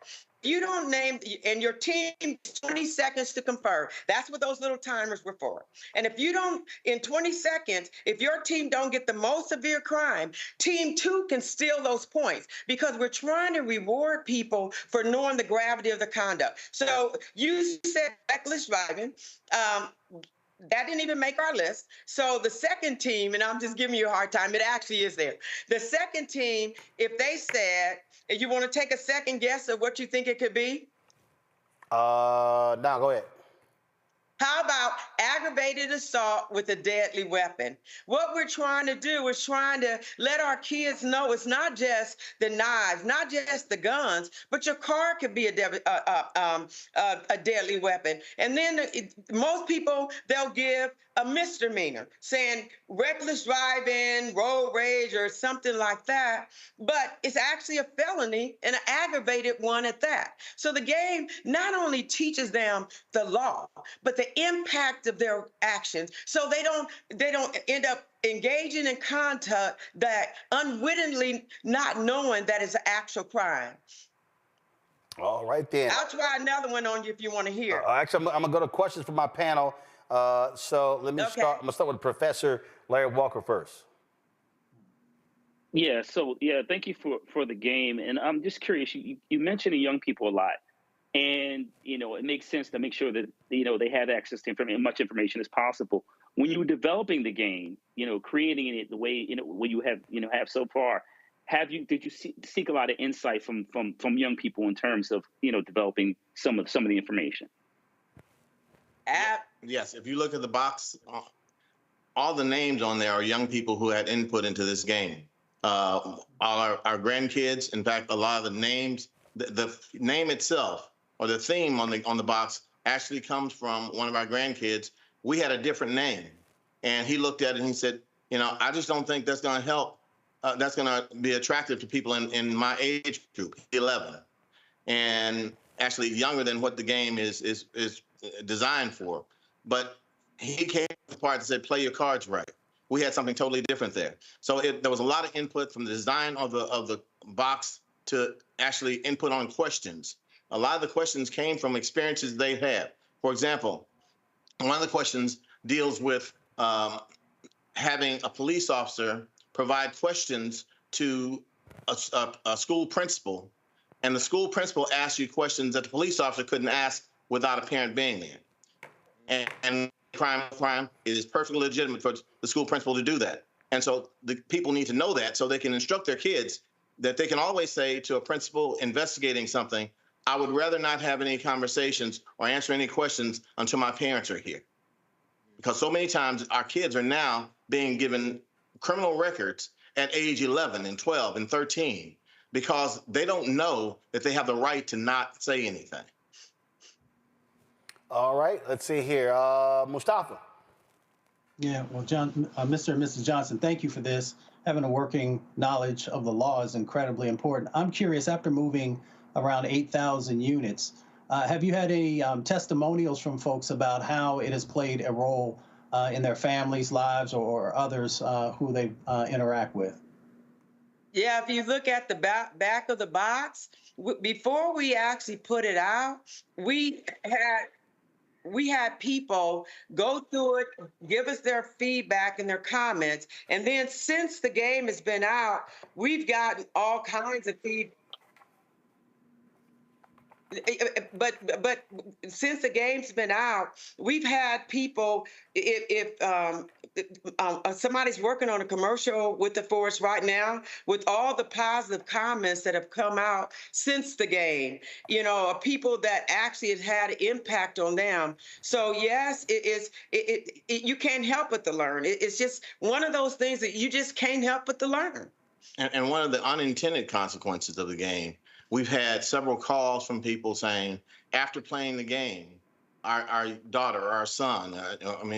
You don't name, and your team 20 seconds to confer. That's what those little timers were for. And if you don't, in 20 seconds, if your team don't get the most severe crime, team 2 can steal those points, because we're trying to reward people for knowing the gravity of the conduct. So you said reckless driving. That didn't even make our list. So the second team, and I'm just giving you a hard time, it actually is there. The second team, if they said, you want to take a second guess of what you think it could be? No, go ahead. How about aggravated assault with a deadly weapon? What we're trying to do is trying to let our kids know it's not just the knives, not just the guns, but your car could be a deadly weapon. And then most people, they'll give a misdemeanor, saying reckless driving, road rage, or something like that. But it's actually a felony, and an aggravated one at that. So the game not only teaches them the law, but the impact of their actions, so they don't end up engaging in conduct that unwittingly not knowing that it's an actual crime. All right, then. I'll try another one on you if you want to hear. Actually, I'm going to go to questions from my panel. So let me start. I'm going to start with Professor Larry Walker first. Yeah. So yeah, thank you for the game, and I'm just curious. You mentioned the young people a lot, and it makes sense to make sure that they have access to much information as possible. When you were developing the game, creating it the way what you have so far, did you seek a lot of insight from young people in terms of developing some of the information? Yes, if you look at the box, all the names on there are young people who had input into this game. All our grandkids, in fact, a lot of the names, the name itself or the theme on the box actually comes from one of our grandkids. We had a different name, and he looked at it and he said, I just don't think that's going to help. That's going to be attractive to people in my age group, 11, and actually younger than what the game is designed for. But he came to the part that said, play your cards right. We had something totally different there. So there was a lot of input from the design of the box to actually input on questions. A lot of the questions came from experiences they had. For example, one of the questions deals with having a police officer provide questions to a school principal, and the school principal asks you questions that the police officer couldn't ask without a parent being there. And crime is perfectly legitimate for the school principal to do that. And so the people need to know that so they can instruct their kids that they can always say to a principal investigating something, I would rather not have any conversations or answer any questions until my parents are here. Because so many times our kids are now being given criminal records at age 11 and 12 and 13 because they don't know that they have the right to not say anything. All right, let's see here. Mustafa. Yeah, well, Mr. and Mrs. Johnson, thank you for this. Having a working knowledge of the law is incredibly important. I'm curious, after moving around 8,000 units, have you had any testimonials from folks about how it has played a role in their families' lives or others who they interact with? Yeah, if you look at the back of the box, before we actually put it out, we had people go through it, give us their feedback and their comments. And then since the game has been out, we've gotten all kinds of feedback. But since the game's been out, we've had people, if somebody's working on a commercial with the force right now, with all the positive comments that have come out since the game, people that actually has had an impact on them. So yes, you can't help but to learn. It's just one of those things that you just can't help but to learn. And one of the unintended consequences of the game, we've had several calls from people saying, after playing the game, our daughter or our son,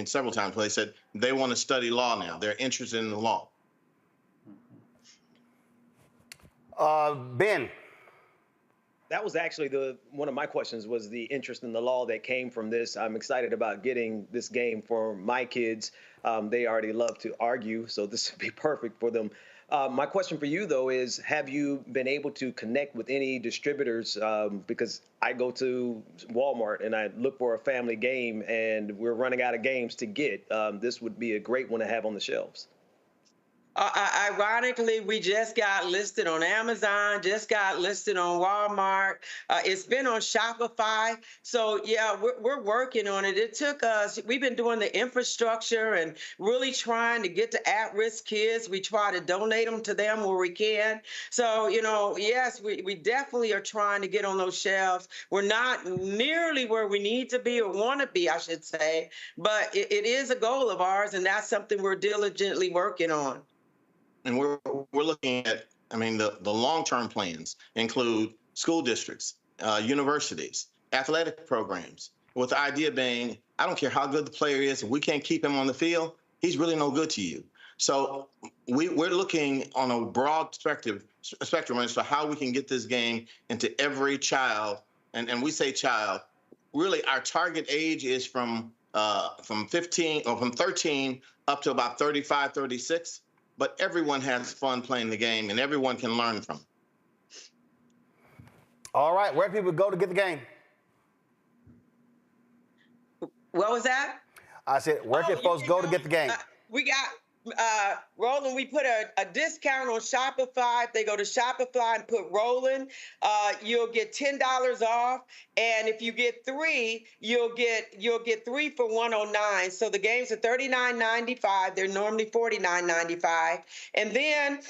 several times they said they want to study law now. They're interested in the law. Ben. That was actually one of my questions, was the interest in the law that came from this. I'm excited about getting this game for my kids. They already love to argue, so this would be perfect for them. My question for you, though, is have you been able to connect with any distributors? Because I go to Walmart and I look for a family game and we're running out of games to get. This would be a great one to have on the shelves. Ironically, we just got listed on Amazon, just got listed on Walmart. It's been on Shopify. So, yeah, we're working on it. It took us, we've been doing the infrastructure and really trying to get to at-risk kids. We try to donate them to them where we can. So, yes, we definitely are trying to get on those shelves. We're not nearly where we need to be or want to be, I should say. But it is a goal of ours, and that's something we're diligently working on. And we're looking at, the long-term plans include school districts, universities, athletic programs, with the idea being, I don't care how good the player is, if we can't keep him on the field, he's really no good to you. So we're looking on a broad spectrum as to how we can get this game into every child. And we say child, really our target age is from 13 up to about 35, 36. But everyone has fun playing the game, and everyone can learn from it. All right, where do people go to get the game? What was that? I said, where can folks go to get the game? Roland, we put a discount on Shopify. If they go to Shopify and put Roland, you'll get $10 off. And if you get 3, you'll get 3 for $109. So the games are $39.95. They're normally $49.95. And then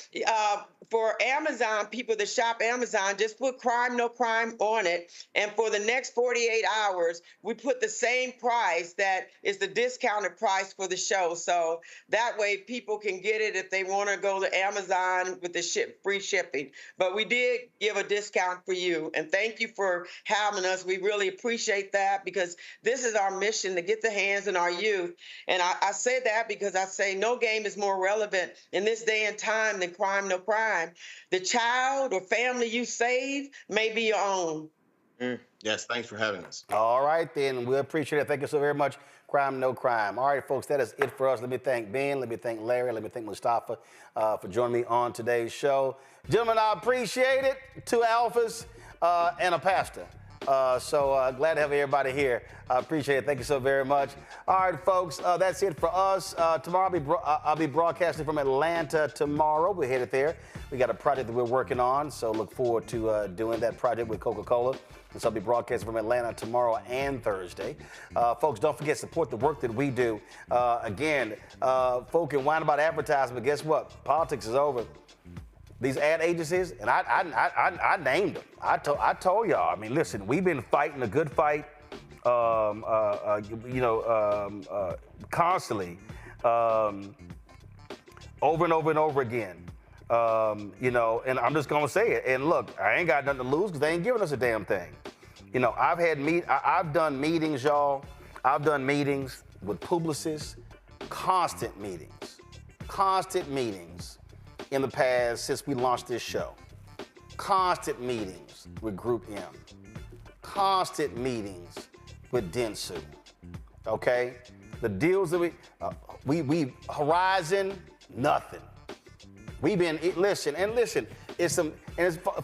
for Amazon, people that shop Amazon, just put Crime No Crime on it. And for the next 48 hours, we put the same price that is the discounted price for the show. So that way people can get it if they want to go to Amazon with the free shipping. But we did give a discount for you. And thank you for having us. We really appreciate that, because this is our mission, to get the hands in our youth. And I say that because I say no game is more relevant in this day and time than Crime No Crime. The child or family you save may be your own. Yes, thanks for having us. All right, then. We appreciate it. Thank you so very much. Crime No Crime. All right, folks, that is it for us. Let me thank Ben. Let me thank Larry. Let me thank Mustafa for joining me on today's show. Gentlemen, I appreciate it. 2 alphas and a pastor. So glad to have everybody here. I appreciate it. Thank you so very much. All right, folks, that's it for us. Tomorrow I'll be broadcasting from Atlanta tomorrow. We're headed there. We got a project that we're working on, so look forward to doing that project with Coca-Cola. And so I'll be broadcasting from Atlanta tomorrow and Thursday. Folks, don't forget, support the work that we do. Again, folk can whine about advertising, but guess what? Politics is over. These ad agencies, and I named them. I told y'all. I mean, listen, we've been fighting a good fight, constantly, over and over and over again. And I'm just gonna say it. And look, I ain't got nothing to lose because they ain't giving us a damn thing. I've done meetings, y'all. I've done meetings with publicists, constant meetings in the past since we launched this show. Constant meetings with Group M. Constant meetings with Dentsu. Okay? The deals that we Horizon, nothing. We've been, listen,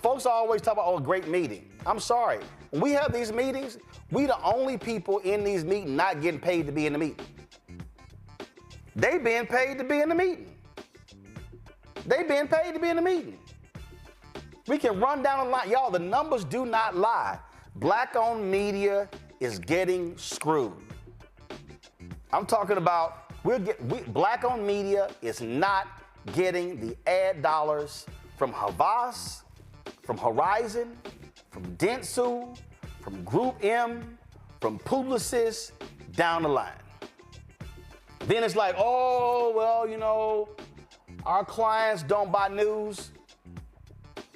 folks always talk about, oh, a great meeting. I'm sorry. When we have these meetings, we the only people in these meetings not getting paid to be in the meeting. They being paid to be in the meeting. They being paid to be in the meeting. We can run down the line. Y'all, the numbers do not lie. Black-owned media is getting screwed. I'm talking about, black-owned media is not getting the ad dollars from Havas, from Horizon, from Dentsu, from Group M, from Publicis, down the line. Then it's like, oh, well, our clients don't buy news.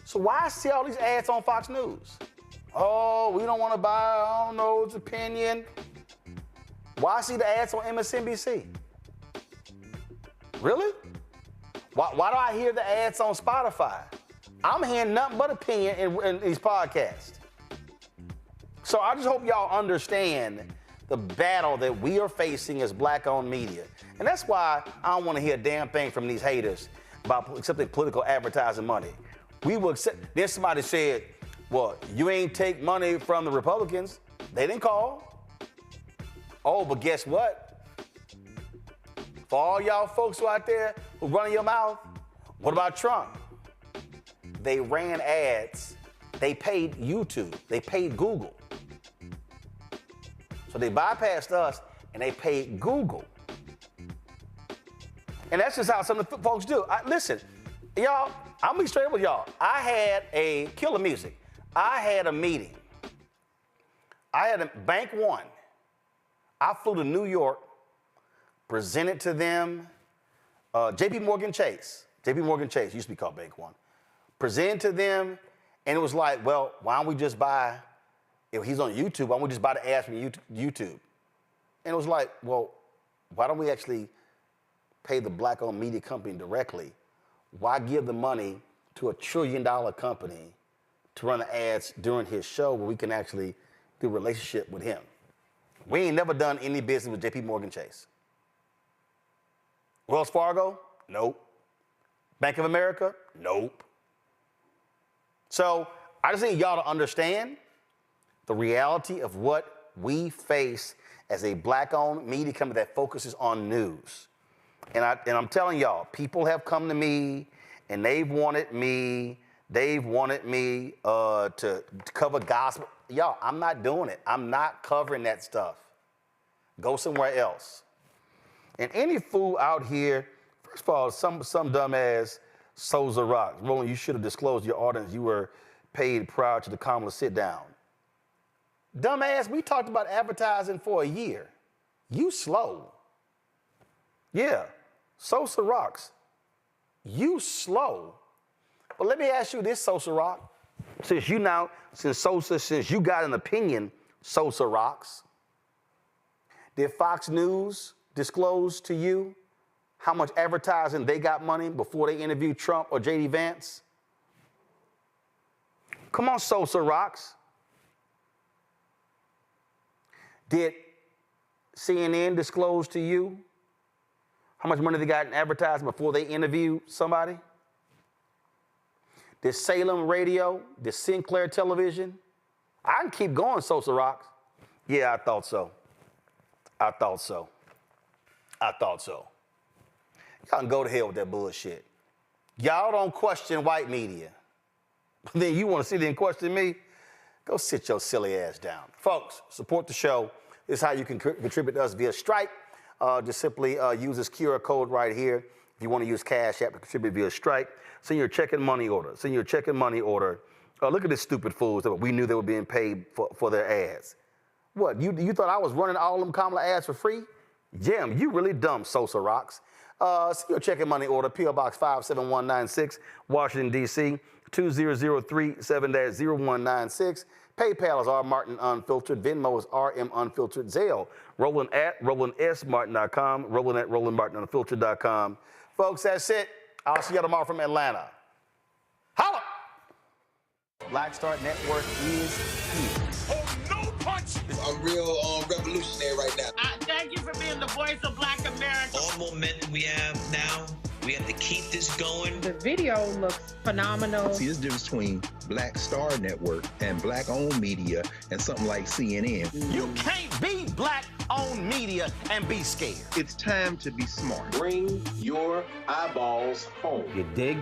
So why I see all these ads on Fox News? Oh, we don't want to buy, I don't know, it's opinion. Why I see the ads on MSNBC? Really? Why do I hear the ads on Spotify? I'm hearing nothing but opinion in these podcasts. So I just hope y'all understand the battle that we are facing as black-owned media. And that's why I don't want to hear a damn thing from these haters about accepting political advertising money. We will accept. Then somebody said, well, you ain't take money from the Republicans. They didn't call. Oh, but guess what? For all y'all folks who out there who running your mouth, what about Trump? They ran ads. They paid YouTube. They paid Google. So they bypassed us and they paid Google. And that's just how some of the folks do. Listen, y'all, I'm gonna be straight with y'all. I had a Killer Music. I had a meeting. I had a Bank One. I flew to New York, presented to them, JP Morgan Chase used to be called Bank One. Presented to them, and it was like, well, why don't we just buy, if he's on YouTube, why don't we just buy the ads from YouTube? And it was like, well, why don't we actually pay the black-owned media company directly? Why give the money to $1 trillion company to run the ads during his show where we can actually do a relationship with him? We ain't never done any business with JP Morgan Chase. Wells Fargo? Nope. Bank of America? Nope. So I just need y'all to understand the reality of what we face as a black-owned media company that focuses on news. And I'm telling y'all, people have come to me and they've wanted me to cover gospel. Y'all, I'm not doing it. I'm not covering that stuff. Go somewhere else. And any fool out here, first of all, some dumbass sows a rock. Roland, you should have disclosed your audience. You were paid prior to the Kamala sit down. Dumbass, we talked about advertising for a year. You slow. Yeah, Sosa rocks. You slow. But let me ask you this, Sosa Rock. Since you got an opinion, Sosa rocks. Did Fox News disclose to you how much advertising they got money before they interviewed Trump or J.D. Vance? Come on, Sosa rocks. Did CNN disclose to you how much money they got in advertising before they interviewed somebody? Did Salem Radio, did Sinclair Television? I can keep going, Sosa rocks. Yeah, I thought so. I thought so. Y'all can go to hell with that bullshit. Y'all don't question white media. But then you want to sit there and question me? Go sit your silly ass down. Folks, support the show. This is how you can contribute to us via Stripe. Just simply use this QR code right here. If you want to use Cash App to contribute via Stripe, send your check and money order. Look at this stupid fools that we knew they were being paid for their ads. What, you thought I was running all them Kamala ads for free? Jim, you really dumb, Sosa rocks. Send your check and money order, P.O. Box 57196, Washington, D.C., 20037-0196. PayPal is R Martin Unfiltered. Venmo is RM Unfiltered. Zelle, Roland at RolandSMartin.com. Roland at RolandMartinUnfiltered.com. Folks, that's it. I'll see you tomorrow from Atlanta. Holla! Black Star Network is here. Oh, no punch! I'm real revolutionary right now. Thank you for being the voice of Black America. All momentum we have now, we have to keep this going. The video looks phenomenal. See, there's a difference between Black Star Network and black-owned media and something like CNN. You can't be black-owned media and be scared. It's time to be smart. Bring your eyeballs home. You dig?